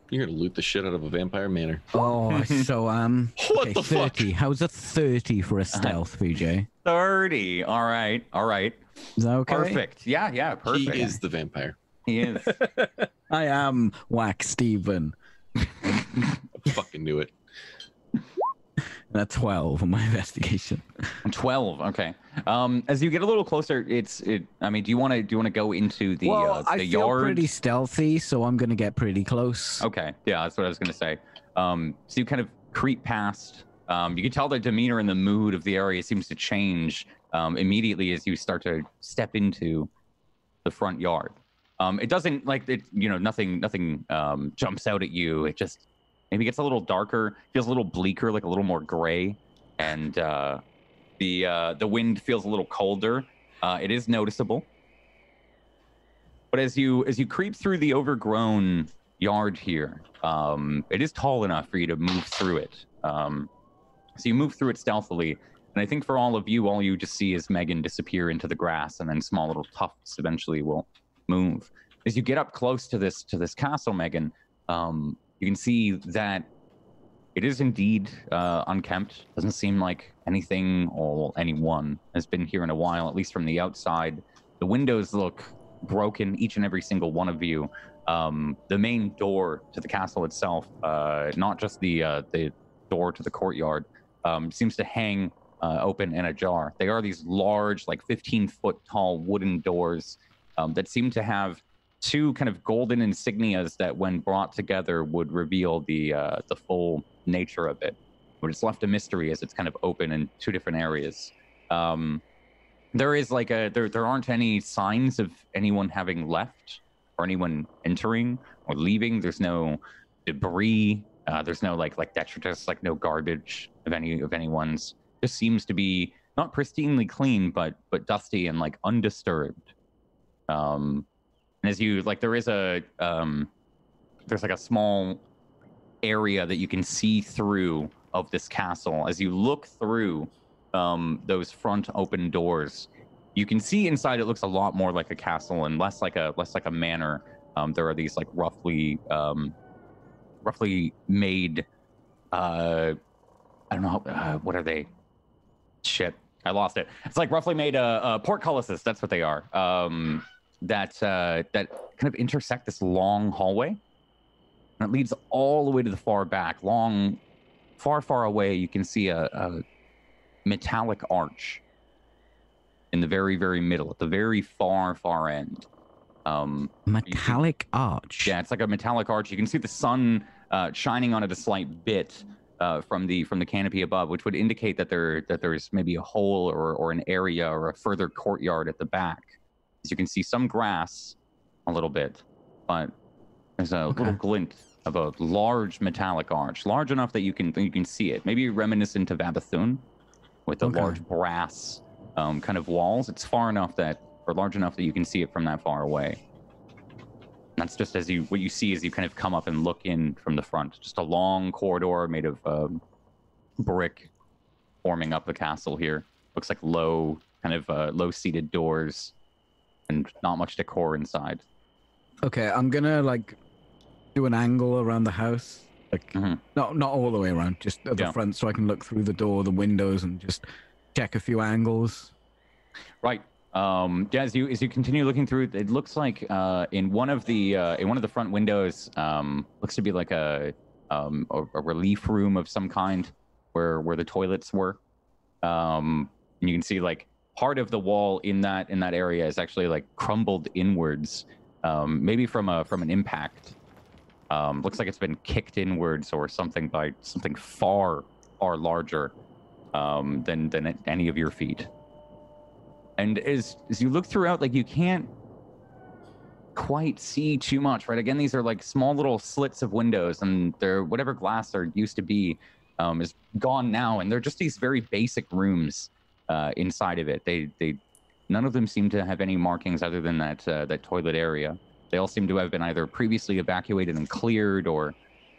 You're gonna loot the shit out of a vampire manor. Oh, so What okay, the fuck? 30. How's a 30 for a stealth, VJ? 30. All right. Is that okay? Perfect. Yeah. Perfect. He is the vampire. He is. I am Wax Steven. I fucking knew it. And a 12 on my investigation. 12. Okay. As you get a little closer, I mean, do you want to go into the I the feel yard? pretty stealthy, so I'm gonna get pretty close. Okay. Yeah, that's what I was gonna say. So you kind of creep past. You can tell the demeanor and the mood of the area seems to change immediately as you start to step into the front yard. It doesn't like it. Nothing jumps out at you. It just maybe gets a little darker, feels a little bleaker, like a little more gray, and the wind feels a little colder. It is noticeable. But as you creep through the overgrown yard here, it is tall enough for you to move through it. So you move through it stealthily, and I think for all you just see is Megan disappear into the grass, and then small little tufts eventually will move. As you get up close to this castle, Megan, you can see that it is indeed unkempt. Doesn't seem like anything or anyone has been here in a while, at least from the outside. The windows look broken, each and every single one of you. The main door to the castle itself, not just the door to the courtyard, seems to hang open and ajar. They are these large, like 15-foot tall wooden doors that seem to have two kind of golden insignias that, when brought together, would reveal the full nature of it. But it's left a mystery as it's kind of open in two different areas. There is like there aren't any signs of anyone having left or anyone entering or leaving. There's no debris. There's no like detritus, like no garbage of anyone's. Just seems to be not pristinely clean, but dusty and like undisturbed. And as you like, there's like a small area that you can see through of this castle. As you look through those front open doors, you can see inside. It looks a lot more like a castle and less like a manor. There are these like roughly made. I don't know. What are they? Shit, I lost it. It's like roughly made portcullises. That's what they are. That kind of intersect this long hallway, and it leads all the way to the far back. Far away, you can see a metallic arch in the very, very middle, at the very far end. Metallic arch. Yeah, it's like a metallic arch. You can see the sun shining on it a slight bit from the canopy above, which would indicate that there's maybe a hole or an area or a further courtyard at the back. As you can see some grass, a little bit, but there's a little glint of a large metallic arch, large enough that you can see it. Maybe reminiscent of Abathun, with the large brass kind of walls. It's large enough that you can see it from that far away. That's just what you see as you kind of come up and look in from the front. Just a long corridor made of brick forming up the castle here. Looks like low seated doors and not much decor inside. Okay, I'm gonna like do an angle around the house. Like not all the way around, just at the front, so I can look through the door, the windows, and just check a few angles. Right. As you continue looking through, it looks like in one of the front windows looks to be like a relief room of some kind where the toilets were. And you can see like part of the wall in that area is actually like crumbled inwards, maybe from an impact. Looks like it's been kicked inwards or something by something far larger than any of your feet. And as you look throughout, like you can't quite see too much, right? Again, these are like small little slits of windows, and whatever glass there used to be is gone now, and they're just these very basic rooms inside of it. They none of them seem to have any markings other than that toilet area. They all seem to have been either previously evacuated and cleared or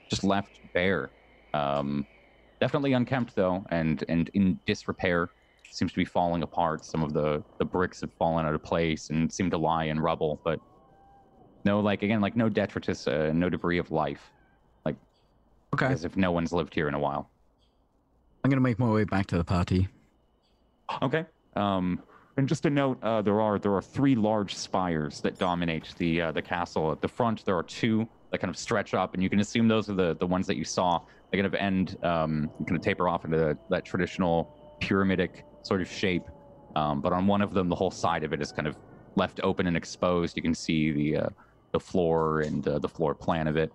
just left bare. Definitely unkempt though, and in disrepair. Seems to be falling apart. Some of the bricks have fallen out of place and seem to lie in rubble, but no, no detritus, no debris of life. Like, as if no one's lived here in a while. I'm gonna make my way back to the party. Okay. And just a note, there are 3 large spires that dominate the castle. At the front, there are 2 that kind of stretch up, and you can assume those are the ones that you saw. They kind of kind of taper off into that traditional pyramidic sort of shape, but on one of them, the whole side of it is kind of left open and exposed. You can see the floor and the floor plan of it.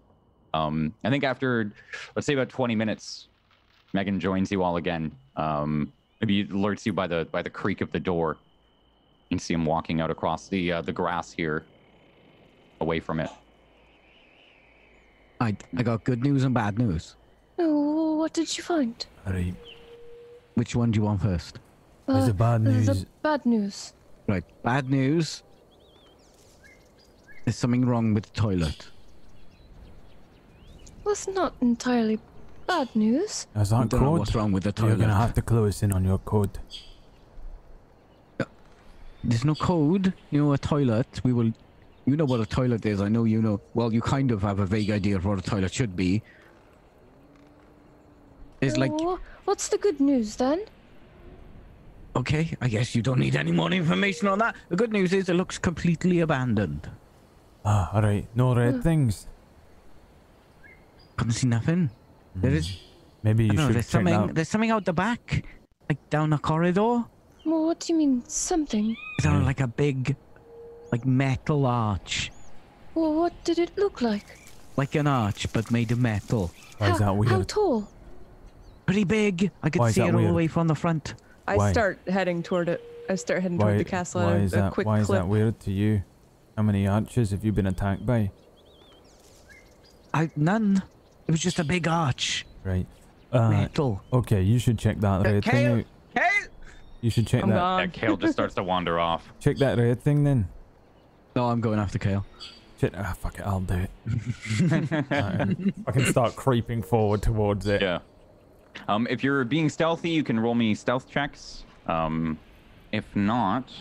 I think after, let's say about 20 minutes, Megan joins you all again. Maybe alerts you by the creak of the door. You can see him walking out across the grass here, away from it. I got good news and bad news. Oh, what did you find? All right. Which one do you want first? There's the bad news. The bad news. Right, bad news. There's something wrong with the toilet. Well, it's not entirely bad news. Is that I don't know code? what's wrong with the toilet. You're gonna have to clue us in on your code. There's no code. You know, a toilet. You know what a toilet is. I know you know. Well, you kind of have a vague idea of what a toilet should be. It's like. What's the good news then? Okay, I guess you don't need any more information on that. The good news is it looks completely abandoned. Ah, alright. No red things. Can't see nothing. There is. Maybe you should check out. There's something out the back. like down a corridor. Well, what do you mean, something? There like a big, like metal arch. Well, what did it look like? Like an arch, but made of metal. Why is that weird? How tall? Pretty big. I could Why is see that it all the weird? way from the front. I Why? start heading toward it. I start heading toward the castle Why at is a that? quick Why is clip. that weird to you? How many archers have you been attacked by? None. It was just a big arch. Right. Metal. Okay, you should check that red thing Kale! out. Kale! You should check I'm that. gone. Yeah, Kale just starts to wander off. Check that red thing then. No, I'm going after Kale. Check. Ah, fuck it. I'll do it. I can start creeping forward towards it. Yeah. If you're being stealthy, you can roll me stealth checks. If not,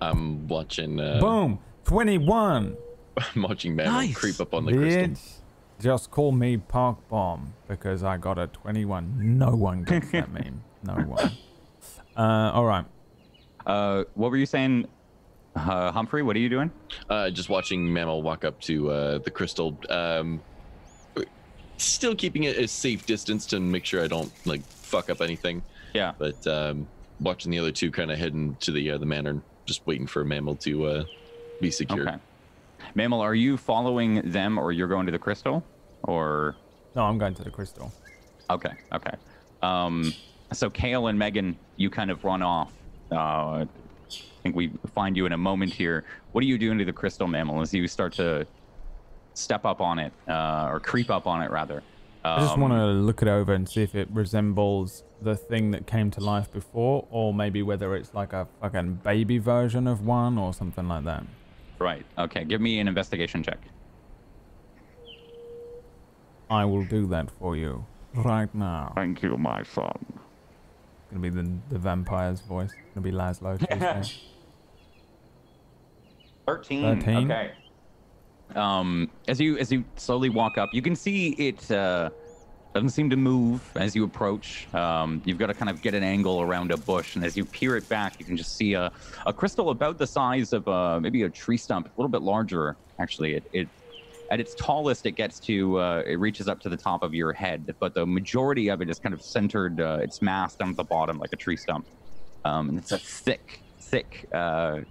I'm watching. Boom. 21. I'm watching Mammal Nice. creep up on the crystal. Bitch. Just call me Park Bomb because I got a 21. No one gets that meme. No one. All right. what were you saying, Humphrey? What are you doing? Just watching Mammal walk up to the crystal. Still keeping it a safe distance to make sure I don't like fuck up anything. Yeah. But watching the other two kind of heading to the manor, just waiting for Mammal to be secured. Okay. Mammal, are you following them, or you're going to the crystal, or? No, I'm going to the crystal. Okay. Okay. So Kale and Megan, you kind of run off. I think we find you in a moment here. What are you doing to the crystal, Mammal, as you start to step up on it, or creep up on it, rather? I just want to look it over and see if it resembles the thing that came to life before, or maybe whether it's like a fucking baby version of one or something like that. Right. Okay. Give me an investigation check. I will do that for you right now. Thank you, my son. It's gonna be the vampire's voice. It's gonna be Laszlo. Tuesday. 13. 13. Okay. As you slowly walk up, you can see it doesn't seem to move as you approach. You've got to kind of get an angle around a bush, and as you peer it back, you can just see a crystal about the size of maybe a tree stump, a little bit larger actually. It at its tallest, it gets to it reaches up to the top of your head, but the majority of it is kind of centered. Its mass down at the bottom, like a tree stump, and it's a thick kind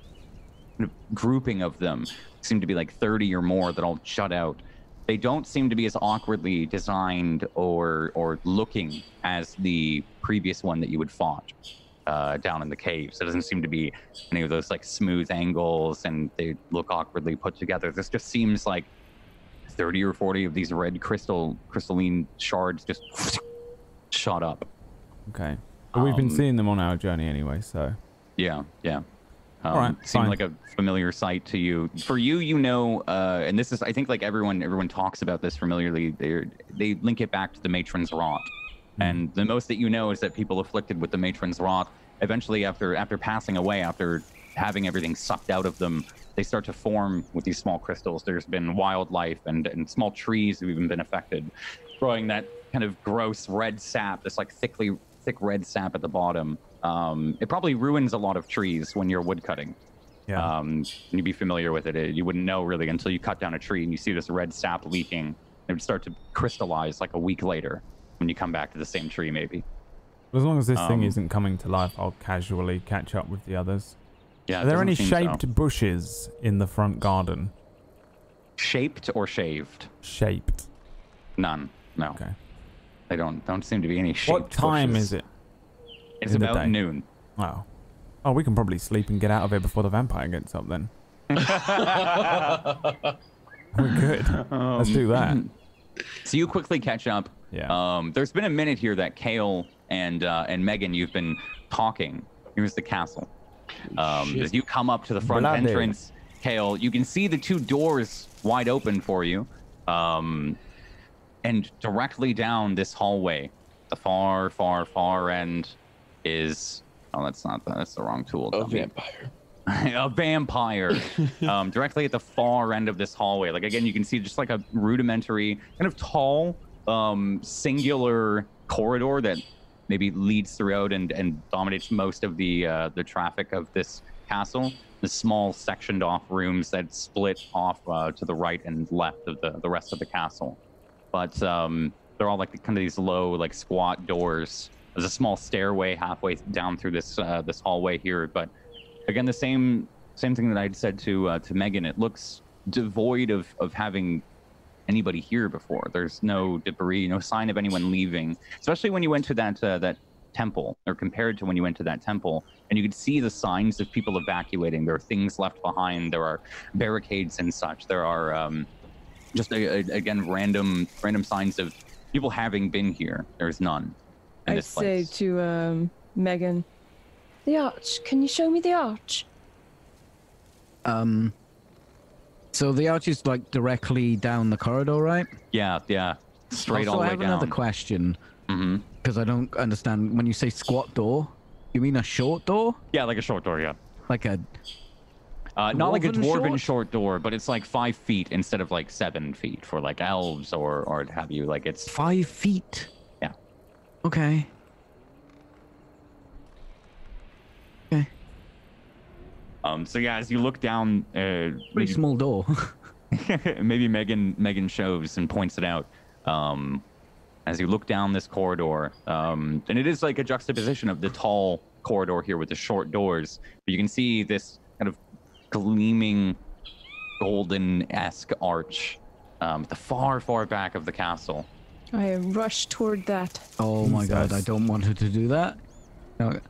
of grouping of them. Seem to be like 30 or more that all shut out. They don't seem to be as awkwardly designed or looking as the previous one that you had fought down in the cave. So it doesn't seem to be any of those like smooth angles, and they look awkwardly put together. This just seems like 30 or 40 of these red crystalline shards just shot up. Okay. But we've been seeing them on our journey anyway, so. Yeah. All right, seem fine. like a familiar sight to you. For you, you know, and this is, I think, like everyone talks about this familiarly. They link it back to the matron's rot, and the most that you know is that people afflicted with the matron's rot, eventually, after passing away, after having everything sucked out of them, they start to form with these small crystals. There's been wildlife and small trees have even been affected, growing that kind of gross red sap, this like thick red sap at the bottom. It probably ruins a lot of trees when you're wood cutting. Yeah. You'd be familiar with it. You wouldn't know really until you cut down a tree and you see this red sap leaking. It would start to crystallize like a week later when you come back to the same tree, maybe. As long as this thing isn't coming to life, I'll casually catch up with the others. Yeah. Are there any shaped bushes in the front garden? Shaped or shaved? Shaped. None. No. Okay. They don't seem to be any shaped. What time bushes. is it? It's in the about day? noon. Oh. Oh, we can probably sleep and get out of here before the vampire gets up then. We're good. Let's do that. So you quickly catch up. Yeah. There's been a minute here that Kale and Megan, you've been talking. Here's the castle. As you come up to the front Bloody. entrance, Kale, you can see the two doors wide open for you. And directly down this hallway, the far end is... Oh, that's the wrong tool. A vampire. A vampire. Directly at the far end of this hallway. Like, again, you can see just like a rudimentary, kind of tall, singular corridor that maybe leads throughout and dominates most of the traffic of this castle. The small sectioned off rooms that split off to the right and left of the rest of the castle. But they're all like kind of these low, like squat doors There's a small stairway halfway down through this this hallway here, but again, the same thing that I'd said to Megan. It looks devoid of having anybody here before. There's no debris, no sign of anyone leaving, especially when you went to that temple, or compared to when you went to that temple, and you could see the signs of people evacuating. There are things left behind. There are barricades and such. There are just again random signs of people having been here. There's none in this place. I say to Megan, the arch. Can you show me the arch? So the arch is like directly down the corridor, right? Yeah, straight all the way down. I have another question. Mm-hmm. Because I don't understand. When you say squat door, you mean a short door? Yeah, like a short door, yeah. Like a... not like a dwarven short door, but it's like 5 feet instead of like 7 feet for like elves or what have you. Like it's 5 feet. Yeah. Okay. Okay. So yeah, as you look down, pretty small door. maybe Megan shows and points it out. As you look down this corridor, and it is like a juxtaposition of the tall corridor here with the short doors, but you can see this kind of gleaming golden-esque arch at the far back of the castle. I rush toward that. Oh my god, I don't want her to do that. No.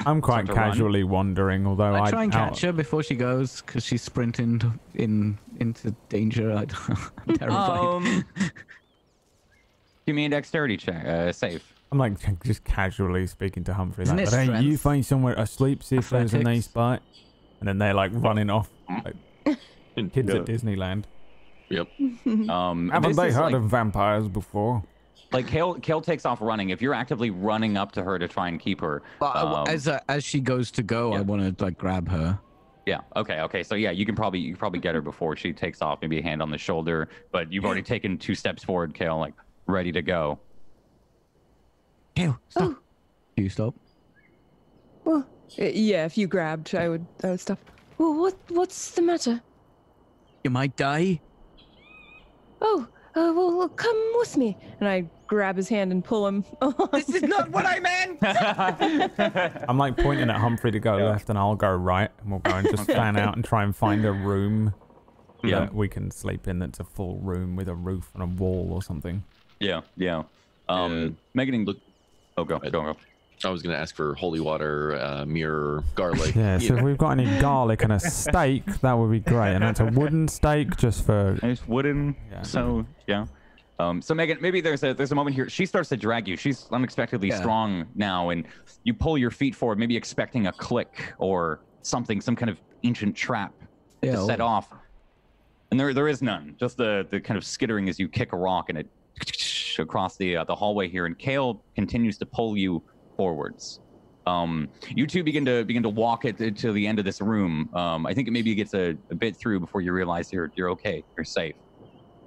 I'm quite casually wandering, although I try and catch her before she goes, because she's sprinting into danger. I'm terrified. Give me a dexterity check, safe. I'm like just casually speaking to Humphrey. Isn't Like, it but hey, strength? you find somewhere asleep, see if there's a nice spot. And then they're like running off. Like kids at Disneyland. Yep. Haven't they heard of vampires before? Like Kale takes off running. If you're actively running up to her to try and keep her, as she goes to go, I want to like grab her. Yeah. Okay. So yeah, you can probably get her before she takes off. Maybe a hand on the shoulder. But you've already taken 2 steps forward, Kale, like ready to go. Kale, stop. Oh. Do you stop? Well, yeah. If you grabbed, I would stop. Well, what's the matter? You might die. Oh. Well, come with me. And I grab his hand and pull him. This is not what I meant! I'm like pointing at Humphrey to go left and I'll go right. And we'll go and just fan out and try and find a room that we can sleep in that's a full room with a roof and a wall or something. Yeah. Megan, look. Oh, go. I was going to ask for holy water, mirror, garlic. Yeah, so if we've got any garlic and a steak, that would be great. And that's a wooden steak just for... It's wooden, so, yeah. So, Megan, maybe there's a moment here. She starts to drag you. She's unexpectedly strong now, and you pull your feet forward, maybe expecting a click or something, some kind of ancient trap to set off. And there is none. Just the kind of skittering as you kick a rock and it across the hallway here. And Kale continues to pull you forwards. You two begin to walk it to the end of this room. I think it maybe gets a bit through before you realize you're okay, you're safe.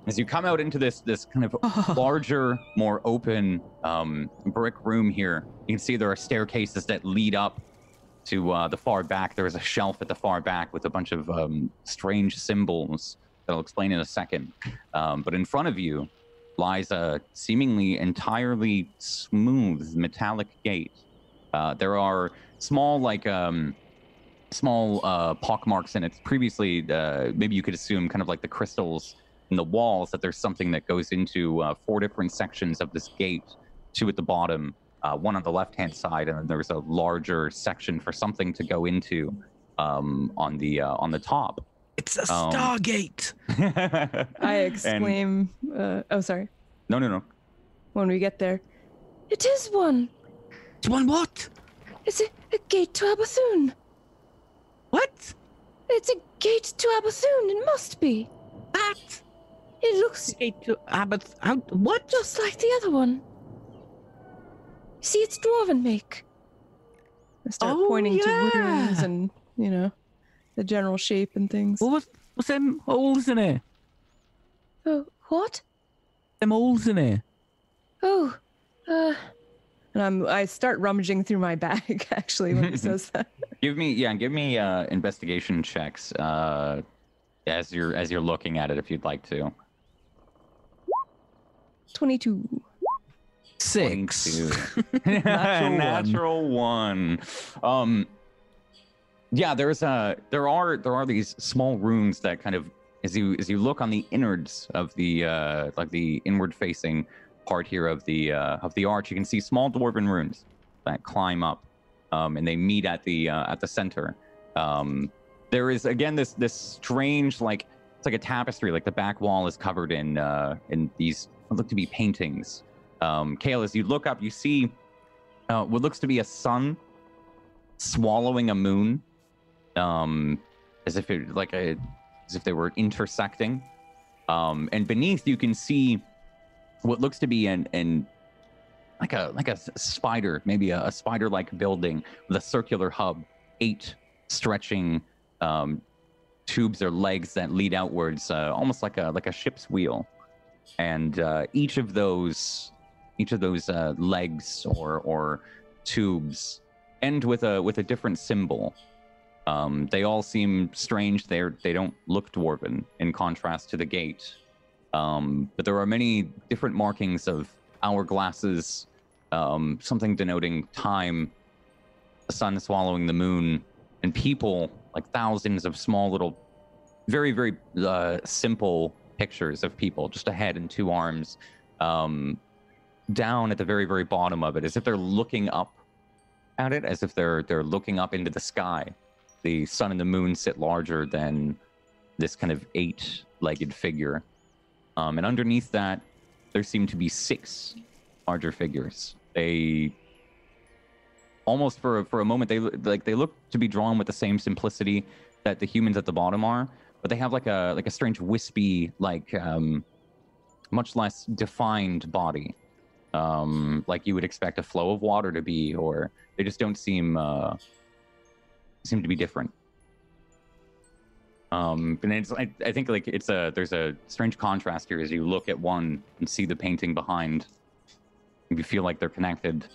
As you come out into this kind of larger, more open brick room here, you can see there are staircases that lead up to the far back. There is a shelf at the far back with a bunch of strange symbols that I'll explain in a second. But in front of you lies a seemingly entirely smooth metallic gate. There are small pock marks in it. Previously, maybe you could assume kind of like the crystals in the walls, that there's something that goes into 4 different sections of this gate, 2 at the bottom, 1 on the left-hand side, and then there's a larger section for something to go into on the top. It's a Stargate! I exclaim, oh, sorry. No. When we get there, it is one. It's one what? It's a gate to Abathun. What? It's a gate to Abathun, it must be. That? It looks... Gate to Abathun? What? Just like the other one. See, it's dwarven make. I start pointing to runes and, the general shape and things. Well, what's them holes in it? Oh, what? Them holes in it. Oh, and I start rummaging through my bag actually when he says that. Give me investigation checks as you're looking at it if you'd like to. 22. 6. 22. Natural one. Yeah, there are these small rooms that kind of, as you look on the innards of the like the inward facing part here of the arch, you can see small dwarven runes that climb up, and they meet at the center. There is again this strange, like, it's like a tapestry, like the back wall is covered in these what look to be paintings. Kale, as you look up, you see what looks to be a sun swallowing a moon, as if they were intersecting. And beneath, you can see what looks to be an like a spider, maybe a spider-like building with a circular hub, 8 stretching tubes or legs that lead outwards, almost like a ship's wheel. And each of those legs or tubes end with a different symbol. They all seem strange. They don't look dwarven, in contrast to the gate. But there are many different markings of hourglasses, something denoting time, the sun swallowing the moon, and people, like thousands of small little, very, very simple pictures of people, just a head and 2 arms, down at the very, very bottom of it, as if they're looking up at it, as if they're looking up into the sky. The sun and the moon sit larger than this kind of 8-legged figure. And underneath that, there seem to be 6 larger figures. They almost, for a moment, they look to be drawn with the same simplicity that the humans at the bottom are, but they have like a strange wispy, like much less defined body, like you would expect a flow of water to be, or they just don't seem to be different. And it's, I think like there's a strange contrast here as you look at one and see the painting behind. You feel like they're connected.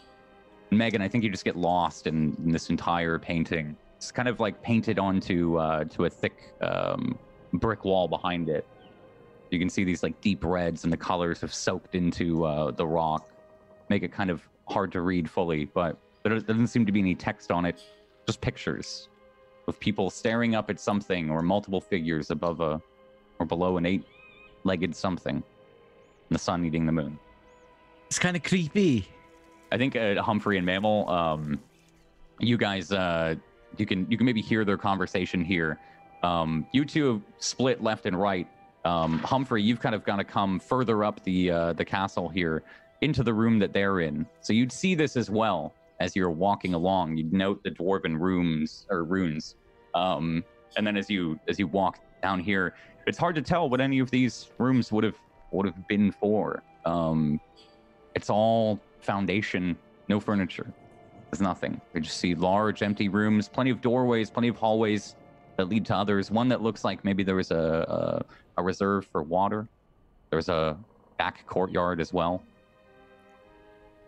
Megan, I think you just get lost in this entire painting. It's kind of like painted onto to a thick brick wall behind it. You can see these like deep reds, and the colors have soaked into the rock, make it kind of hard to read fully. But there doesn't seem to be any text on it, just pictures of people staring up at something, or multiple figures above or below an 8-legged something, and the sun eating the moon. It's kind of creepy. I think Humphrey and Mammal, you guys, you can maybe hear their conversation here. You two have split left and right. Humphrey, you've kind of got to come further up the castle here into the room that they're in, so you'd see this as well as you're walking along. You'd note the dwarven runes, and then as you walk down here, it's hard to tell what any of these rooms would have been for. It's all foundation, no furniture. There's nothing. You just see large empty rooms, plenty of doorways, plenty of hallways that lead to others. One that looks like maybe there was a reserve for water. There's a back courtyard as well.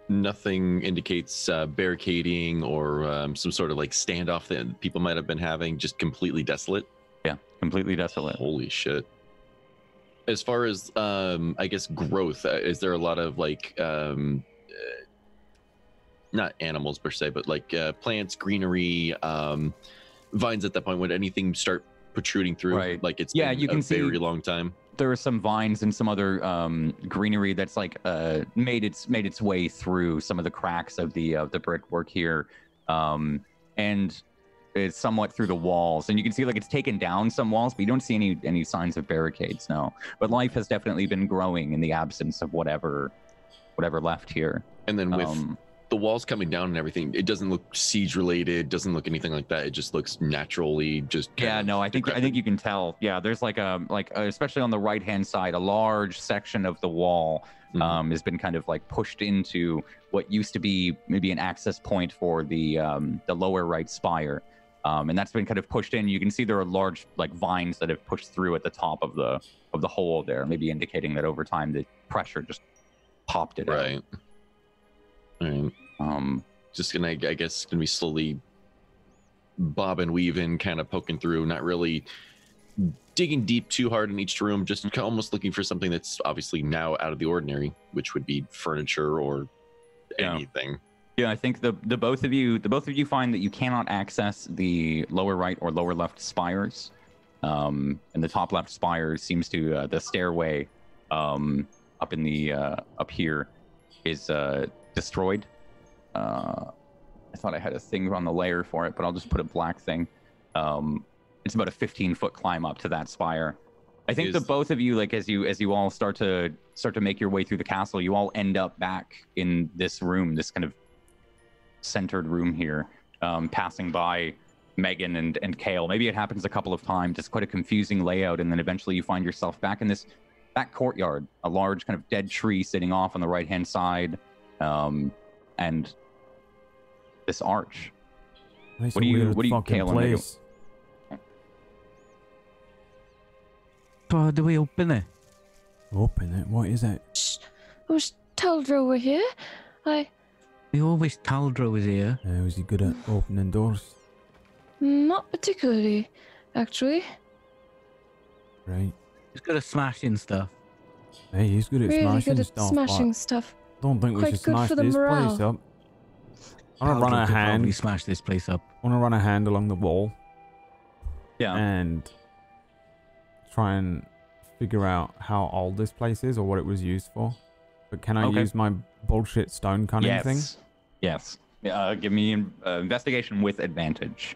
Nothing indicates barricading or some sort of like standoff that people might have been having. Just completely desolate. Yeah, completely desolate. Holy shit. As far as I guess growth, is there a lot of like not animals per se, but like plants, greenery, vines at that point? Would anything start protruding through? Right. Like it's been you can see a very long time. There are some vines and some other greenery that's like made its way through some of the cracks of the brickwork here, and it's somewhat through the walls, and you can see like it's taken down some walls, but you don't see any signs of barricades, no. But life has definitely been growing in the absence of whatever left here. And then with the walls coming down and everything, it doesn't look siege related, doesn't look anything like that. It just looks naturally just I think you can tell. Yeah, there's like especially on the right hand side, a large section of the wall has been kind of like pushed into what used to be maybe an access point for the lower right spire. And that's been kind of pushed in. You can see there are large like vines that have pushed through at the top of the hole there, maybe indicating that over time the pressure just popped it right out. Right. Just gonna, I guess, gonna be slowly bob and weaving, kind of poking through, not really digging deep too hard in each room, just almost looking for something that's obviously now out of the ordinary, which would be furniture or anything. Yeah, I think the both of you find that you cannot access the lower right or lower left spires. And the top left spire seems to the stairway up in the up here is destroyed. I thought I had a thing on the layer for it, but I'll just put a black thing. It's about a 15-foot climb up to that spire. I think the both of you, like as you all start to make your way through the castle, you all end up back in this room, this kind of centered room here, passing by Megan and Kale. Maybe it happens a couple of times. It's quite a confusing layout, and then eventually you find yourself back in this back courtyard, a large kind of dead tree sitting off on the right-hand side, and this arch. Nice What do you, Kale and Megan? So do we open it? Open it? What is it? Shh. I wish Taldro were here. We always Taldro was here. Was he good at opening doors? Not particularly, actually. Right. He's good at smashing stuff. Hey, he's good at Really smashing good at stuff. smashing stuff. Don't think we Quite should good smash for the this morale. place up. I want to run a Probably hand. smash this place up. I want to run a hand along the wall Yeah. and try and figure out how old this place is or what it was used for. But can I use my bullshit stone cunning thing? Yes. Give me investigation with advantage.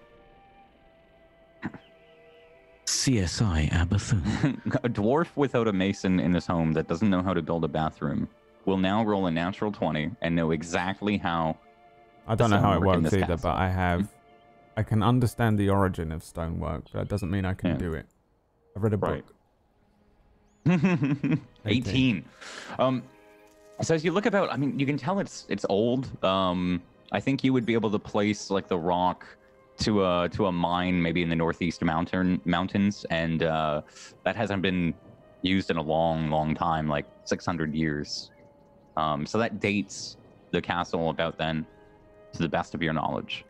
CSI Abathun. A dwarf without a mason in his home that doesn't know how to build a bathroom will now roll a natural 20 and know exactly how. I don't know how it works either, castle. but I can understand the origin of stonework, but that doesn't mean I can do it. I've read a book. Right. 18. So as you look about, I mean, you can tell it's old. I think you would be able to place like the rock to a mine maybe in the northeast mountains, and that hasn't been used in a long time, like 600 years. So that dates the castle about then, to the best of your knowledge.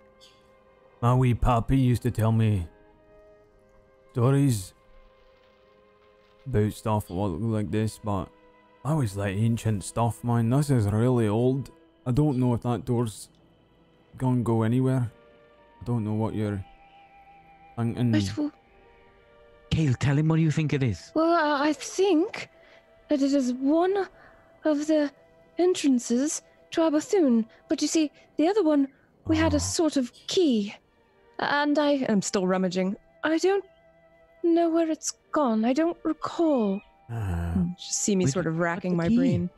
My wee puppy used to tell me stories about stuff that look like this, but I always like ancient stuff, man. This is really old. I don't know if that door's gonna go anywhere. I don't know what you're thinking. Right, well, Kale, tell him what you think it is. well, I think that it is one of the entrances to Abathun. But you see, the other one, we had a sort of key. And I am still rummaging. I don't know where it's gone. I don't recall. Just see me Wait, sort of racking what's my the key? brain.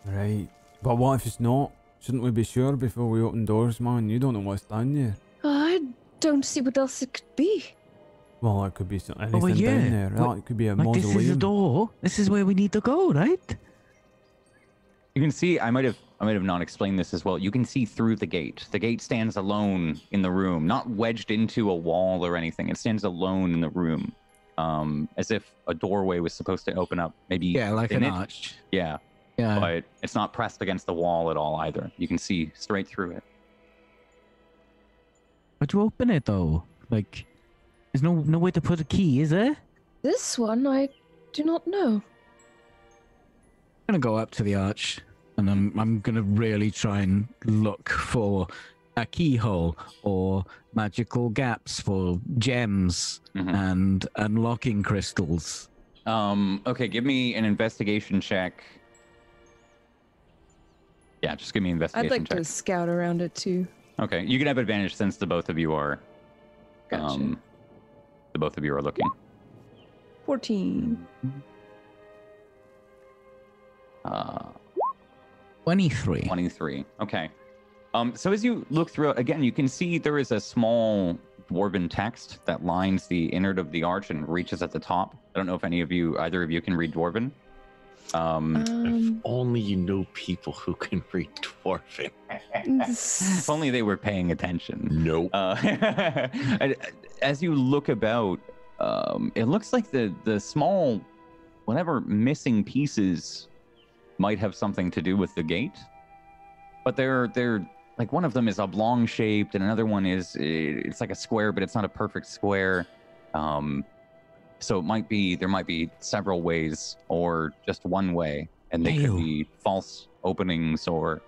Right. But what if it's not? Shouldn't we be sure before we open doors, man? You don't know what's down there. I don't see what else it could be. Well, it could be anything well, yeah. down there. What- It could be a Like, this is the mausoleum. door. This is where we need to go, right? You can see, I might have not explained this as well. You can see through the gate. The gate stands alone in the room, not wedged into a wall or anything. It stands alone in the room, as if a doorway was supposed to open up. Maybe Yeah, like in an it. arch. Yeah, Yeah. but it's not pressed against the wall at all either. You can see straight through it. How'd you open it though? Like, there's no way to put a key, is there? This one, I do not know. I'm gonna go up to the arch, and I'm gonna really try and look for a keyhole or magical gaps for gems and unlocking crystals. Okay, give me an investigation check. Yeah, just give me an investigation I'd like check. to scout around it too. Okay, you can have advantage since the both of you are. Gotcha. The both of you are looking. 14. 23. 23. Okay. So as you look through it, again, you can see there is a small dwarven text that lines the innard of the arch and reaches at the top. I don't know if either of you can read dwarven. If only you know people who can read dwarven. If only they were paying attention. Nope. As you look about, it looks like the small, whatever missing pieces might have something to do with the gate, but they're like, one of them is oblong shaped and another one it's like a square, but it's not a perfect square. So there might be several ways or just one way. and they could be false openings or.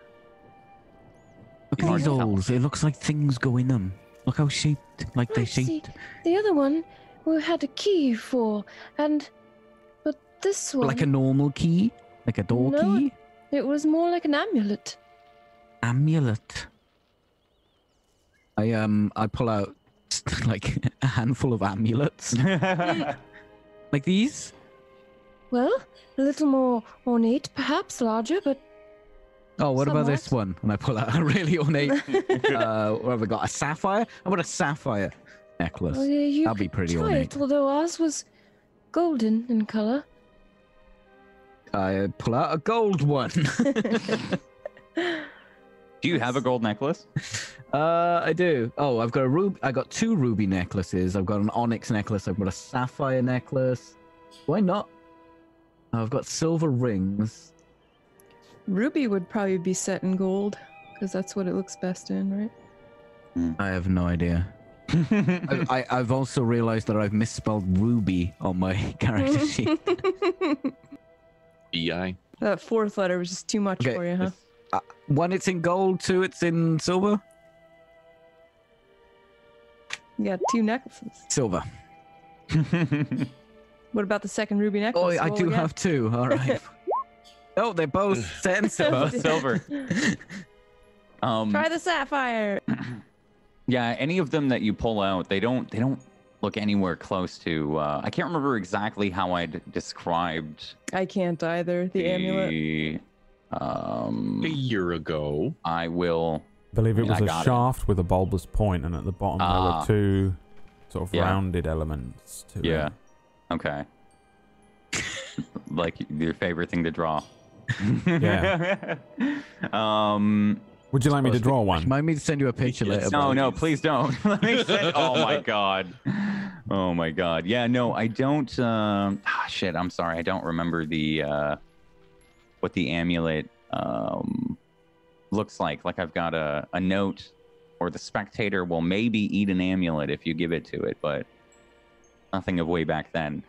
Look at these holes. It looks like things go in them. Look how shaped, like they shaped. The other one we had a key for, but this one. Like a normal key, like a door key. It was more like an amulet. Amulet. I pull out like a handful of amulets, like these. Well, a little more ornate, perhaps larger, but. Oh, what about this one? And I pull out a really ornate. What have I got? A sapphire? How about a sapphire necklace? That'll be pretty ornate. Although ours was golden in color. I pull out a gold one. Do you have a gold necklace? I do. Oh, I've got a ruby. I got 2 ruby necklaces. I've got an onyx necklace. I've got a sapphire necklace. Why not? I've got silver rings. Ruby would probably be set in gold, because that's what it looks best in, right? I have no idea. I've also realized that I've misspelled ruby on my character sheet. BI. That 4th letter was just too much for you, huh? 1, it's in gold. 2, it's in silver. You got 2 necklaces. Silver. What about the second ruby necklace? Oh, I do have 2. All right. Oh, they're both set in silver. Both silver. Try the sapphire. Yeah, any of them that you pull out, they don't look anywhere close to. I can't remember exactly how I'd described. I can't either. The amulet. A year ago. I will. I believe it was a shaft with a bulbous point, and at the bottom there were 2 sort of rounded elements to it. Okay. Like your favorite thing to draw. Yeah. Would you like me to draw one? Remind me to send you a picture later. No, please don't. Let me send. Oh my god. Oh my god. Yeah, no, I don't. Shit. I'm sorry. I don't remember the what the amulet looks like. Like I've got a note, or the spectator will maybe eat an amulet if you give it to it, but nothing of way back then.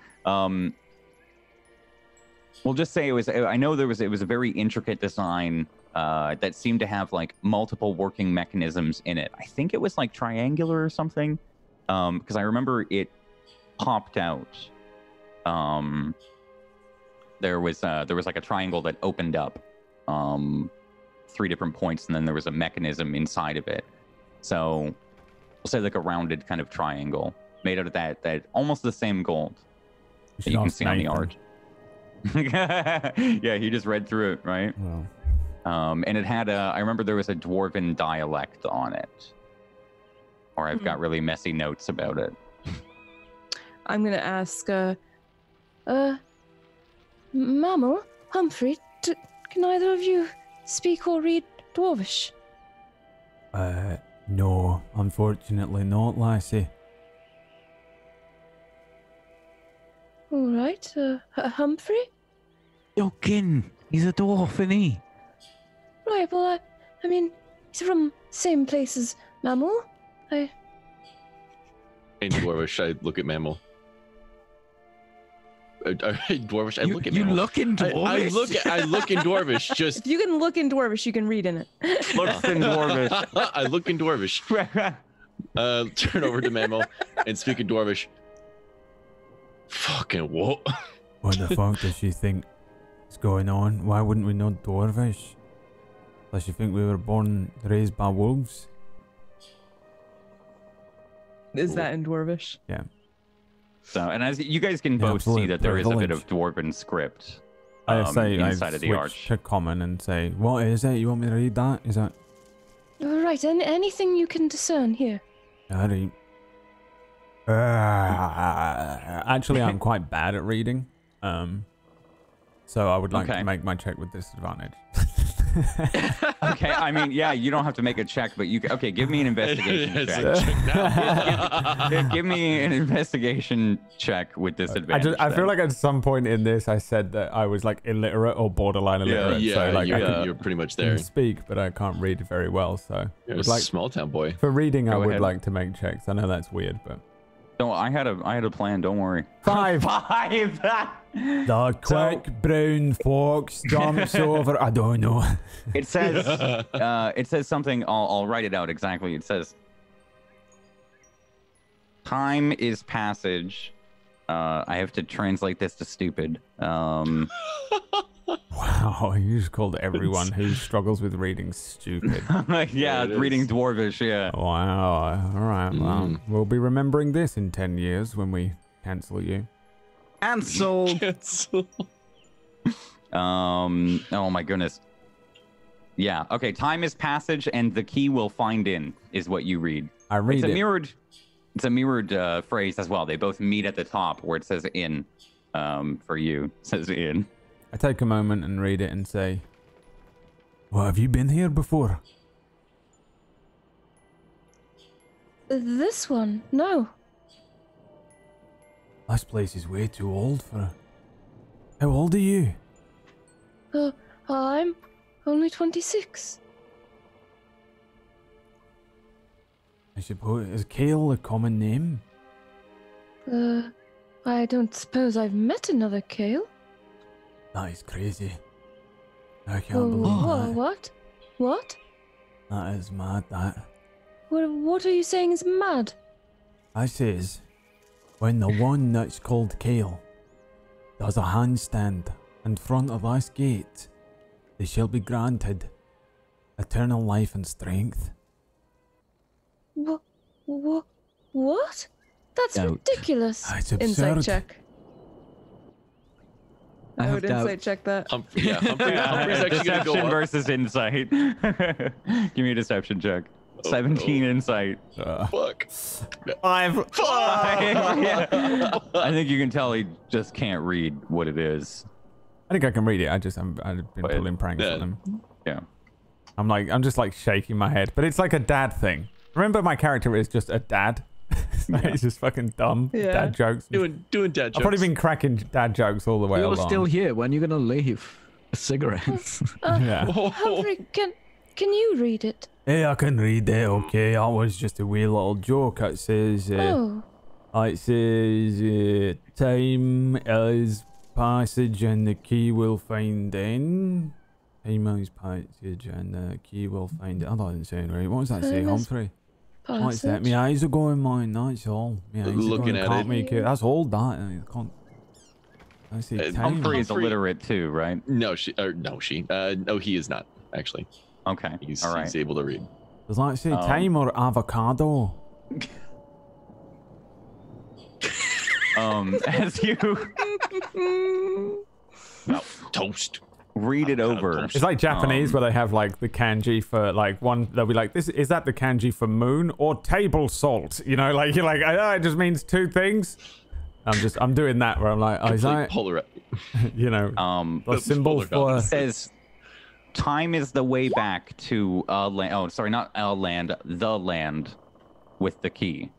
We'll just say it was. I know it was a very intricate design that seemed to have like multiple working mechanisms in it. I think it was like triangular or something, because I remember it popped out. There was like a triangle that opened up, 3 different points, and then there was a mechanism inside of it. So we'll say like a rounded kind of triangle made out of that almost the same gold that you can see on the art. Yeah, he just read through it, right? Wow. And it had I remember there was a dwarven dialect on it, or I've got really messy notes about it. I'm gonna ask, Mammal, Humphrey, can either of you speak or read Dwarvish? No, unfortunately not, Lassie. All right, Humphrey? Joking. He's a dwarf, isn't he? Right, well, I mean, he's from same place as Mammal. In Dwarvish, I look at Mammal. Dwarvish, I look at Mammal. You look in Dwarvish? I look in Dwarvish, just... If you can look in Dwarvish, you can read in it. Looks in Dwarvish. I look in Dwarvish. Turn over to Mammal and speak in Dwarvish. Fucking what? What the fuck does she think is going on? Why wouldn't we know Dwarvish? Does she think we were raised by wolves? Is that in Dwarvish? Yeah. So, and as you guys can both see that there is a bit of Dwarven script inside of the arch. To common and say, what is it? You want me to read that? Is that? All right, anything you can discern here. Alright. Actually, I'm quite bad at reading. So I would like to make my check with disadvantage. Okay, I mean, yeah, you don't have to make a check, but you okay? Give me an investigation check. Give me an investigation check with disadvantage. I feel like at some point in this, I said that I was like illiterate or borderline illiterate. Yeah, so like you're pretty much there. I can speak, but I can't read very well. So you're a small town boy. For reading, I would like to make checks. I know that's weird, but No, I had a plan. Don't worry. 5. 5. The quick brown fox jumps over. I don't know. It says something. I'll write it out exactly. It says, "Time is passage." I have to translate this to stupid. Wow, you just called everyone who struggles with reading stupid. Yeah, reading Dwarvish. Yeah. Wow. All right. Well, we'll be remembering this in 10 years when we cancel you. Cancelled. Oh my goodness. Yeah. Okay. Time is passage, and the key will find in is what you read. I read it. It's a mirrored phrase as well. They both meet at the top where it says in. For you, it says in. I take a moment and read it and say, "Well, have you been here before?" This one? No. This place is way too old for. How old are you? I'm only 26. I suppose, is Kale a common name? I don't suppose I've met another Kale. That is crazy. I can't believe that. What? What? That is mad, that. What are you saying is mad? I says, when the one that's called Kale does a handstand in front of this gate, they shall be granted eternal life and strength. What? That's Doubt. ridiculous. It's absurd. Insight check. I would insight check that. Humphrey's actually gonna go Deception up. versus insight. Give me a deception check. 17 insight. Fuck. 5. Yeah. I think you can tell he just can't read what it is. I think I can read it. I've been pulling pranks on him. Yeah. I'm just like shaking my head, but it's like a dad thing. Remember, my character is just a dad. He's just fucking dumb. Yeah. Dad jokes. Doing dad jokes. I've probably been cracking dad jokes all the way You're along. still here. When are you gonna leave? Cigarettes. Yeah. Humphrey, can you read it? Hey, I can read it. Okay, that was just a wee little joke. It says, time is passage and the key will find in. Time is passage and the key will find it. I thought it didn't sound right. What does that say, Humphrey? What's that? My eyes are going, mine. That's all. My eyes Looking are going. at Can't it. make it. That's old. That. I can't. I say time. Humphrey is illiterate too, right? No, he is not actually. Okay. He's All right. he's able to read. Does that say time or avocado? As you No, toast. read it over. It's like Japanese where they have like the kanji for like one. They'll be like, "This is that the kanji for moon or table salt?" You know, like you're like, "Oh, it just means two things." I'm doing that where I'm like, "Oh, is that Polar. you know the symbol for?" It says time is the way back to land. Oh, sorry, not a land, the land with the key.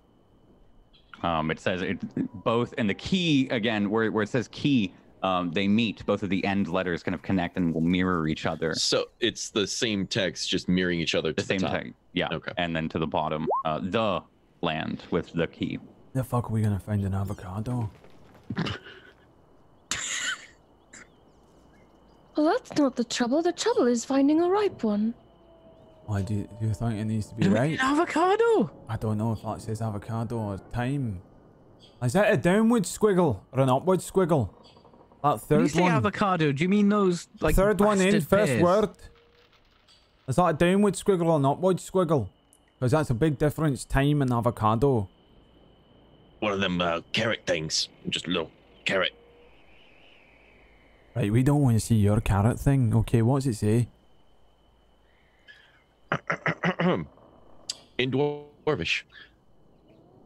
It says it both, and the key again, where it says key, they meet. Both of the end letters kind of connect and will mirror each other. So it's the same text, just mirroring each other. The To same the top. text, yeah. Okay. And then to the bottom, the land with the key. The fuck are we gonna find an avocado? Well, that's not the trouble. The trouble is finding a ripe one. Why do you think it needs to be right? An avocado. I don't know if that says avocado or time. Is that a downward squiggle or an upward squiggle? That When third you say one. avocado, do you mean those like Third one in, bastard first pears? word. Is that a downward squiggle or an upward squiggle? Because that's a big difference, time and avocado. One of them carrot things. Just a little carrot. Right, we don't want to see your carrot thing. Okay, what does it say? In Dwarvish.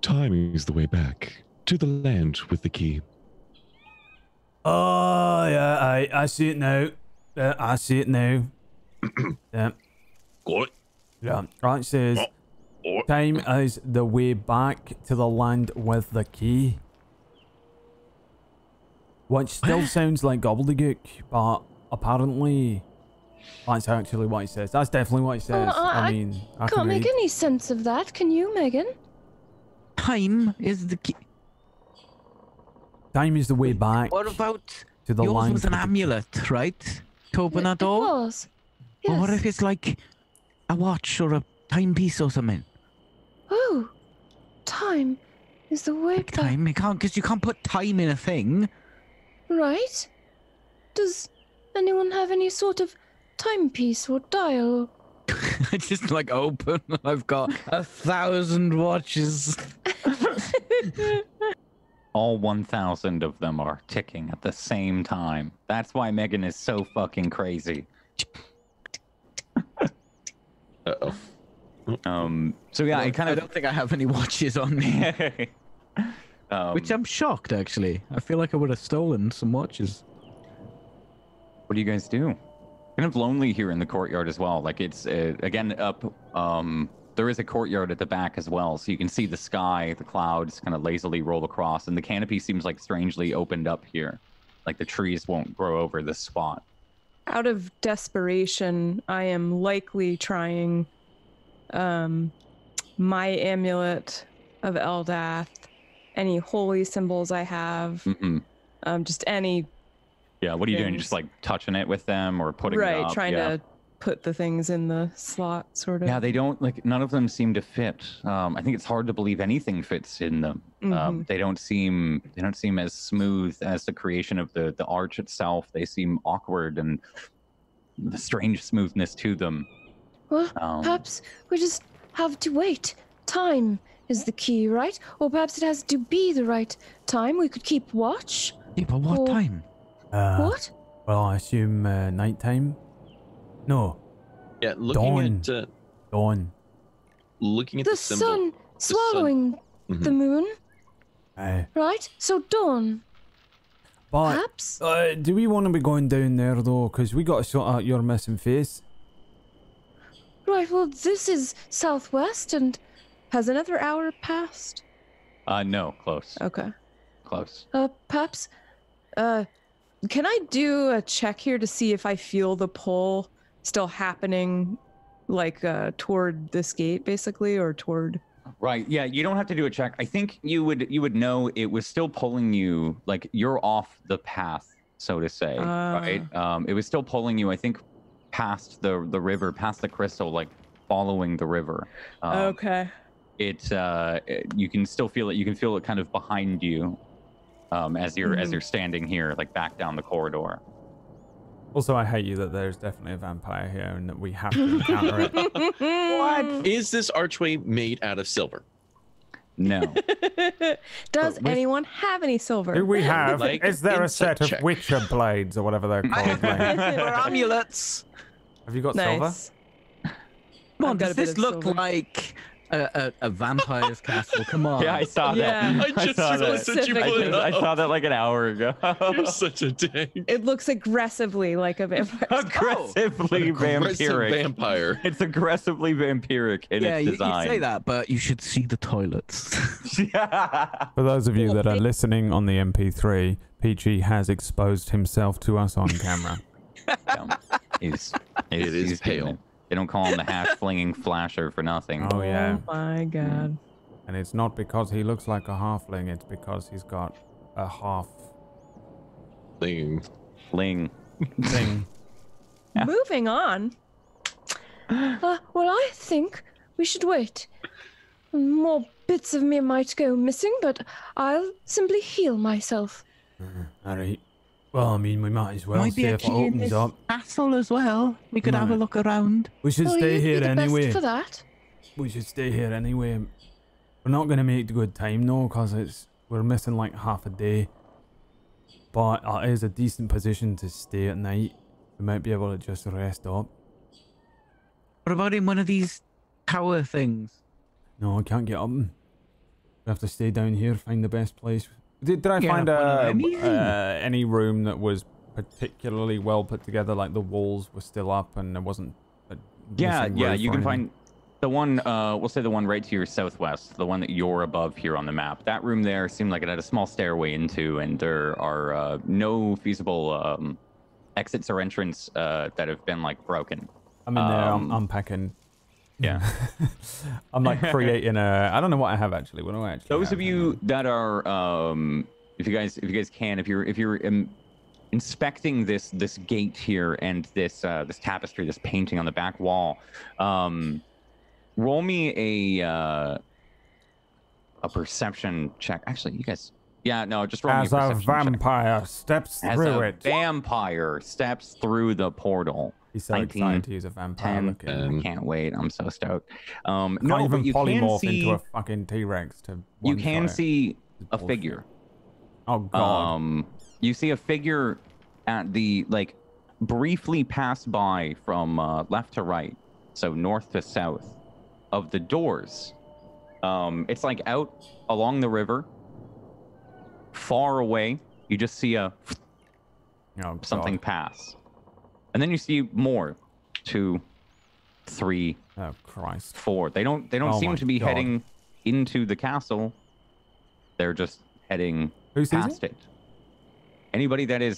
Time is the way back to the land with the key. Oh, yeah, I see it now. I see it now. Yeah. Got it. Yeah, that says time is the way back to the land with the key. Which still sounds like gobbledygook, but apparently that's actually what it says. That's definitely what it says. I mean, I Can't can make read. any sense of that. Can you, Megan? time is the key. Time is the way back. What about to the yours line was an for the- amulet, right? To open that It door? was. Or what Yes. if it's like a watch or a timepiece or something? Oh, time is the way Like back. time? Because you can't put time in a thing. Right? Does anyone have any sort of timepiece or dial? I just like open. I've got 1,000 watches. All 1,000 of them are ticking at the same time. That's why Megan is so fucking crazy. Uh-oh. So yeah, I kind I of don't think I have any watches on me. Which I'm shocked, actually. I feel like I would have stolen some watches. What do you guys do? Kind of lonely here in the courtyard as well. Like it's again up. There is a courtyard at the back as well, so you can see the sky, the clouds kind of lazily roll across, and the canopy seems like strangely opened up here. Like the trees won't grow over this spot. Out of desperation, I am likely trying my amulet of Eldath, any holy symbols I have, just any. Yeah, what are you doing? Things. Just like touching it with them or putting it Right, up? trying Yeah. to put the things in the slot, sort of. Yeah, they don't like. None of them seem to fit. I think it's hard to believe anything fits in them. They don't seem. They don't seem as smooth as the creation of the arch itself. They seem awkward and the strange smoothness to them. Well, perhaps we just have to wait. Time is the key, right? Or perhaps it has to be the right time. We could keep watch. Yeah, but what Or- time? What? Well, I assume nighttime. No, Yeah, looking Dawn. at dawn. looking at The the symbol. sun swallowing the moon, right? So dawn, But perhaps? do we want to be going down there though? Because we got to sort out your missing face. Right, well, this is southwest, and has another hour passed? No, close. Okay. Close. Perhaps, can I do a check here to see if I feel the pull still happening, like, toward this gate, basically, or toward... Right. Yeah, you don't have to do a check. I think you would know it was still pulling you, like you're off the path, so to say. Right. It was still pulling you, I think, past the river, past the crystal, like following the river. Okay. You can still feel it. You can feel it kind of behind you, as you're standing here, like back down the corridor. Also, I hate you that there's definitely a vampire here and that we have to encounter it. What? Is this archway made out of silver? No. Does anyone have any silver? Do we have? Like Is there a insight set of check. Witcher blades or whatever they're called? like? We're amulets. Have you got silver? Nice. Come on, I've got does a bit this of look silver. like a vampire's castle? Come on. Yeah, I saw Yeah. that. I just saw that. realized you I put it I up. saw that like an hour ago. You're such a dang. It looks aggressively like a vampire. Aggressively Aggressive vampiric. vampire. It's aggressively vampiric in Yeah, its you design. say that, but you should see the toilets. For those of you that are listening on the MP3, Peachy has exposed himself to us on camera. It is pale. They don't call him the half-flinging flasher for nothing. Oh yeah, Oh my god. and it's not because he looks like a halfling. It's because he's got a half Thing. Fling. thing. Yeah. Moving on. Well, I think we should wait. More bits of me might go missing, but I'll simply heal myself. All right. Well, I mean, we might as well Might see be a if it key in opens this up. castle as well. We could have a Right. look around. We should Well, stay you'd be here the anyway. best for that. We should stay here anyway. We're not gonna make good time though, cause we're missing like half a day. But it is a decent position to stay at night. We might be able to just rest up. What about in one of these tower things? No, I can't get up 'em. We have to stay down here, find the best place. Did I Yeah, find one of them, easy. any room that was particularly well put together? Like the walls were still up and there wasn't. Yeah, missing yeah. roof You or can anything? find the one. We'll say the one right to your southwest, the one that you're above here on the map. That room there seemed like it had a small stairway into, and there are no feasible exits or entrance that have been like broken. I'm in there. Um, I'm unpacking. Yeah. I'm like creating a. I don't know what I have actually. What do I actually? Those have? of you that are, if you guys can, if you're inspecting this gate here and this tapestry, this painting on the back wall, roll me a perception check. Actually, you guys, yeah, no, just roll me a As a perception check. vampire steps through it. Vampire steps through the portal. He's so excited to use a vampire. 10, Looking. I can't wait. I'm so stoked. Can't No, even but you can polymorph see into a fucking T-Rex to. you can one-shot it. see a Bullshit. figure. Oh god. You see a figure at the like briefly pass by from left to right, so north to south of the doors. It's like out along the river, far away. You just see a something pass, and then you see more. 2, 3. Oh Christ. 4. They don't Oh seem my to be God. heading into the castle. They're just heading Who sees past it. Anybody that is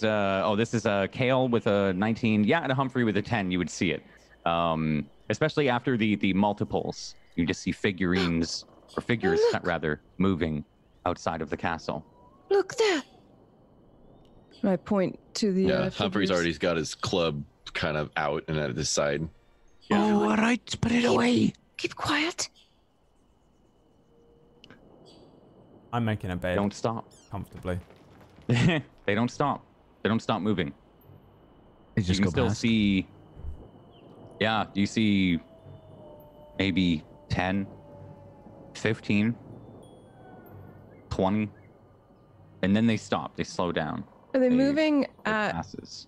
this is Kale with a 19, yeah, and a Humphrey with a 10, you would see it. Especially after the multiples. You just see figurines or figures rather moving outside of the castle. Look there. I point to the. Humphrey's figures. already got his club kind of out and at his side. Oh, all right, put it away. Keep quiet. I'm making a bed. Don't stop. Comfortably. They don't stop. They don't stop moving. They just You go can still past. see. Yeah, you see maybe 10, 15, 20, and then they stop. They slow down. Are they They- moving It at passes.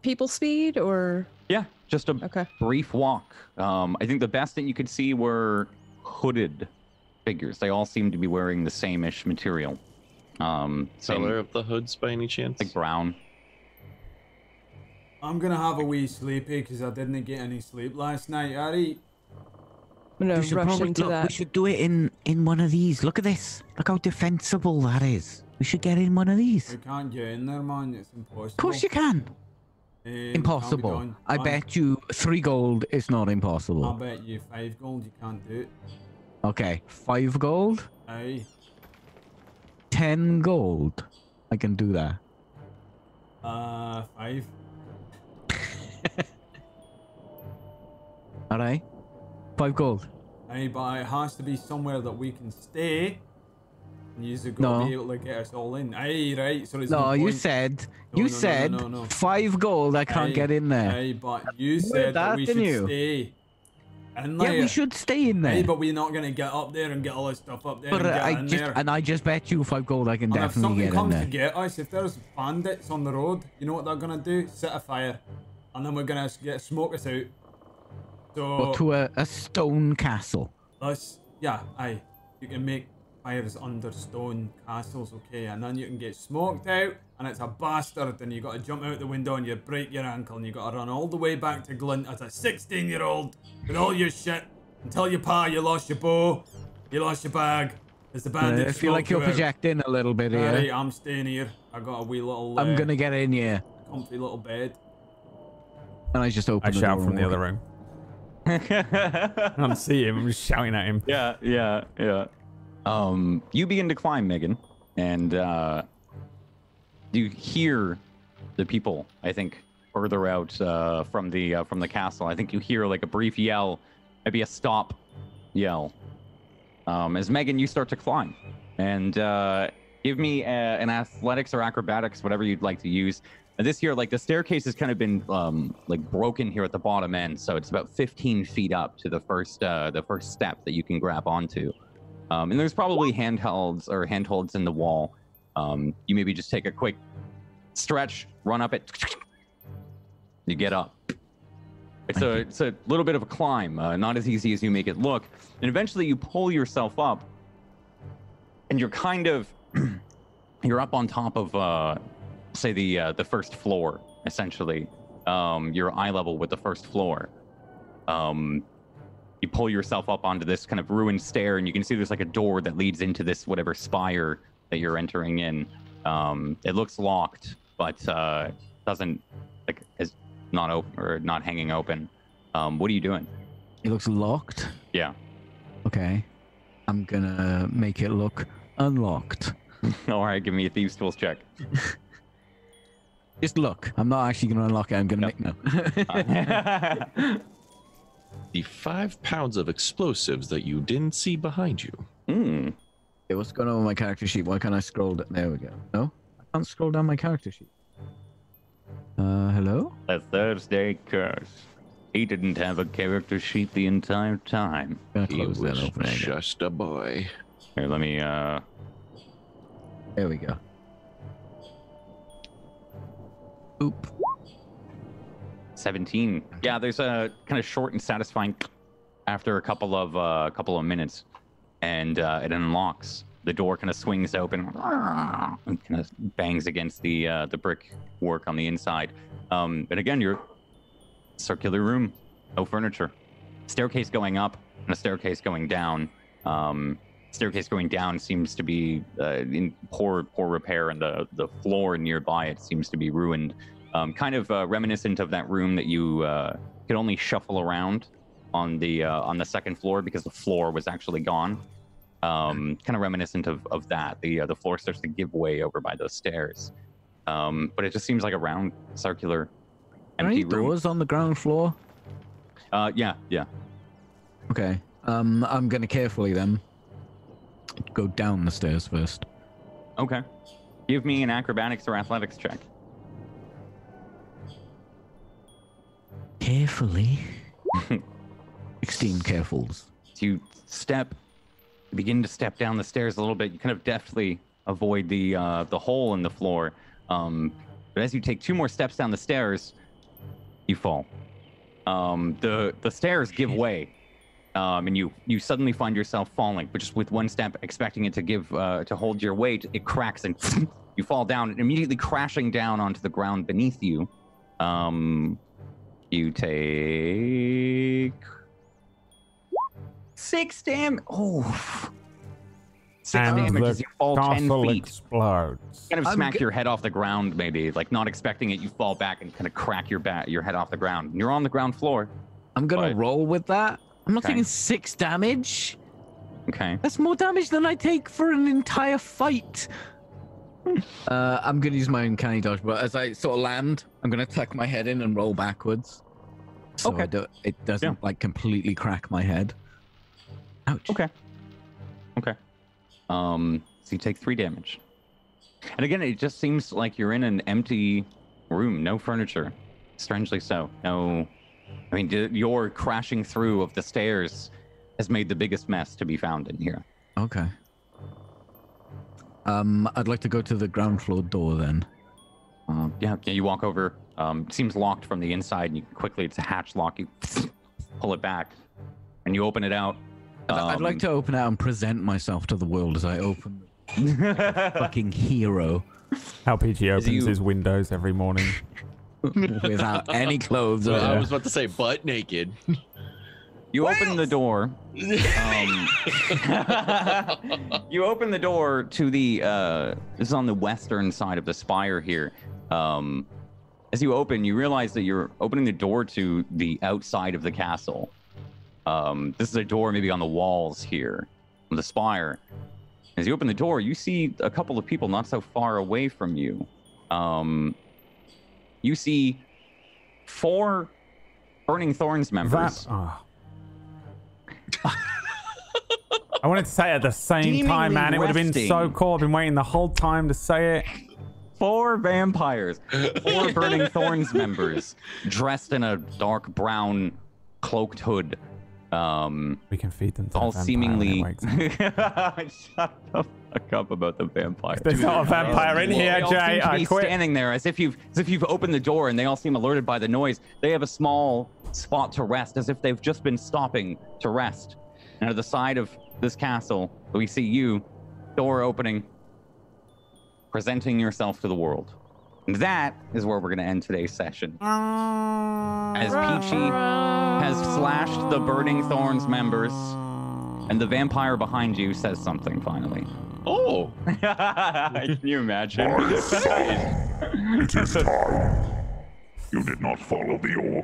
people speed or? Yeah, just a Okay. brief walk. I think the best that you could see were hooded figures. They all seem to be wearing the same-ish material. Same, Color of the hoods by any chance? like brown. I'm gonna have a wee sleepy because I didn't get any sleep last night. Alright. I'm gonna We should rush probably into look, that. we should do it in one of these. Look at this. Look how defensible that is. We should get in one of these. I can't get in there, man. It's impossible. Of course you can. Impossible. I bet you 3 gold is not I impossible. bet you 5 gold you can't do it. Okay, 5 gold, Aye. 10 gold. I can do that. 5. All right, 5 gold. Aye, but it has to be somewhere that we can stay. And you've got to No. be able to get us all in. Aye, right. So it's No, no you point. said No, you no, no, said no, no. 5 gold. I can't Aye, get in there. Aye, but you said that that, we didn't should you? stay. And Yeah, we should stay in Aye, there. but we're not gonna get up there and get all this stuff up there But and get in there. I just bet you 5 gold. I can And if definitely something get in comes there. to get us, if there's bandits on the road, you know what they're gonna do? Set a fire, and then we're gonna get smoke us out. So Or to a stone castle. yeah, aye, you can make fires under stone castles, okay, and then you can get smoked out, and it's a bastard, and you got to jump out the window and you break your ankle, and you got to run all the way back to Glint as a 16-year-old with all your shit, and tell your pa you lost your bow, you lost your bag. As the bandit I feel like you're projecting a little bit here. Aye, I'm staying here. I got a wee little. I'm gonna get in here, comfy little bed. and I just open. I the shout door from and the walk other in. room. I don't see him. I'm just shouting at him. Yeah. You begin to climb, Megan, and you hear the people. I think further out from the castle. I think you hear like a brief yell, maybe a stop yell. As Megan, you start to climb, and give me an athletics or acrobatics, whatever you'd like to use. And this here, like the staircase has kind of been like broken here at the bottom end, so it's about 15 feet up to the first step that you can grab onto. And there's probably handholds in the wall. You maybe just take a quick stretch, run up it. You get up. It's a little bit of a climb, not as easy as you make it look. And eventually you pull yourself up, and you're kind of you're up on top of say the first floor, essentially. You're eye level with the first floor. You pull yourself up onto this kind of ruined stair, and you can see there's like a door that leads into this whatever spire that you're entering in. It looks locked, but doesn't like is not open or not hanging open. What are you doing? It looks locked. Yeah. Okay. I'm gonna make it look unlocked. All right, give me a thieves tools check. Just look. I'm not actually gonna unlock it. I'm gonna make no. The 5 pounds of explosives that you didn't see behind you. Okay, what's going on with my character sheet? Why can't I scroll? There we go. No, I can't scroll down my character sheet. Hello? A Thursday curse. He didn't have a character sheet the entire time. Gonna He close that was opening. just a boy. Here, let me, There we go. Oop. 17. Yeah, there's a kind of short and satisfying after a couple of minutes, and it unlocks. The door kind of swings open and kind of bangs against the brick work on the inside. And again, you're circular room, no furniture, staircase going up and a staircase going down. Staircase going down seems to be in poor repair, and the floor nearby it seems to be ruined. Kind of reminiscent of that room that you could only shuffle around on the second floor because the floor was actually gone. Kind of reminiscent of that. The floor starts to give way over by those stairs. But it just seems like a round, circular, empty Any room. doors on the ground floor? Yeah. Okay. I'm gonna carefully then go down the stairs first. Okay. Give me an acrobatics or athletics check. Carefully. 16 carefuls. So you begin to step down the stairs a little bit. You kind of deftly avoid the hole in the floor. But as you take 2 more steps down the stairs, you fall. The stairs give way, and you suddenly find yourself falling. But just with 1 step, expecting it to hold your weight, it cracks and you fall down, and immediately crashing down onto the ground beneath you. You take 6 damage. Oh. 6 And damage as the you fall 10 castle feet. explodes. Kind of smack your head off the ground, maybe. Like, not expecting it, you fall back and kind of crack your head off the ground. You're on the ground floor. I'm gonna But- roll with that. I'm not Okay. taking 6 damage. Okay. That's more damage than I take for an entire fight. I'm gonna use my uncanny dodge, but as I sort of land, I'm gonna tuck my head in and roll backwards. So Okay. it doesn't like completely crack my head. Ouch. Okay. So you take 3 damage. And again, it just seems like you're in an empty room, no furniture. Strangely so. No, I mean, your crashing through of the stairs has made the biggest mess to be found in here. Okay. I'd like to go to the ground floor door then. Yeah, you walk over. It seems locked from the inside, and it's a hatch lock. You pull it back, and you open it out. I'd like to open out and present myself to the world as I open. Fucking hero. How PG opens his windows every morning. Without any clothes on. I was about to say butt naked. You open the door. You open the door to the. This is on the western side of the spire here. As you open, you realize that you're opening the door to the outside of the castle. This is a door maybe on the walls here, on the spire. As you open the door, you see a couple of people not so far away from you. You see 4 Burning Thorns members. I wanted to say it at the same time, man. It would have been so cool. I've been waiting the whole time to say it. 4 vampires, 4 Burning Thorns members, dressed in a dark brown cloaked hood. We can feed them to all the vampire seemingly. when it wakes up. Shut the fuck up about the vampire. There's not a vampire in here, They all Jay. seem to I be quit. standing there as if you've opened the door, and they all seem alerted by the noise. They have a small spot to rest, as if they've just been stopping to rest. And at the side of this castle, we see you, door opening, presenting yourself to the world. And that is where we're going to end today's session. As Peachy has slashed the Burning Thorns members, and the vampire behind you says something finally. Oh! Can you imagine? It is time. You did not follow the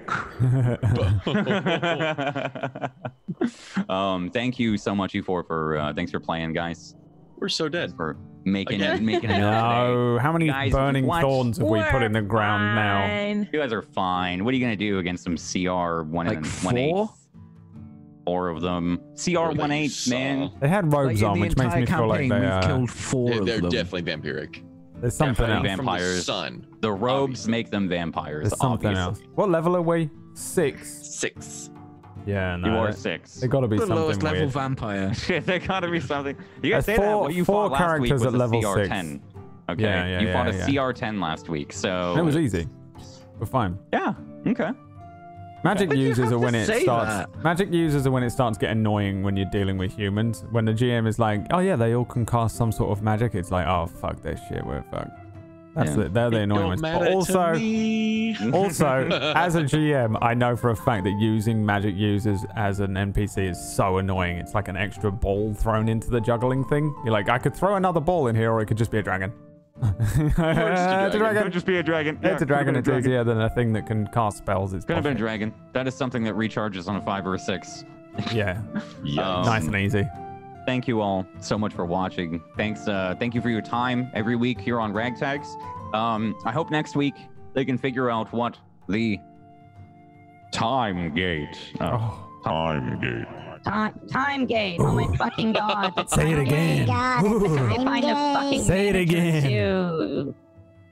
orc. Thank you so much, E4, for thanks for playing, guys. We're so dead. For making Again. it today. No, how many Guys, burning what? thorns have we put in the ground now? Fine. You guys are fine. What are you gonna do against some CR 1 Like and 4? 1/8? 4 of them. CR Or that you 1/8, man. saw. They had robes Like, on, in the which makes me entire feel like campaign, they we've killed 4 They're of them. definitely vampiric. there's something definitely else. From Vampires. the sun. The robes Obviously. make them vampires. There's something obviously. else. What level are we? 6. 6. Yeah, no. You are they- 6. They gotta be The lowest something level weird. vampire. Shit, there gotta be something. You guys There's say that, four- what you four fought last week characters was at a level CR 10. Okay. Yeah, you fought a yeah. CR10 last week, so. It was easy. We're fine. Yeah. Okay. Magic But you users have are to when it say starts. that. Magic users are when it starts getting annoying when you're dealing with humans. When the GM is like, "Oh yeah, they all can cast some sort of magic," it's like, "Oh fuck this shit, we're fucked." That's Yeah. it. They're the annoying ones. But also, as a GM, I know for a fact that using magic users as an NPC is so annoying. It's like an extra ball thrown into the juggling thing. You're like, I could throw another ball in here, or it could just be a dragon. It's a dragon. Could just be a dragon. It's a dragon. It's easier than a thing that can cast spells. It's Could have been a bullshit. dragon. That is something that recharges on a 5 or a 6. Yeah, Yes. nice and easy. Thank you all so much for watching. Thanks. Thank you for your time every week here on Ragtags. I hope next week they can figure out what the Time gate. Oh. Time gate. Time gate. Oh my fucking god. The Say it time again. gate. God, it's Ooh. a I find a time fucking game. Say it manager again. to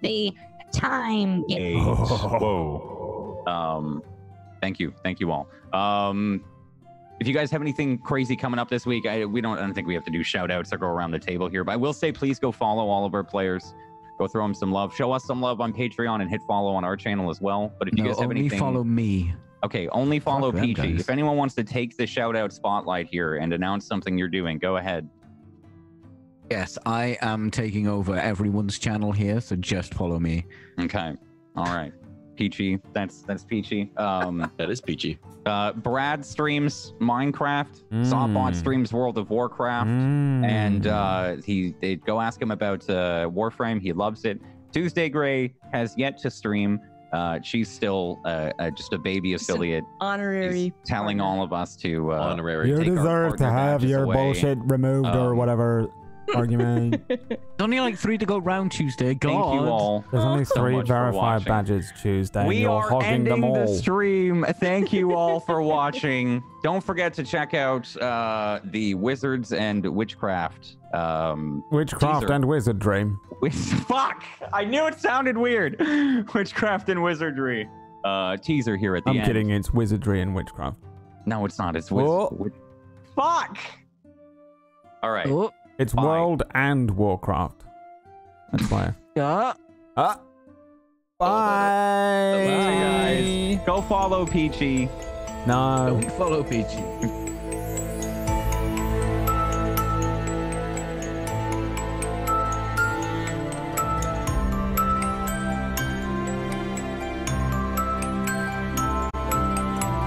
the time gate. Whoa. Thank you all. If you guys have anything crazy coming up this week, I don't think we have to do shout outs or go around the table here, but I will say please go follow all of our players. Go throw them some love. Show us some love on Patreon and hit follow on our channel as well. But if you No, guys have only anything, follow me. okay, only follow Fuck them, Peachy. guys. If anyone wants to take the shout out spotlight here and announce something you're doing, go ahead. Yes, I am taking over everyone's channel here, so just follow me. Okay. All right. Peachy. That's Peachy. That is peachy. Brad streams Minecraft. Mm. Sawbot streams World of Warcraft. And they go ask him about Warframe. He loves it. Tuesday Gray has yet to stream. She's still just a baby affiliate. Honorary. She's telling all of us to Honorary. You take our deserve to partner have badges your away. bullshit removed or Um, whatever argument. There's only like 3 to go round Tuesday. God. Thank you all. There's only so 3 much for verified watching. badges Tuesday. and We you're are hogging them ending the all. stream. Thank you all for watching. Don't forget to check out the Wizards and Witchcraft. Witchcraft teaser. and wizardry. Fuck! I knew it sounded weird. Witchcraft and Wizardry. Teaser here at the I'm end. kidding. It's wizardry and witchcraft. No, it's not. It's Oh. Fuck! All right. Oh, It's Fine. World and Warcraft. That's why. yeah. Ah. Bye, Bye. guys. Go follow Peachy. No. Don't follow Peachy.